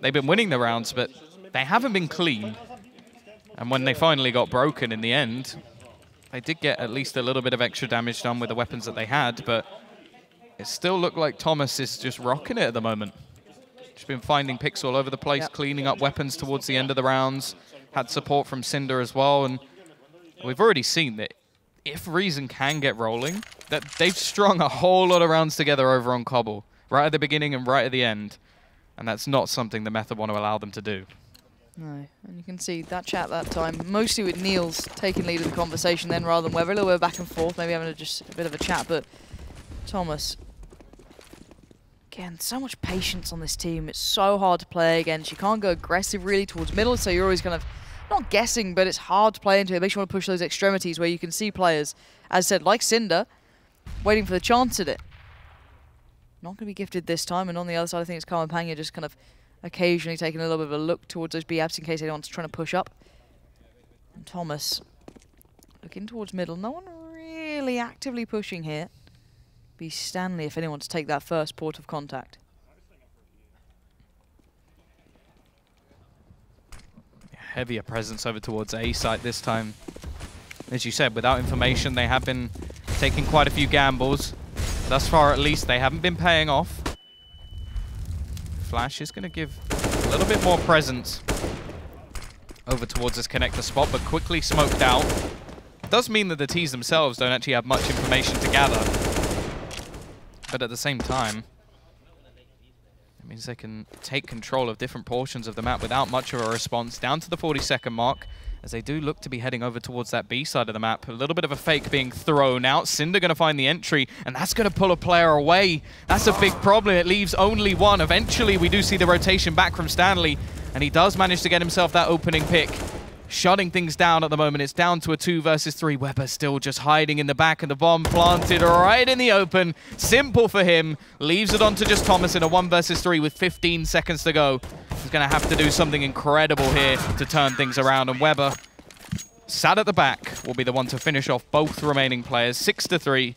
Speaker 4: they've been winning the rounds, but they haven't been clean. And when they finally got broken in the end, they did get at least a little bit of extra damage done with the weapons that they had, but it still looked like Thomas is just rocking it at the moment. Just been finding picks all over the place, cleaning up weapons towards the end of the rounds. Had support from Cinder as well, and we've already seen that if Reason can get rolling, that they've strung a whole lot of rounds together over on Cobble, right at the beginning and right at the end, and that's not something the Method want to allow them to do.
Speaker 5: No, and you can see that chat that time, mostly with Niels taking lead of the conversation then rather than Weber. A little bit back and forth, maybe having just a bit of a chat, but Thomas, again, so much patience on this team. It's so hard to play against. You can't go aggressive really towards middle, so you're always kind of, not guessing, but it's hard to play into. It makes you want to push those extremities where you can see players, as said, like Cinder, waiting for the chance at it. Not going to be gifted this time, and on the other side, I think it's Carmen Panya just kind of occasionally taking a little bit of a look towards those B-abs in case anyone's trying to push up. And Thomas looking towards middle. No one really actively pushing here. Be Stanley if anyone to take that first port of contact.
Speaker 4: Heavier presence over towards A site this time. As you said, without information, they have been taking quite a few gambles. Thus far, at least, they haven't been paying off. Flash is going to give a little bit more presence over towards this connector spot, but quickly smoked out. It does mean that the Ts themselves don't actually have much information to gather. But at the same time, it means they can take control of different portions of the map without much of a response, down to the 40-second mark, as they do look to be heading over towards that B side of the map. A little bit of a fake being thrown out. Cinder going to find the entry, and that's going to pull a player away. That's a big problem. It leaves only one. Eventually, we do see the rotation back from Stanley, and he does manage to get himself that opening pick. Shutting things down at the moment. It's down to a 2 versus 3. Weber still just hiding in the back, and the bomb planted right in the open. Simple for him. Leaves it on to just Thomas in a 1 versus 3 with 15 seconds to go. He's going to have to do something incredible here to turn things around, and Weber, sat at the back, will be the one to finish off both remaining players. 6-3,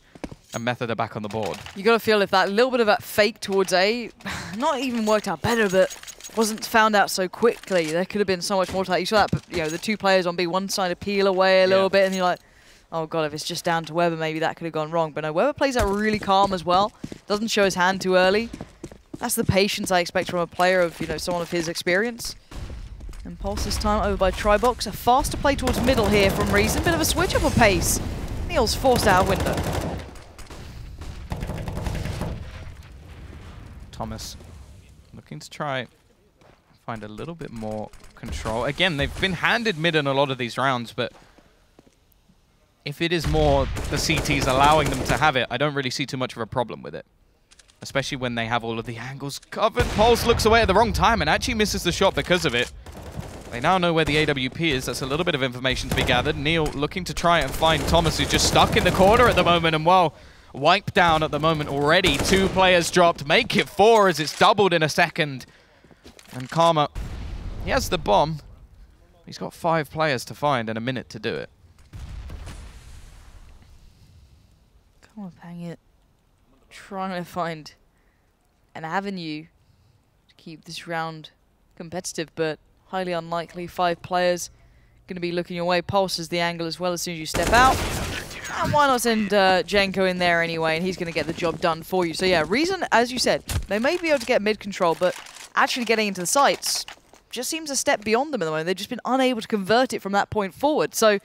Speaker 4: and Method are back on the board.
Speaker 5: You got to feel if that little bit of that fake towards A, not even worked out better, but wasn't found out so quickly. There could have been so much more to that. You saw that, but, you know, the 2 players on B, one side to peel away a little bit, and you're like, oh god, if it's just down to Weber, maybe that could have gone wrong. But no, Weber plays that really calm as well. Doesn't show his hand too early. That's the patience I expect from a player of, you know, someone of his experience. And Pulse this time over by Tribox. A faster play towards middle here from Reason. Bit of a switch up of pace. Neil's forced out a window.
Speaker 4: Thomas looking to try find a little bit more control. Again, they've been handed mid in a lot of these rounds, but if it is more the CTs allowing them to have it, I don't really see too much of a problem with it. Especially when they have all of the angles covered. Pulse looks away at the wrong time and actually misses the shot because of it. They now know where the AWP is. That's a little bit of information to be gathered. Neil looking to try and find Thomas, who's just stuck in the corner at the moment, and well, wiped down at the moment already. 2 players dropped, make it 4 as it's doubled in a second. And Karma, he has the bomb. He's got 5 players to find and a minute to do it.
Speaker 5: Come on, hang it. Trying to find an avenue to keep this round competitive, but highly unlikely. 5 players going to be looking your way. Pulse is the angle as well as soon as you step out. And why not send Jenko in there anyway, and he's going to get the job done for you. So yeah, Reason, as you said, they may be able to get mid control, but actually getting into the sites just seems a step beyond them at the moment. They've just been unable to convert it from that point forward. So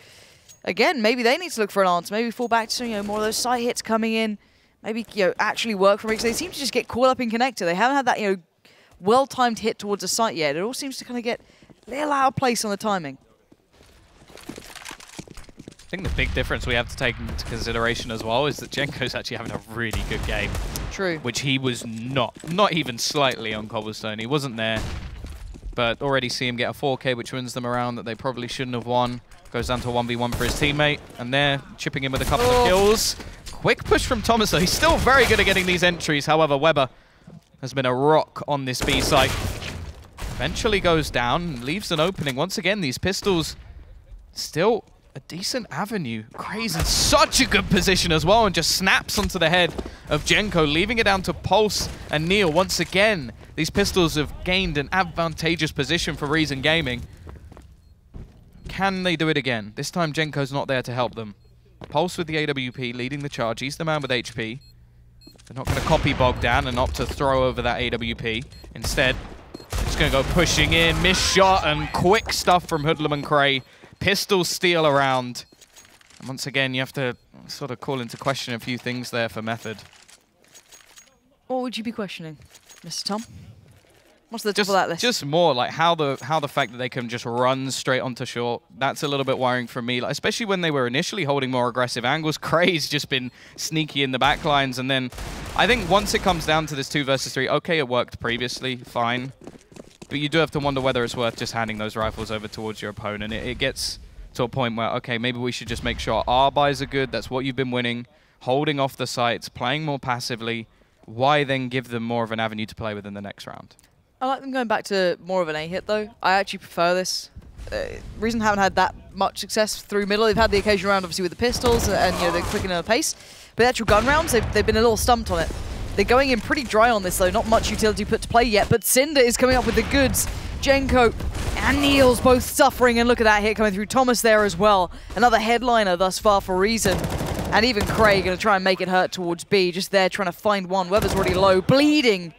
Speaker 5: again, maybe they need to look for an answer. Maybe fall back to more of those side hits coming in. Maybe actually work for me, because they seem to just get caught up in connector. They haven't had that well-timed hit towards a site yet. It all seems to kind of get a little out of place on the timing.
Speaker 4: I think the big difference we have to take into consideration as well is that Genko's actually having a really good game.
Speaker 5: True.
Speaker 4: Which he was not even slightly on Cobblestone. He wasn't there. But already see him get a 4K, which wins them around that they probably shouldn't have won. Goes down to a 1v1 for his teammate. And they're chipping in with a couple of kills. Quick push from Thomas, though. He's still very good at getting these entries. However, Weber has been a rock on this B site. Eventually goes down, leaves an opening. Once again, these pistols still a decent avenue. Kray's in such a good position as well and just snaps onto the head of Genko, leaving it down to Pulse and Neil. Once again, these pistols have gained an advantageous position for Reason Gaming. Can they do it again? This time Genko's not there to help them. Pulse with the AWP leading the charge. He's the man with HP. They're not going to copy Bogdan and opt to throw over that AWP. Instead, it's going to go pushing in. Missed shot and quick stuff from Hoodlum and Kray. Pistol steal around. And once again, you have to sort of call into question a few things there for Method.
Speaker 5: What would you be questioning, Mr. Tom? What's the top of that list?
Speaker 4: Just more like how the fact that they can just run straight onto short. That's a little bit worrying for me, like, especially when they were initially holding more aggressive angles. Kray's just been sneaky in the backlines, and then I think once it comes down to this 2 versus 3, okay, it worked previously, fine. But you do have to wonder whether it's worth just handing those rifles over towards your opponent. It gets to a point where, okay, maybe we should just make sure our buys are good. That's what you've been winning. Holding off the sites, playing more passively. Why then give them more of an avenue to play with in the next round?
Speaker 5: I like them going back to more of an A hit, though. I actually prefer this. Reason haven't had that much success through middle. They've had the occasional round, obviously, with the pistols and they're quickening the pace. But the actual gun rounds, they've been a little stumped on it. They're going in pretty dry on this, though. Not much utility put to play yet, but Cinder is coming up with the goods. Genko and Neil's both suffering, and look at that hit coming through. Thomas there as well. Another headliner thus far for Reason. And even Kray going to try and make it hurt towards B. Just there trying to find one. Weber's already low, bleeding.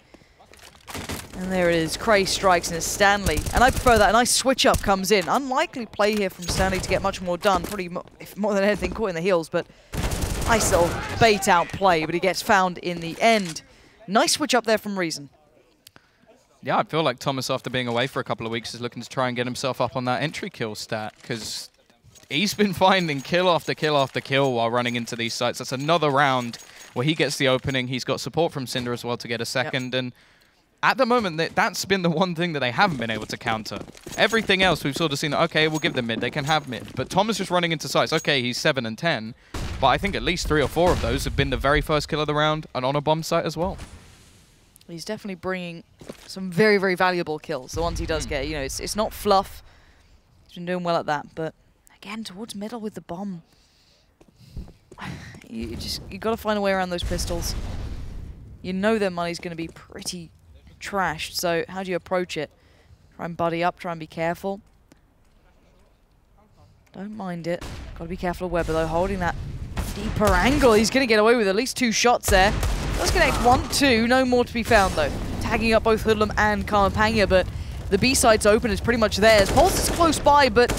Speaker 5: And there it is. Kray strikes and it's Stanley. And I prefer that. A nice switch-up comes in. Unlikely play here from Stanley to get much more done. Probably, if more than anything, caught in the heels. But nice little bait-out play. But he gets found in the end. Nice switch-up there from Reason.
Speaker 4: Yeah, I feel like Thomas, after being away for a couple of weeks, is looking to try and get himself up on that entry kill stat. Because he's been finding kill after kill after kill while running into these sites. That's another round where he gets the opening. He's got support from Cinder as well to get a second. Yep. And at the moment, that's been the one thing that they haven't been able to counter. Everything else, we've sort of seen, okay, we'll give them mid. They can have mid. But Thomas just running into sites. Okay, he's 7 and 10. But I think at least 3 or 4 of those have been the very first kill of the round and on a bomb site as well.
Speaker 5: He's definitely bringing some very, very valuable kills. The ones he does get, it's not fluff. He's been doing well at that. But again, towards middle with the bomb. You got to find a way around those pistols. You know their money's going to be pretty trashed, so how do you approach it? Try and buddy up, try and be careful. Don't mind it. Got to be careful of Weber, though, holding that deeper angle. He's going to get away with at least 2 shots there. Let's connect 1, 2. No more to be found, though. Tagging up both Hoodlum and Karmapanya, but the B-side's open. It's pretty much theirs. Pulse is close by, but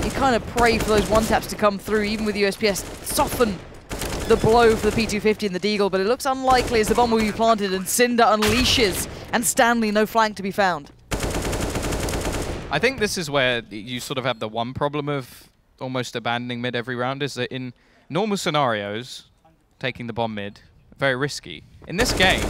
Speaker 5: you kind of pray for those one-taps to come through, even with the USPS. Soften the blow for the P250 and the Deagle, but it looks unlikely as the bomb will be planted and Cinder unleashes, and Stanley, no flank to be found.
Speaker 4: I think this is where you sort of have the one problem of almost abandoning mid every round, is that in normal scenarios, taking the bomb mid, very risky. In this game,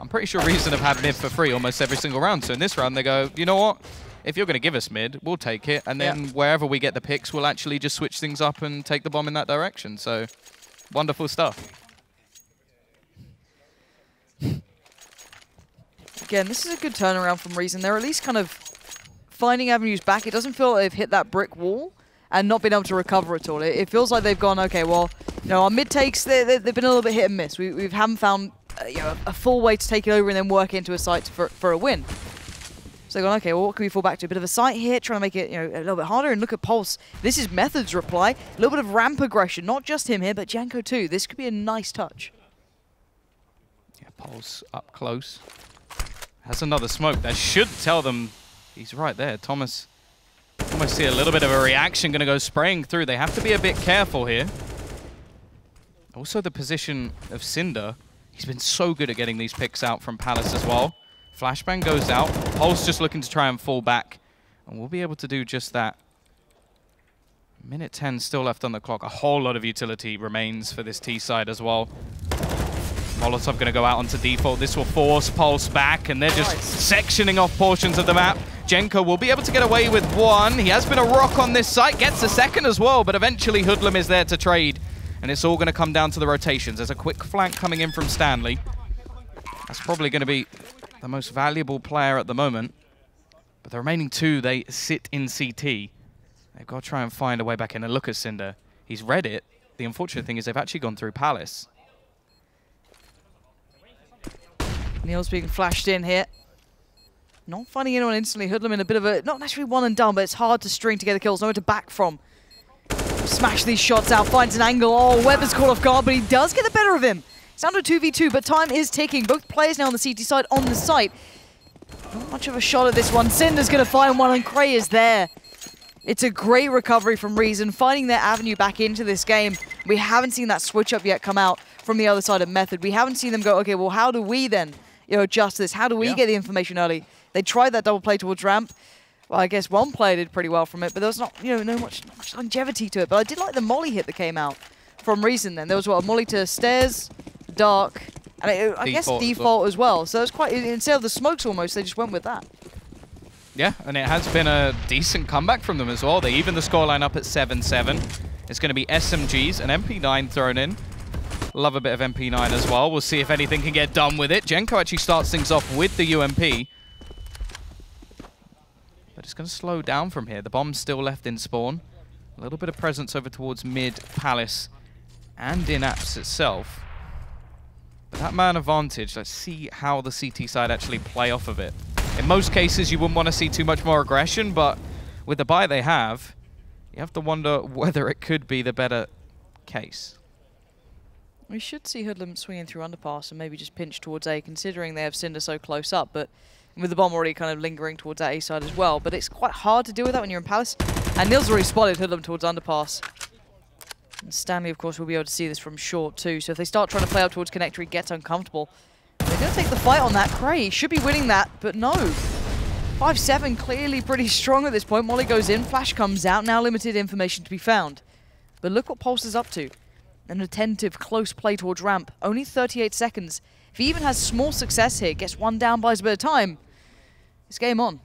Speaker 4: I'm pretty sure Reason have had mid for free almost every single round, so in this round they go, you know what? If you're going to give us mid, we'll take it, and then wherever we get the picks, we'll actually just switch things up and take the bomb in that direction, so wonderful stuff.
Speaker 5: Again, this is a good turnaround from Reason. They're at least kind of finding avenues back. It doesn't feel like they've hit that brick wall and not been able to recover at all. It feels like they've gone, okay, well, our mid takes, they've been a little bit hit and miss. We haven't found a full way to take it over and then work into a site for a win. So they've gone, okay, well, what can we fall back to? A bit of a site hit, trying to make it a little bit harder. And look at Pulse. This is Method's reply. A little bit of ramp aggression. Not just him here, but Janko too. This could be a nice touch.
Speaker 4: Yeah, Pulse up close. Has another smoke. That should tell them he's right there. Thomas almost see a little bit of a reaction going to go spraying through. They have to be a bit careful here. Also the position of Cinder. He's been so good at getting these picks out from Palace as well. Flashbang goes out. Pulse just looking to try and fall back. And we'll be able to do just that. Minute 10 still left on the clock. A whole lot of utility remains for this T side as well. Molotov going to go out onto default. This will force Pulse back, and they're just sectioning off portions of the map. Genko will be able to get away with one. He has been a rock on this site, gets a second as well, but eventually Hoodlum is there to trade. And it's all going to come down to the rotations. There's a quick flank coming in from Stanley. That's probably going to be the most valuable player at the moment. But the remaining two, they sit in CT. They've got to try and find a way back in. And look at Cinder. He's read it. The unfortunate thing is they've actually gone through Palace.
Speaker 5: Neil's being flashed in here. Not finding anyone instantly. Hoodlum in a bit of a, not necessarily one and done, but it's hard to string together kills. Nowhere to back from. Smash these shots out, finds an angle. Oh, Weber's caught off guard, but he does get the better of him. It's down to a 2v2, but time is ticking. Both players now on the CT side on the site. Not much of a shot at this one. Cinder's going to find one, and Cray is there. It's a great recovery from Reason, finding their avenue back into this game. We haven't seen that switch up yet come out from the other side of Method. We haven't seen them go, okay, well, how do we then adjust this? How do we get the information early? They tried that double play towards ramp. Well, I guess one player did pretty well from it, but there was not, no much longevity to it. But I did like the molly hit that came out from Reason then. There was, what, a molly to stairs, dark, and I guess default as well. So it was quite, instead of the smokes almost, they just went with that.
Speaker 4: Yeah, and it has been a decent comeback from them as well. They even the scoreline up at 7-7. It's going to be SMGs, an MP9 thrown in. Love a bit of MP9 as well. We'll see if anything can get done with it. Genko actually starts things off with the UMP. But it's going to slow down from here. The bomb's still left in spawn. A little bit of presence over towards mid Palace and in Apps itself. But that man advantage, let's see how the CT side actually play off of it. In most cases, you wouldn't want to see too much more aggression, but with the buy they have, you have to wonder whether it could be the better case.
Speaker 5: We should see Hoodlum swinging through underpass and maybe just pinch towards A, considering they have Cinder so close up, but with the bomb already kind of lingering towards that A side as well. But it's quite hard to deal with that when you're in Palace. And Nils already spotted Hoodlum towards underpass. And Stanley, of course, will be able to see this from short too. So if they start trying to play out towards connector, he gets uncomfortable. They're going to take the fight on that. Cray should be winning that, but no. 5-7, clearly pretty strong at this point. Molly goes in, Flash comes out, now limited information to be found. But look what Pulse is up to. An attentive, close play towards ramp. Only 38 seconds. If he even has small success here, gets one down, buys a bit of time, it's game on.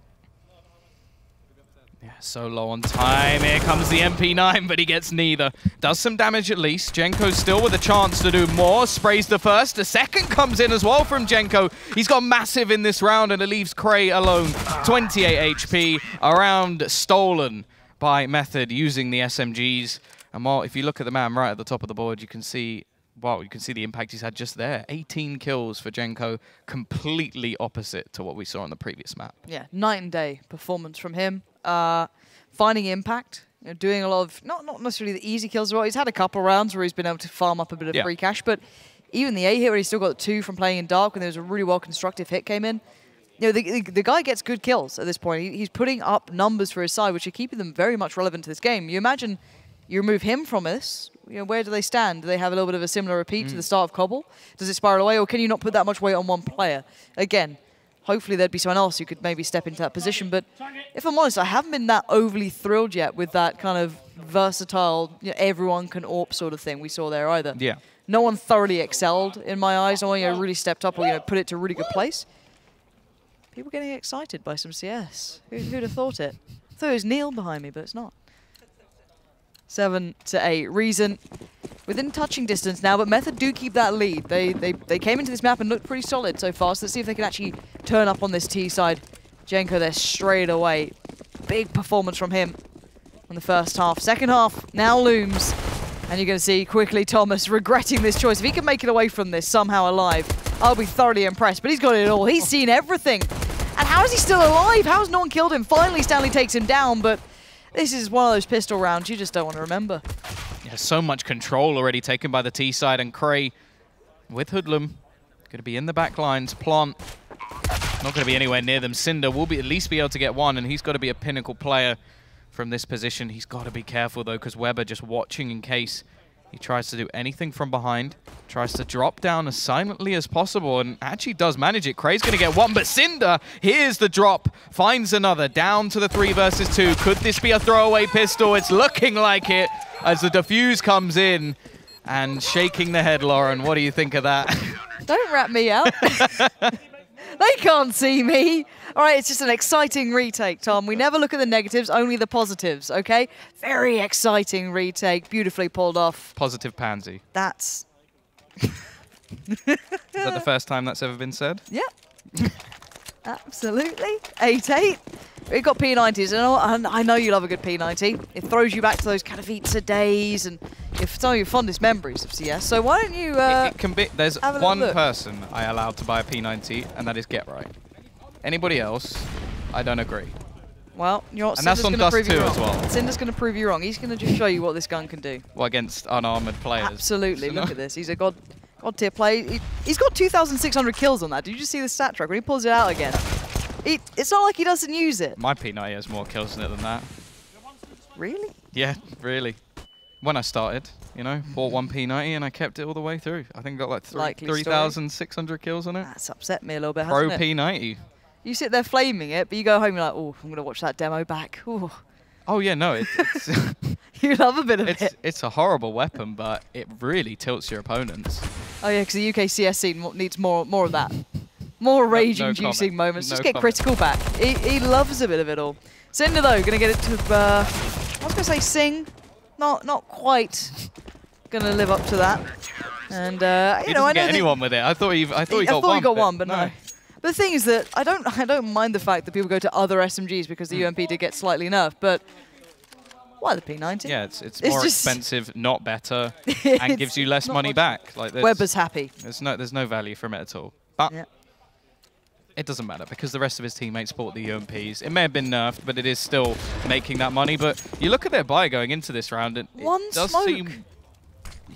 Speaker 4: Yeah, so low on time. Here comes the MP9, but he gets neither. Does some damage at least. Genko's still with a chance to do more. Sprays the first. The second comes in as well from Genko. He's got massive in this round, and it leaves Cray alone. 28 HP. A round stolen by Method using the SMGs. And while, if you look at the man right at the top of the board, you can see, well, you can see the impact he's had just there. 18 kills for Genko, completely opposite to what we saw on the previous map.
Speaker 5: Yeah, night and day performance from him. Finding impact, doing a lot of, not necessarily the easy kills as well. He's had a couple of rounds where he's been able to farm up a bit of free cash, but even the A hit where he still got 2 from playing in dark when there was a really well-constructive hit came in. The guy gets good kills at this point. He's putting up numbers for his side, which are keeping them very much relevant to this game. You imagine you remove him from this, where do they stand? Do they have a little bit of a similar repeat to the start of Cobble? Does it spiral away, or can you not put that much weight on one player? Again, hopefully there'd be someone else who could maybe step into that position, but if I'm honest, I haven't been that overly thrilled yet with that kind of versatile, everyone can AWP sort of thing we saw there either.
Speaker 4: Yeah.
Speaker 5: No one thoroughly excelled in my eyes, no one really stepped up or put it to a really good place. People getting excited by some CS. Who'd have thought it? I thought it was Neil behind me, but it's not. 7-8. Reason within touching distance now, but Method do keep that lead. They came into this map and looked pretty solid so far, so let's see if they can actually turn up on this T side. Genko there straight away. Big performance from him in the first half. Second half now looms, and you're going to see quickly Thomas regretting this choice. If he can make it away from this somehow alive, I'll be thoroughly impressed, but he's got it all. He's seen everything. And how is he still alive? How has no one killed him? Finally, Stanley takes him down, but this is one of those pistol rounds you just don't want to remember.
Speaker 4: Yeah, so much control already taken by the T side, and Cray with Hoodlum going to be in the back lines. Plant not going to be anywhere near them. Cinder will be at least be able to get one, and he's got to be a pinnacle player from this position. He's got to be careful, though, because Weber just watching in case he tries to do anything from behind. Tries to drop down as silently as possible, and actually does manage it. Kray's going to get one, but Cinder, here's the drop. Finds another, down to the 3 versus 2. Could this be a throwaway pistol? It's looking like it as the defuse comes in. And shaking the head, Lauren. What do you think of that?
Speaker 5: Don't rat me out. They can't see me. All right, it's just an exciting retake, Tom. We never look at the negatives, only the positives, okay? Very exciting retake, beautifully pulled off.
Speaker 4: Positive pansy.
Speaker 5: That's...
Speaker 4: Is that the first time that's ever been said?
Speaker 5: Yeah. Absolutely. 8-8. We've got P90s, and I know you love a good P90. It throws you back to those Katowice days and some of your fondest memories of CS. So why don't you
Speaker 4: it can be. There's one
Speaker 5: look.
Speaker 4: person I allowed to buy a P90, and that is Get Right. Anybody else, I don't agree.
Speaker 5: Well, you know what?
Speaker 4: And that's on Dust 2 as well.
Speaker 5: Cinder's going to prove you wrong. He's going to just show you what this gun can do.
Speaker 4: Well, against unarmored players.
Speaker 5: Absolutely. Look at this. He's a god tier play. He's got 2,600 kills on that. Did you see the stat track when he pulls it out again? It's not like he doesn't use it.
Speaker 4: My P90 has more kills in it than that.
Speaker 5: Really?
Speaker 4: Yeah, really. When I started, you know, bought one P90 and I kept it all the way through. I think I got like 3,600 kills on it.
Speaker 5: That's upset me a little bit,
Speaker 4: Pro
Speaker 5: hasn't it?
Speaker 4: P90.
Speaker 5: You sit there flaming it, but you go home, you're like, oh, I'm going to watch that demo back. Ooh.
Speaker 4: Oh, yeah, no, it's
Speaker 5: You love a bit of it.
Speaker 4: It's a horrible weapon, but it really tilts your opponents.
Speaker 5: Oh, yeah, because the UK CS scene needs more of that. More rage-inducing moments. Just get critical back. He loves a bit of it all. Cinder, though, going to get it to, I was going to say Sing. Not quite going to live up to that. And, you know, I know
Speaker 4: anyone with it. I thought he got one.
Speaker 5: I thought he got one, but
Speaker 4: no.
Speaker 5: no. But the thing is that I don't mind the fact that people go to other SMGs because the UMP did get slightly nerfed, but why the P90?
Speaker 4: Yeah, it's more expensive, not better, and gives you less money back. Like
Speaker 5: Weber's happy.
Speaker 4: There's no value from it at all. But
Speaker 5: yeah.
Speaker 4: It doesn't matter because the rest of his teammates bought the UMPs. It may have been nerfed, but it is still making that money. But you look at their buy going into this round, and it does seem,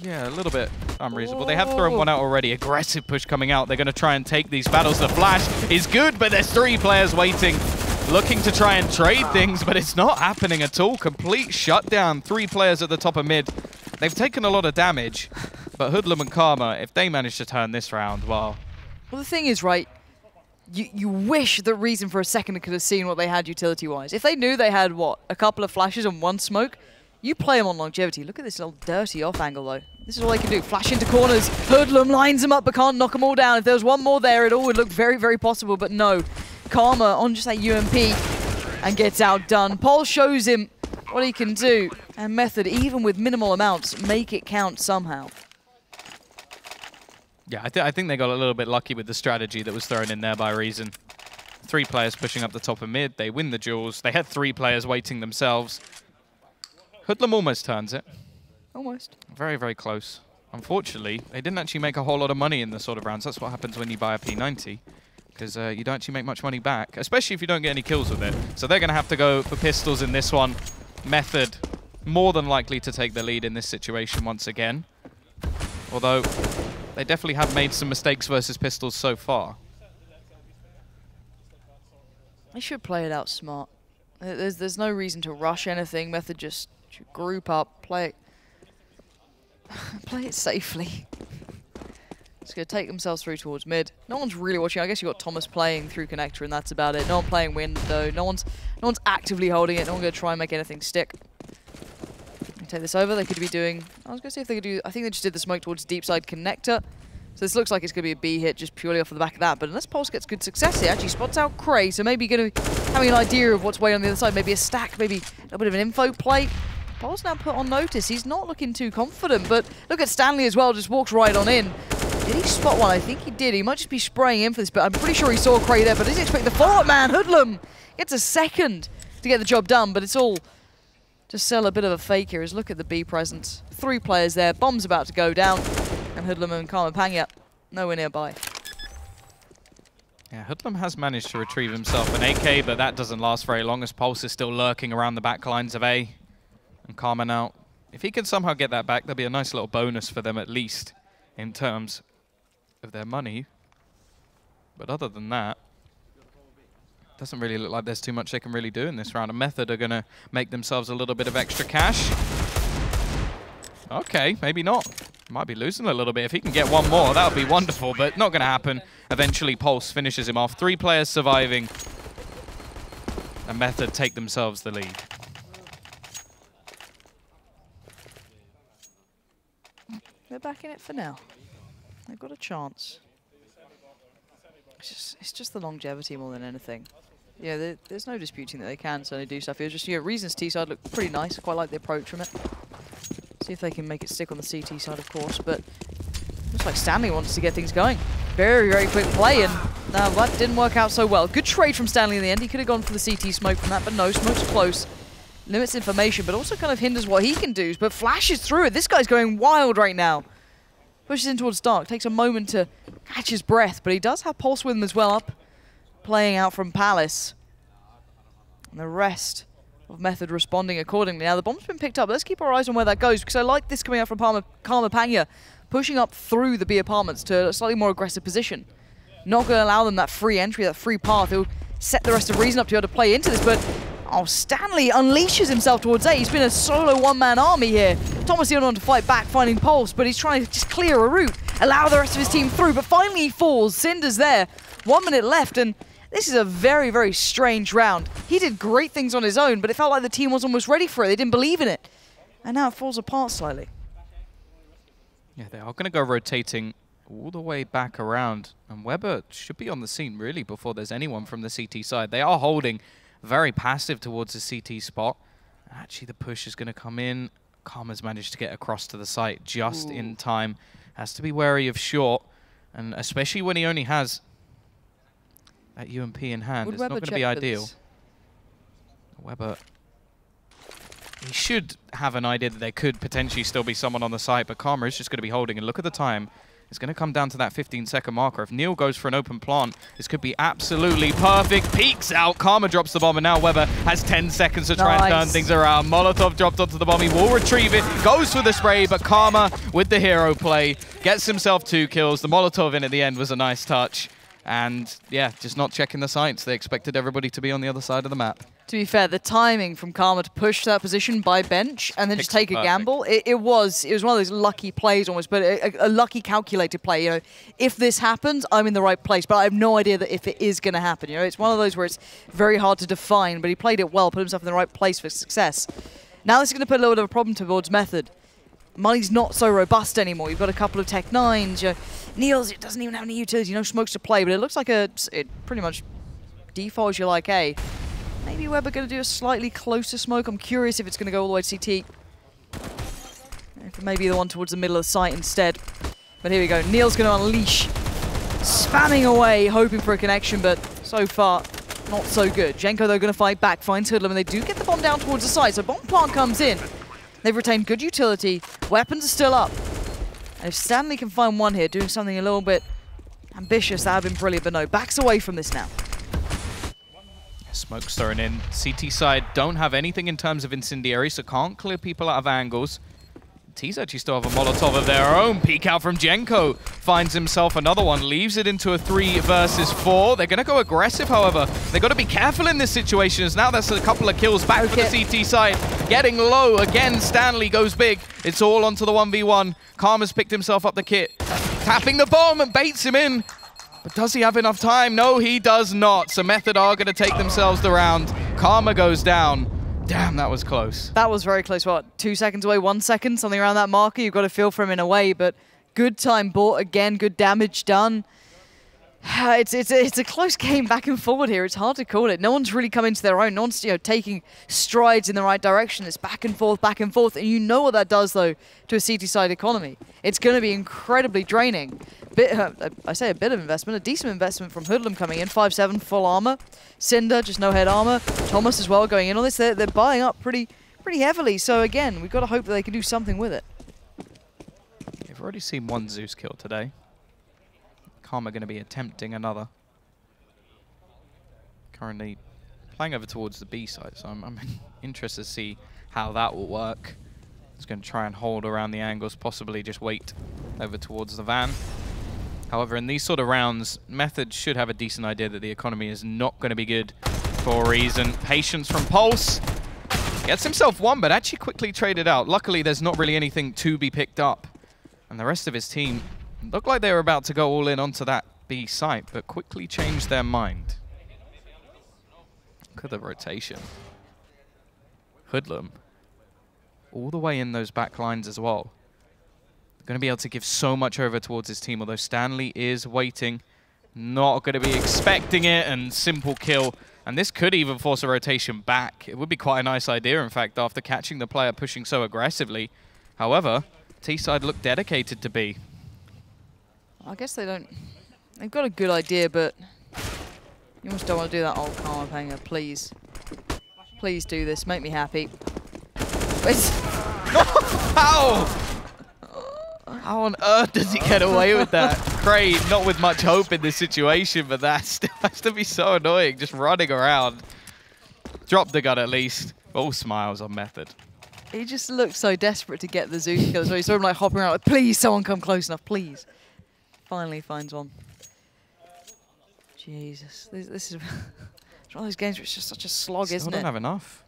Speaker 4: yeah, a little bit unreasonable. They have thrown one out already. Aggressive push coming out. They're going to try and take these battles. The flash is good, but there's 3 players waiting, looking to try and trade things, but it's not happening at all. Complete shutdown. 3 players at the top of mid. They've taken a lot of damage, but Hoodlum and Karma, if they manage to turn this round, well...
Speaker 5: Well, the thing is, right, you wish that Reason for a second could have seen what they had utility-wise. If they knew they had, what, a couple of flashes and 1 smoke, you play them on longevity. Look at this little dirty off angle, though. This is all they can do. Flash into corners. Hoodlum lines them up, but can't knock them all down. If there was one more there, it all would look very, very possible, but no. Karma on just that UMP and gets outdone. Paul shows him what he can do. And Method, even with minimal amounts, make it count somehow.
Speaker 4: Yeah, I think they got a little bit lucky with the strategy that was thrown in there by Reason. 3 players pushing up the top of mid. They win the duels. They had 3 players waiting themselves. Hoodlum almost turns it.
Speaker 5: Almost.
Speaker 4: Very, very close. Unfortunately, they didn't actually make a whole lot of money in the sort of rounds. That's what happens when you buy a P90, because you don't actually make much money back, especially if you don't get any kills with it. So they're going to have to go for pistols in this one. Method, more than likely to take the lead in this situation once again. Although, they definitely have made some mistakes versus pistols so far.
Speaker 5: They should play it out smart. There's no reason to rush anything. Method just group up, play it safely. Just going to take themselves through towards mid. No one's really watching. I guess you've got Thomas playing through connector, and that's about it. No one playing window. No one's actively holding it. No one's going to try and make anything stick. Take this over. They could be doing... I was going to see if they could do... I think they just did the smoke towards deep side connector. So this looks like it's going to be a B hit just purely off of the back of that. But unless Pulse gets good success, he actually spots out Cray. So maybe going to having an idea of what's waiting on the other side. Maybe a stack, maybe a little bit of an info play. Pulse now put on notice. He's not looking too confident. But look at Stanley as well. Just walks right on in. Did he spot one? I think he did. He might just be spraying in for this. But I'm pretty sure he saw Cray there. But doesn't expect the follow-up man. Hoodlum gets a second to get the job done. But it's all... just sell a bit of a fake here. Is look at the B presence. 3 players there. Bomb's about to go down. And Hoodlum and Karma Pangya nowhere nearby.
Speaker 4: Yeah, Hoodlum has managed to retrieve himself an AK, but that doesn't last very long as Pulse is still lurking around the back lines of A. And Karma now, if he can somehow get that back, there'll be a nice little bonus for them at least in terms of their money. But other than that, doesn't really look like there's too much they can really do in this round. A Method are going to make themselves a little bit of extra cash. Okay, maybe not. Might be losing a little bit. If he can get one more, that would be wonderful, but not going to happen. Eventually, Pulse finishes him off. 3 players surviving. A Method take themselves the lead.
Speaker 5: They're back in it for now. They've got a chance. It's just the longevity more than anything. Yeah, there's no disputing that they can certainly do stuff. It was just, Reason's T side looked pretty nice. I quite like the approach from it. See if they can make it stick on the CT side, of course. But looks like Stanley wants to get things going. Very, very quick play, and that didn't work out so well. Good trade from Stanley in the end. He could have gone for the CT smoke from that, but no, smoke's close. Limits information, but also kind of hinders what he can do, but flashes through it. This guy's going wild right now. Pushes in towards Dark, takes a moment to catch his breath, but he does have Pulse with him as well up, playing out from Palace. And the rest of Method responding accordingly. Now the bomb's been picked up. Let's keep our eyes on where that goes, because I like this coming out from Karma Panya, pushing up through the B apartments to a slightly more aggressive position. Not going to allow them that free entry, that free path. It'll set the rest of Reason up to be able to play into this, but oh, Stanley unleashes himself towards A. He's been a solo one-man army here. Thomas the only one to fight back, finding Pulse, but he's trying to just clear a route, allow the rest of his team through, but finally he falls. Cinder's there. 1 minute left, and this is a very, very strange round. He did great things on his own, but it felt like the team was almost ready for it. They didn't believe in it. And now it falls apart slightly.
Speaker 4: Yeah, they are going to go rotating all the way back around, and Weber should be on the scene really before there's anyone from the CT side. They are holding very passive towards the CT spot. Actually, the push is going to come in. Karma's managed to get across to the site just in time. Has to be wary of short, and especially when he only has that UMP in hand. It's not going to be ideal. Weber, he should have an idea that there could potentially still be someone on the site, but Karma is just going to be holding, and look at the time. It's going to come down to that 15-second marker. If Neil goes for an open plant, this could be absolutely perfect. Peeks out, Karma drops the bomb, and now Weber has 10 seconds to try and turn things around. Molotov dropped onto the bomb, he will retrieve it, goes for the spray, but Karma with the hero play, gets himself 2 kills. The Molotov in at the end was a nice touch. And yeah, just not checking the sights. They expected everybody to be on the other side of the map.
Speaker 5: To be fair, the timing from Karma to push that position by bench and then just take a gamble, it was one of those lucky plays almost, but a lucky calculated play. You know, if this happens, I'm in the right place, but I have no idea that if it is going to happen. You know, it's one of those where it's very hard to define, but he played it well, put himself in the right place for success. Now this is going to put a little bit of a problem towards Method. Money's not so robust anymore. You've got a couple of Tech 9s. You know, Niels, it doesn't even have any utility, no smokes to play, but it looks like it pretty much defaults you like A. Maybe Weber going to do a slightly closer smoke. I'm curious if it's going to go all the way to CT. If maybe the one towards the middle of the site instead. But here we go. Neil's going to unleash. Spamming away, hoping for a connection, but so far, not so good. Genko, though, going to fight back, finds Hoodlum, and they do get the bomb down towards the site. So bomb plant comes in. They've retained good utility. Weapons are still up. And if Stanley can find one here, doing something a little bit ambitious, that would have been brilliant. But no, backs away from this now.
Speaker 4: Smoke's thrown in. CT side don't have anything in terms of incendiary, so can't clear people out of angles. T's actually still have a Molotov of their own. Peek out from Genko. Finds himself another one. Leaves it into a 3 versus 4. They're going to go aggressive, however. They've got to be careful in this situation, as now that's a couple of kills back for the CT side. Getting low. Again, Stanley goes big. It's all onto the 1v1. Karma's picked himself up the kit. Tapping the bomb and baits him in. But does he have enough time? No, he does not. So Method are going to take themselves the round. Karma goes down. Damn, that was close.
Speaker 5: That was very close. What, 2 seconds away, 1 second? Something around that marker. You've got to feel for him in a way, but good time bought again. Good damage done. It's a close game back and forward here. It's hard to call it. No one's really come into their own. No one's taking strides in the right direction. It's back and forth, and you know what that does though to a CT side economy. It's going to be incredibly draining. I say a bit of investment, a decent investment from Hoodlum coming in. 5-7 full armor. Cinder just no head armor. Thomas as well going in on this. They're buying up pretty heavily. So again, we've got to hope that they can do something with it.
Speaker 4: We've already seen 1 Zeus kill today. Karma going to be attempting another. Currently playing over towards the B side, so I'm interested to see how that will work. He's going to try and hold around the angles, possibly just wait over towards the van. However, in these sort of rounds, Method should have a decent idea that the economy is not going to be good for a reason. Patience from Pulse. Gets himself one, but actually quickly traded out. Luckily, there's not really anything to be picked up. And the rest of his team looked like they were about to go all in onto that B site, but quickly changed their mind. Look at the rotation. Hoodlum. All the way in those back lines as well. Going to be able to give so much over towards his team, although Stanley is waiting. Not going to be expecting it, and simple kill. And this could even force a rotation back. It would be quite a nice idea, in fact, after catching the player pushing so aggressively. However, T-side look dedicated to B.
Speaker 5: I guess they don't... They've got a good idea, but you almost don't want to do that. Oh, Karma Panger, please. Please do this. Make me happy.
Speaker 4: How? How on earth does he get away with that? Great, not with much hope in this situation, but that still has to be so annoying, just running around. Drop the gun at least. All smiles on Method.
Speaker 5: He just looks so desperate to get the Zeus kill. So he's sort of like hopping around like, please, someone come close enough, please. Finally finds one. Jesus. This is it's one of those games where it's just such a slog, isn't it?
Speaker 4: Still don't have enough.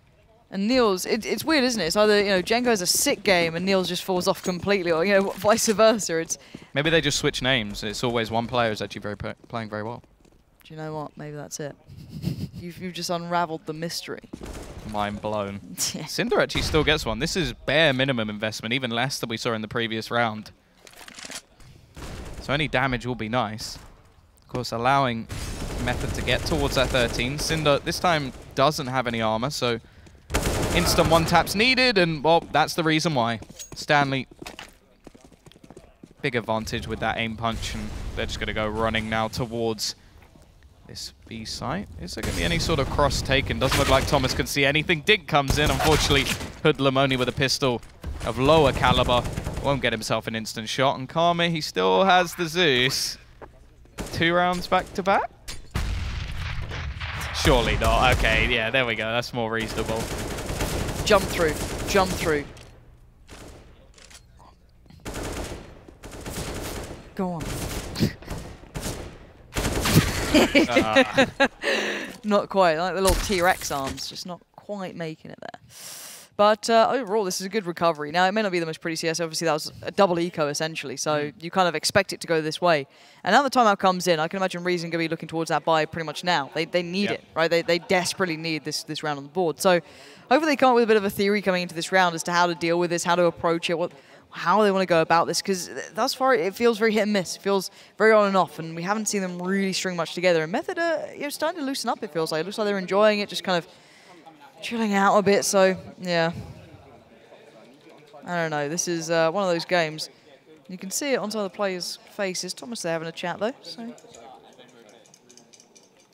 Speaker 5: And Niels, it's weird, isn't it? It's either, you know, Csgo has a sick game and Niels just falls off completely, or, you know, vice versa. It's
Speaker 4: Maybe they just switch names. It's always one player who's actually playing very well.
Speaker 5: Do you know what? Maybe that's it. You've just unraveled the mystery.
Speaker 4: Mind blown. Cinder actually still gets one. This is bare minimum investment, even less than we saw in the previous round. So any damage will be nice. Of course, allowing Method to get towards that 13. Cinder this time doesn't have any armor, so instant one taps needed, and well, that's the reason why. Stanley, big advantage with that aim punch, and they're just going to go running now towards this B site. Is there going to be any sort of cross taken? Doesn't look like Thomas can see anything. Dig comes in, unfortunately. Hoodlum only with a pistol of lower caliber. Won't get himself an instant shot, and Karma, he still has the Zeus. 2 rounds back to back? Surely not. Okay, yeah, there we go. That's more reasonable.
Speaker 5: Jump through. Jump through. Go on. Not quite. Like the little T-Rex arms, just not quite making it there. But overall, this is a good recovery. Now, it may not be the most pretty CS. Obviously, that was a double eco, essentially. So you kind of expect it to go this way. And now the timeout comes in. I can imagine Reason going to be looking towards that buy pretty much now. They need it, right? They desperately need this round on the board. So hopefully they come up with a bit of a theory coming into this round as to how to deal with this, how to approach it, how they want to go about this. Because thus far, it feels very hit and miss. It feels very on and off. And we haven't seen them really string much together. And Method, starting to loosen up, it feels like. It looks like they're enjoying it, just kind of chilling out a bit, so yeah. I don't know, this is one of those games. You can see it on some of the players' faces. Thomas, they're having a chat though, so.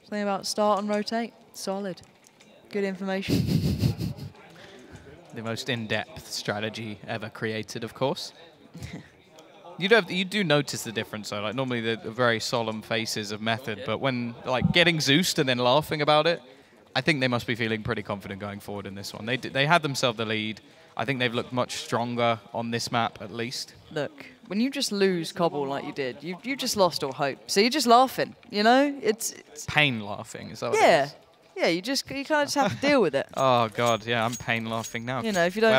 Speaker 5: Something about start and rotate, solid. Good information.
Speaker 4: The most in-depth strategy ever created, of course. You do notice the difference though, like normally the very solemn faces of Method, but when like getting Zeused and then laughing about it, I think they must be feeling pretty confident going forward in this one. They had themselves the lead. I think they've looked much stronger on this map, at least.
Speaker 5: Look, when you just lose Cobble like you did, you just lost all hope. So you're just laughing, you know? It's
Speaker 4: pain laughing, is that what
Speaker 5: yeah.
Speaker 4: it is?
Speaker 5: Yeah, you kind of just have to deal with it.
Speaker 4: Oh, God, yeah, I'm pain laughing now.
Speaker 5: You know, if you don't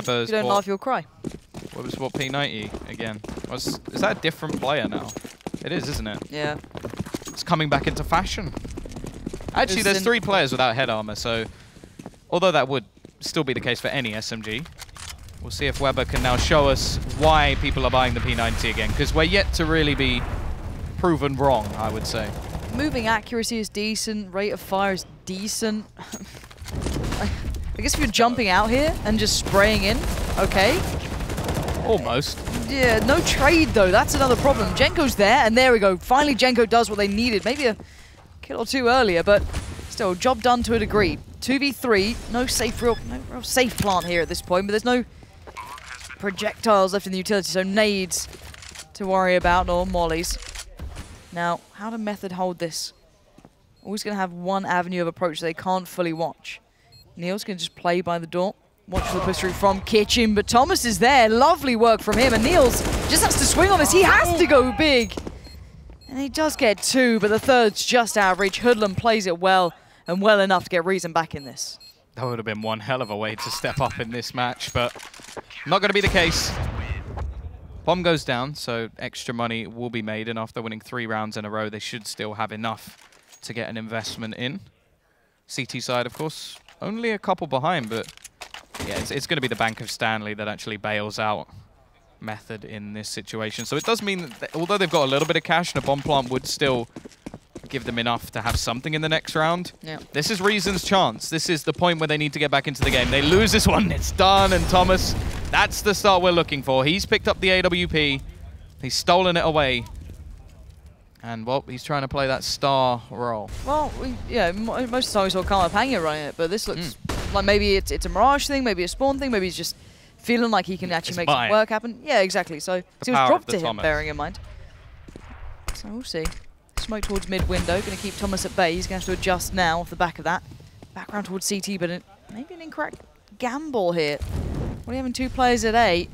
Speaker 5: laugh, you'll cry.
Speaker 4: What was P90 again? Is that a different player now? It is, isn't it?
Speaker 5: Yeah.
Speaker 4: It's coming back into fashion. Actually, there's 3 players without head armor, so although that would still be the case for any SMG, we'll see if Weber can now show us why people are buying the P90 again, because we're yet to really be proven wrong, I would say.
Speaker 5: Moving accuracy is decent, rate of fire is decent. I guess if you're jumping out here and just spraying in, okay.
Speaker 4: Almost.
Speaker 5: Yeah, no trade though, that's another problem. Genko's there, and there we go. Finally, Genko does what they needed. Maybe a kill or 2 earlier, but still, job done to a degree. 2v3, no real safe plant here at this point, but there's no projectiles left in the utility, so nades to worry about, or mollies. Now, how do Method hold this? Always going to have one avenue of approach they can't fully watch. Neil's going to just play by the door. Watch for the push through from Kitchen, but Thomas is there. Lovely work from him, and Niels just has to swing on this. He has to go big. And he does get 2, but the third's just out of reach. Hoodlum plays it well, and well enough to get Reason back in this.
Speaker 4: That would have been one hell of a way to step up in this match, but not going to be the case. Bomb goes down, so extra money will be made, and after winning 3 rounds in a row, they should still have enough to get an investment in. CT side, of course, only a couple behind, but yeah, it's going to be the Bank of Stanley that actually bails out Method in this situation. So it does mean that although they've got a little bit of cash, and a bomb plant would still give them enough to have something in the next round.
Speaker 5: Yeah.
Speaker 4: This is Reason's chance. This is the point where they need to get back into the game. They lose this one, it's done, and Thomas, that's the start we're looking for. He's picked up the AWP, he's stolen it away, and well, he's trying to play that star role.
Speaker 5: Well, yeah, most of the time we saw Karma Panga running it, but this looks like maybe it's a Mirage thing, maybe a Spawn thing, maybe he's just feeling like he can actually make some work happen. Yeah, exactly. So it was dropped to him, bearing in mind. So we'll see. Smoke towards mid window, going to keep Thomas at bay. He's going to have to adjust now off the back of that. Background towards CT, but maybe an incorrect gamble here. We're having 2 players at A.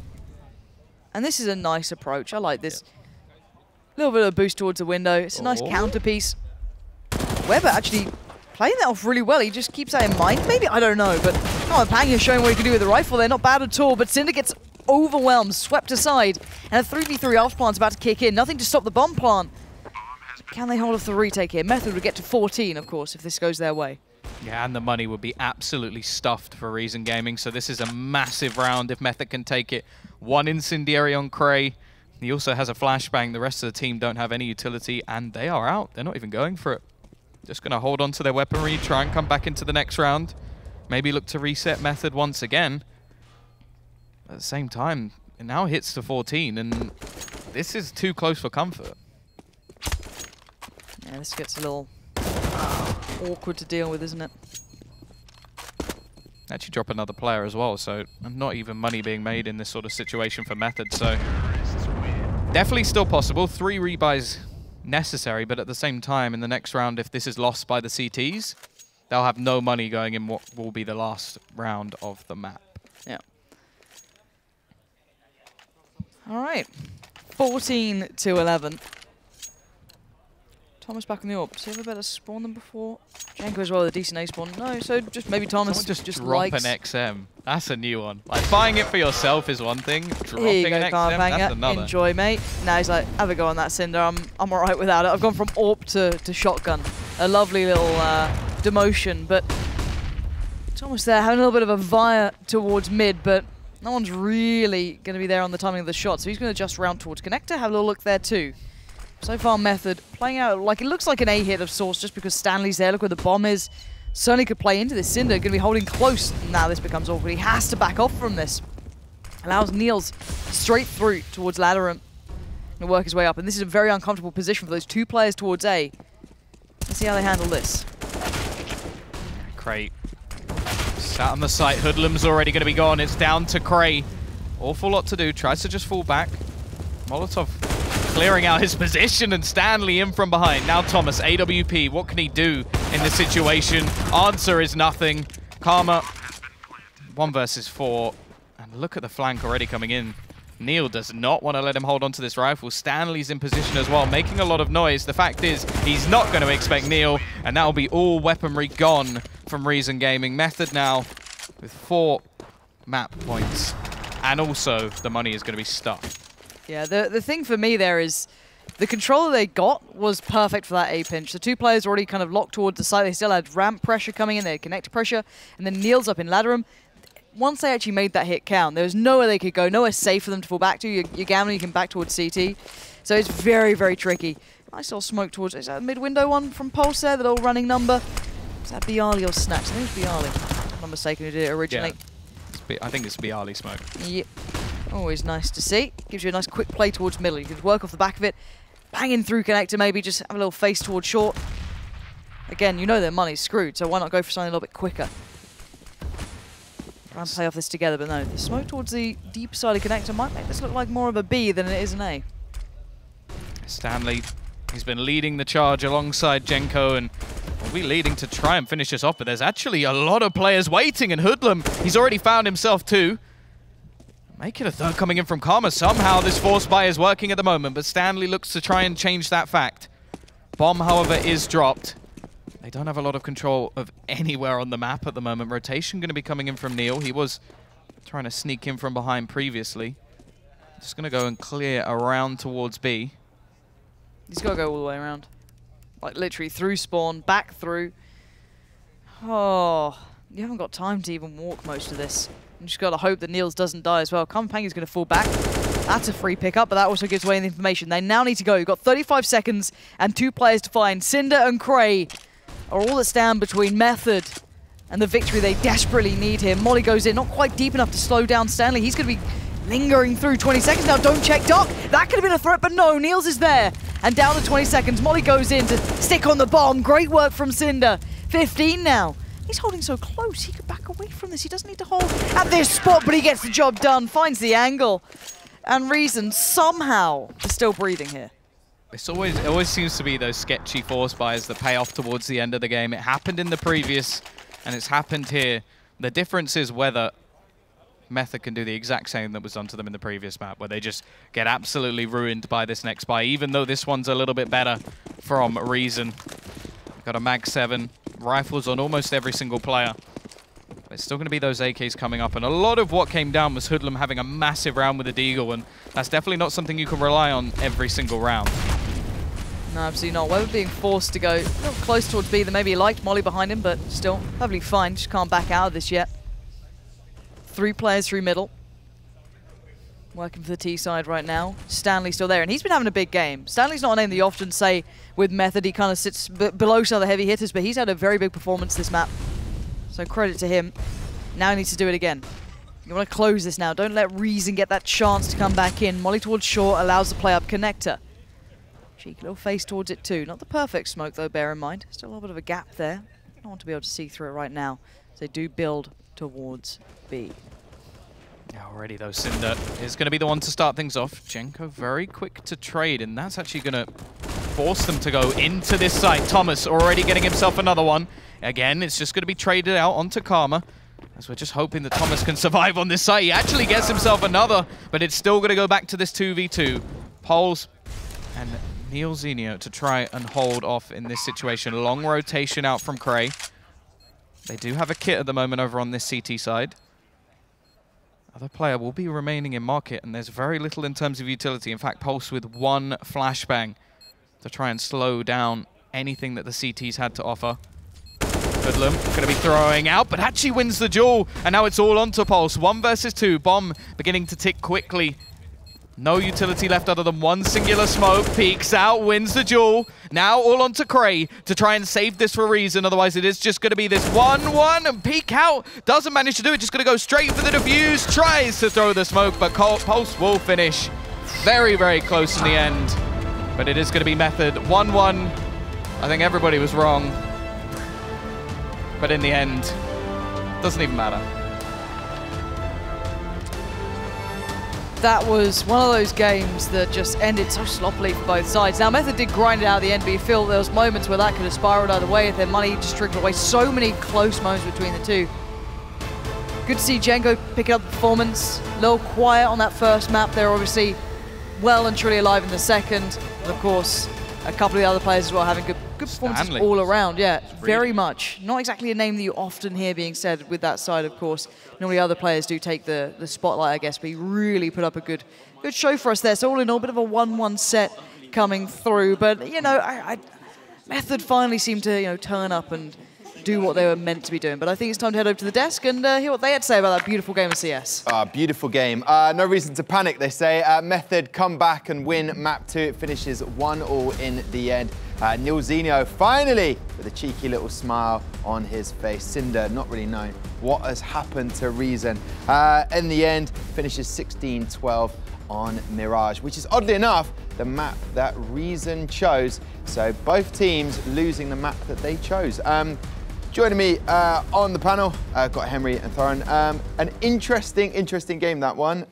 Speaker 5: And this is a nice approach. I like this. A little bit of a boost towards the window. It's a nice counter piece. Weber actually playing that off really well. He just keeps that in mind. Maybe, I don't know, but Panga showing what he can do with the rifle. They're not bad at all, but Cinder gets overwhelmed, swept aside, and a 3v3 off plant's about to kick in. Nothing to stop the bomb plant. Can they hold off the retake here? Method would get to 14, of course, if this goes their way.
Speaker 4: Yeah, and the money would be absolutely stuffed for Reason Gaming, so this is a massive round if Method can take it. 1 incendiary on Cray. He also has a flashbang. The rest of the team don't have any utility, and they are out. They're not even going for it. Just going to hold on to their weaponry, try and come back into the next round. Maybe look to reset Method once again. At the same time, it now hits to 14, and this is too close for comfort.
Speaker 5: Yeah, this gets a little awkward to deal with, isn't it?
Speaker 4: Actually drop another player as well, so not even money being made in this sort of situation for Method, so definitely still possible. 3 rebuys necessary, but at the same time, in the next round, if this is lost by the CTs, they'll have no money going in what will be the last round of the map.
Speaker 5: Yeah. All right. 14 to 11. Thomas back on the AWP. Does he have a better spawn than before? Janko as well with a decent A spawn. No, so just maybe Thomas
Speaker 4: just
Speaker 5: drop
Speaker 4: likes an XM. That's a new one. Like, buying it for yourself is one thing. Dropping an XM, that's another.
Speaker 5: Enjoy, mate. Now he's like, have a go on that, Cinder. I'm all right without it. I've gone from AWP to shotgun. A lovely little demotion, but Thomas there having a little bit of a via towards mid, but no one's really going to be there on the timing of the shot, so he's going to adjust round towards connector. Have a little look there too. So far, Method playing out like it looks like an A hit of sorts just because Stanley's there. Look where the bomb is. Certainly could play into this. Cinder going to be holding close. Now this becomes awkward. He has to back off from this. Allows Niels straight through towards Ladderum and work his way up. And this is a very uncomfortable position for those 2 players towards A. Let's see how they handle this.
Speaker 4: Cray sat on the site. Hoodlum's already going to be gone. It's down to Cray. Awful lot to do. Tries to just fall back. Molotov clearing out his position, and Stanley in from behind. Now Thomas, AWP, what can he do in this situation? Answer is nothing. Karma, 1 versus 4. And look at the flank already coming in. Neil does not want to let him hold on to this rifle. Stanley's in position as well, making a lot of noise. The fact is, he's not going to expect Neil, and that will be all weaponry gone from Reason Gaming. Method now with 4 map points, and also the money is going to be stuffed.
Speaker 5: Yeah, the thing for me there is the controller they got was perfect for that A pinch. The 2 players already kind of locked towards the side. They still had ramp pressure coming in, they had connector pressure, and then Neil's up in Ladderum. Once they actually made that hit count, there was nowhere they could go, nowhere safe for them to fall back to. You're gambling, you can back towards CT. So it's very, very tricky. Nice little smoke towards, is that a mid-window one from Pulse there, the little running number? Is that Bialy or Snaps? I think it's Bialy, if I'm not mistaken, who did it originally.
Speaker 4: Yeah. I think it's Bialy smoke.
Speaker 5: Yep. Always nice to see. Gives you a nice quick play towards middle. You can work off the back of it, banging through connector maybe, just have a little face towards short. Again, you know their money's screwed, so why not go for something a little bit quicker? Try and play off this together, but no. The smoke towards the deep side of connector might make this look like more of a B than it is an A.
Speaker 4: Stanley, he's been leading the charge alongside Genko, and will be leading to try and finish this off, but there's actually a lot of players waiting, and Hoodlum, he's already found himself 2. Make it a third coming in from Karma. Somehow this force buy is working at the moment, but Stanley looks to try and change that fact. Bomb, however, is dropped. They don't have a lot of control of anywhere on the map at the moment. Rotation going to be coming in from Neil. He was trying to sneak in from behind previously. Just going to go and clear around towards B.
Speaker 5: He's got to go all the way around. Like literally through spawn, back through. Oh, you haven't got time to even walk most of this. You just got to hope that Niels doesn't die as well. Kampang is going to fall back. That's a free pickup, but that also gives away the information. They now need to go. You've got 35 seconds and 2 players to find. Cinder and Cray are all that stand between Method and the victory they desperately need here. Molly goes in, not quite deep enough to slow down Stanley. He's going to be lingering through 20 seconds now. Don't check Doc. That could have been a threat, but no, Niels is there. And down to 20 seconds. Molly goes in to stick on the bomb. Great work from Cinder. 15 now. He's holding so close. He could back away from this. He doesn't need to hold at this spot, but he gets the job done. Finds the angle. And Reason somehow is still breathing here.
Speaker 4: It always seems to be those sketchy force buys that pay off towards the end of the game. It happened in the previous, and it's happened here. The difference is whether Method can do the exact same that was done to them in the previous map, where they just get absolutely ruined by this next buy, even though this one's a little bit better from Reason. Got a Mag 7, rifles on almost every single player. But it's still going to be those AKs coming up, and a lot of what came down was Hoodlum having a massive round with the Deagle, and that's definitely not something you can rely on every single round.
Speaker 5: No, absolutely not. Weber being forced to go a little close towards B than maybe he liked. Molly behind him, but still perfectly fine. Just can't back out of this yet. 3 players through middle. Working for the T side right now. Stanley still there, and he's been having a big game. Stanley's not a name that you often say with Method. He kind of sits below some of the heavy hitters, but he's had a very big performance this map. So credit to him. Now he needs to do it again. You want to close this now. Don't let Reason get that chance to come back in. Molly towards short allows the play up connector. Cheeky little face towards it too. Not the perfect smoke though, bear in mind. Still a little bit of a gap there. Don't want to be able to see through it right now. So they do build towards B.
Speaker 4: Yeah, already though, Cinder is going to be the one to start things off. Genko very quick to trade, and that's actually going to force them to go into this site. Thomas already getting himself another one. Again, it's just going to be traded out onto Karma, as we're just hoping that Thomas can survive on this site. He actually gets himself another, but it's still going to go back to this 2v2. Poles and Neil Zenio to try and hold off in this situation. Long rotation out from Cray. They do have a kit at the moment over on this CT side. Other player will be remaining in market, and there's very little in terms of utility. In fact, Pulse with 1 flashbang to try and slow down anything that the CT's had to offer. Hoodlum going to be throwing out, but actually wins the duel, and now it's all onto Pulse. 1 versus 2. Bomb beginning to tick quickly. No utility left other than 1 singular smoke. Peeks out, wins the duel. Now all onto Cray to try and save this for Reason. Otherwise, it is just going to be this 1-1 and peek out. Doesn't manage to do it. Just going to go straight for the defuse. Tries to throw the smoke, but Pulse will finish. Very, very close in the end. But it is going to be Method. 1-1. I think everybody was wrong. But in the end, doesn't even matter.
Speaker 5: That was one of those games that just ended so sloppily for both sides. Now, Method did grind it out at the end, but you feel there was moments where that could have spiraled either way if their money just trickled away. So many close moments between the two. Good to see Django picking up the performance. A little quiet on that first map. They're obviously well and truly alive in the second. And of course, a couple of the other players as well having good performances
Speaker 4: Stanley.
Speaker 5: all around. Yeah, very much. Not exactly a name that you often hear being said with that side, of course. Normally other players do take the spotlight, I guess, but he really put up a good show for us there. So all in all, a bit of a 1-1 set coming through. But, you know, Method finally seemed to, turn up and do what they were meant to be doing. But I think it's time to head over to the desk and hear what they had to say about that beautiful game of CS.
Speaker 1: Beautiful game. No reason to panic, they say. Method come back and win map 2. It finishes 1-1 in the end. Neil Zenio finally with a cheeky little smile on his face. Cinder not really knowing what has happened to Reason. In the end, finishes 16-12 on Mirage, which is oddly enough the map that Reason chose. So both teams losing the map that they chose. Joining me on the panel, got Henry and Thorin. An interesting game, that one.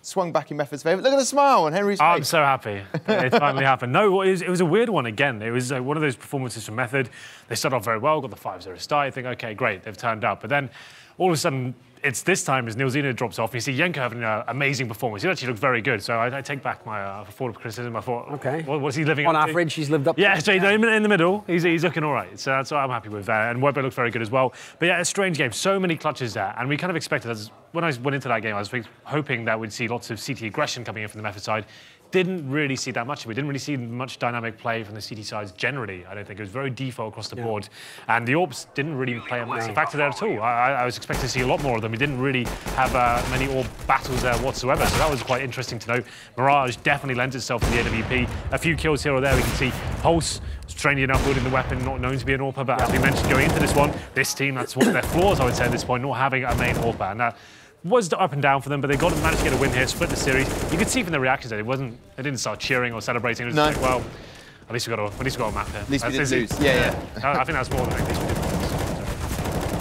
Speaker 1: Swung back in Method's favour. Look at the smile on Henry's face.
Speaker 2: I'm so happy. It finally happened. No, it was a weird one again. It was one of those performances from Method. They started off very well, got the 5-0 start. You think, okay, great, they've turned up. But then all of a sudden, it's this time as Nilzina drops off. You see Yenko having an amazing performance. He actually looked very good. So I take back my forward criticism. I thought,
Speaker 3: okay,
Speaker 2: what's he living
Speaker 3: on
Speaker 2: up to?
Speaker 3: average, he's lived up.
Speaker 2: Yeah, so in the middle, he's looking all right. So that's what I'm happy with. And Webber looked very good as well. But yeah, a strange game. So many clutches there, and we kind of expected. When I went into that game, I was hoping that we'd see lots of CT aggression coming in from the Method side. Didn't really see that much. We didn't really see much dynamic play from the CT sides generally. I don't think it was very default across the board, and the AWPs didn't really play a massive factor there at all. I was expecting to see a lot more of them. We didn't really have many AWP battles there whatsoever, so that was quite interesting to know. Mirage definitely lends itself to the AWP. A few kills here or there. We can see Pulse trained enough building the weapon, not known to be an AWPer, but as we mentioned going into this one, this team, that's one of their flaws, I would say at this point, not having a main AWPer. And that was up and down for them, but they managed to get a win here, split the series. You could see from the reactions that they didn't start cheering or celebrating. It was like, well, at least we got a map here.
Speaker 1: At least we didn't lose. Yeah.
Speaker 2: I think that's more than at least we did.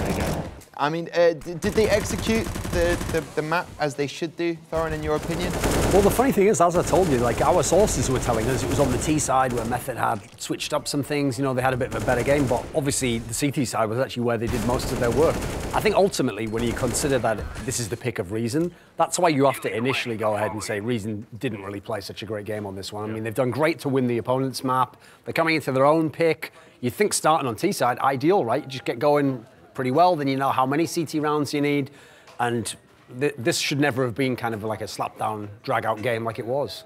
Speaker 2: There you go.
Speaker 1: I mean, did they execute the map as they should do, Thorin, in your opinion?
Speaker 3: Well, the funny thing is, as I told you, like our sources were telling us it was on the T side where Method had switched up some things. You know, they had a bit of a better game, but obviously the CT side was actually where they did most of their work. I think ultimately, when you consider that this is the pick of Reason, that's why you have to initially go ahead and say Reason didn't really play such a great game on this one. I mean, they've done great to win the opponent's map. They're coming into their own pick. You think starting on T side, ideal, right? You just get going pretty well, then you know how many CT rounds you need, and this should never have been kind of like a slap-down, drag-out game like it was.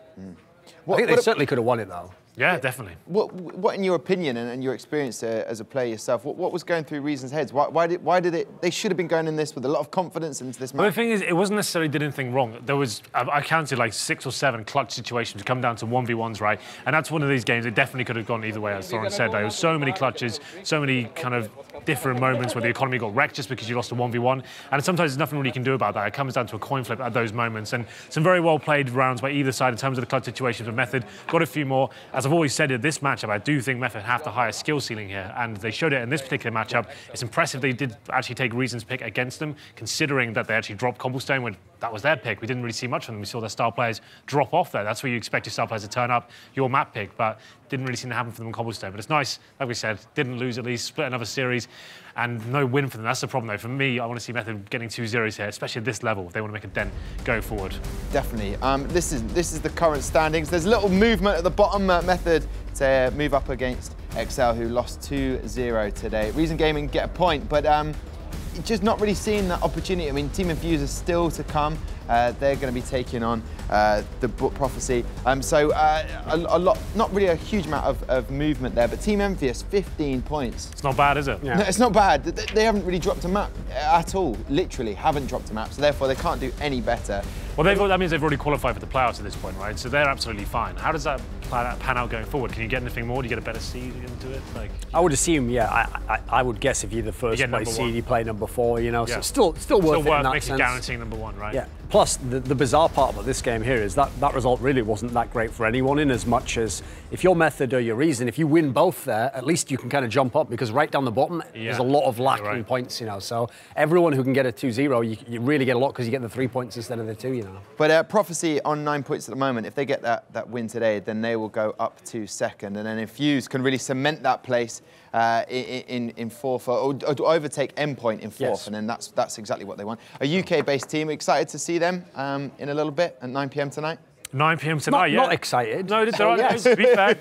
Speaker 3: I think they certainly could have won it, though.
Speaker 2: Yeah, definitely.
Speaker 1: What in your opinion and your experience as a player yourself, what was going through Reason's heads? Why did it? They should have been going in this with a lot of confidence into this match.
Speaker 2: Well, the thing is, it wasn't necessarily did anything wrong. There was, I counted like 6 or 7 clutch situations come down to 1v1s, right? And that's one of these games. It definitely could have gone either way, as Thorin said. There was so many clutches, so many kind of different moments where the economy got wrecked just because you lost a 1v1. And sometimes there's nothing really you can do about that. It comes down to a coin flip at those moments. And some very well played rounds by either side in terms of the clutch situations. But Method got a few more. As I've always said, this matchup, I do think Method have the highest skill ceiling here, and they showed it in this particular matchup. It's impressive they did actually take Reason's pick against them, considering that they actually dropped Cobblestone when that was their pick. We didn't really see much from them. We saw their star players drop off there. That's where you expect your star players to turn up, your map pick, but didn't really seem to happen for them on Cobblestone. But it's nice, like we said, didn't lose at least, split another series, and no win for them. That's the problem, though. For me, I want to see Method getting 2-0s here, especially at this level, if they want to make a dent going forward.
Speaker 1: Definitely. This is the current standings. There's a little movement at the bottom. Method to move up against XL, who lost 2-0 today. Reason Gaming get a point, but just not really seeing that opportunity. I mean, Team Infuse is still to come. They're going to be taking on the Prophecy. So a lot, not really a huge amount of movement there, but Team Envious, 15 points.
Speaker 2: It's not bad, is it?
Speaker 1: Yeah. No, it's not bad. They haven't really dropped a map at all. Literally haven't dropped a map, so therefore they can't do any better.
Speaker 2: Well, that means they've already qualified for the playoffs at this point, right? So they're absolutely fine. How does that pan out going forward? Can you get anything more? Do you get a better seed into it? Like,
Speaker 3: I would assume, yeah. I would guess if you're the first place seed, you play number 4. You know, so still worth it in that sense.
Speaker 2: Guaranteeing number 1, right?
Speaker 3: Yeah. Plus, the bizarre part about this game here is that result really wasn't that great for anyone, in as much as if your Method or your Reason, if you win both there, at least you can kind of jump up, because right down the bottom, there's a lot of lacking points, you know. So everyone who can get a 2-0, you really get a lot because you get the 3 points instead of the 2, you know. But
Speaker 1: Prophecy on 9 points at the moment. If they get that win today, then they will go up to second, and then Infuse can really cement that place in fourth, or overtake Endpoint in fourth, and then that's exactly what they want. A UK-based team. Excited to see them in a little bit at 9 p.m. tonight.
Speaker 2: 9 p.m. tonight,
Speaker 3: Not excited.
Speaker 2: No, to be fair,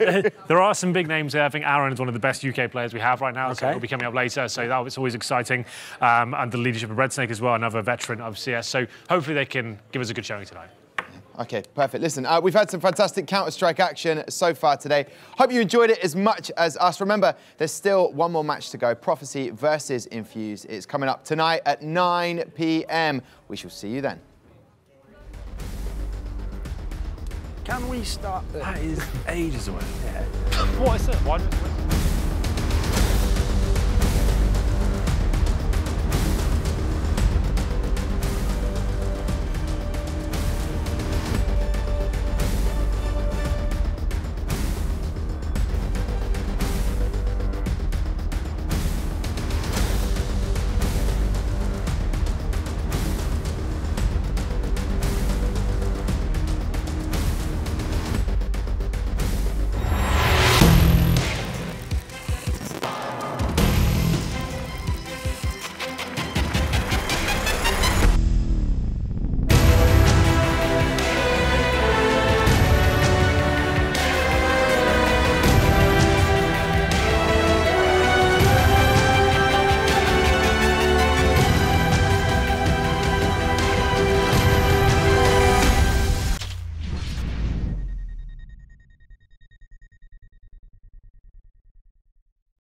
Speaker 2: there are some big names there. I think Aaron is one of the best UK players we have right now, so he'll be coming up later, so it's always exciting. And the leadership of Red Snake as well, another veteran of CS, so hopefully they can give us a good showing tonight.
Speaker 1: Okay, perfect. Listen, we've had some fantastic Counter-Strike action so far today. Hope you enjoyed it as much as us. Remember, there's still one more match to go. Prophecy versus Infuse. It's coming up tonight at 9 p.m. We shall see you then.
Speaker 3: Can we start?
Speaker 2: That is ages away.
Speaker 3: Yeah.
Speaker 2: What is it? Why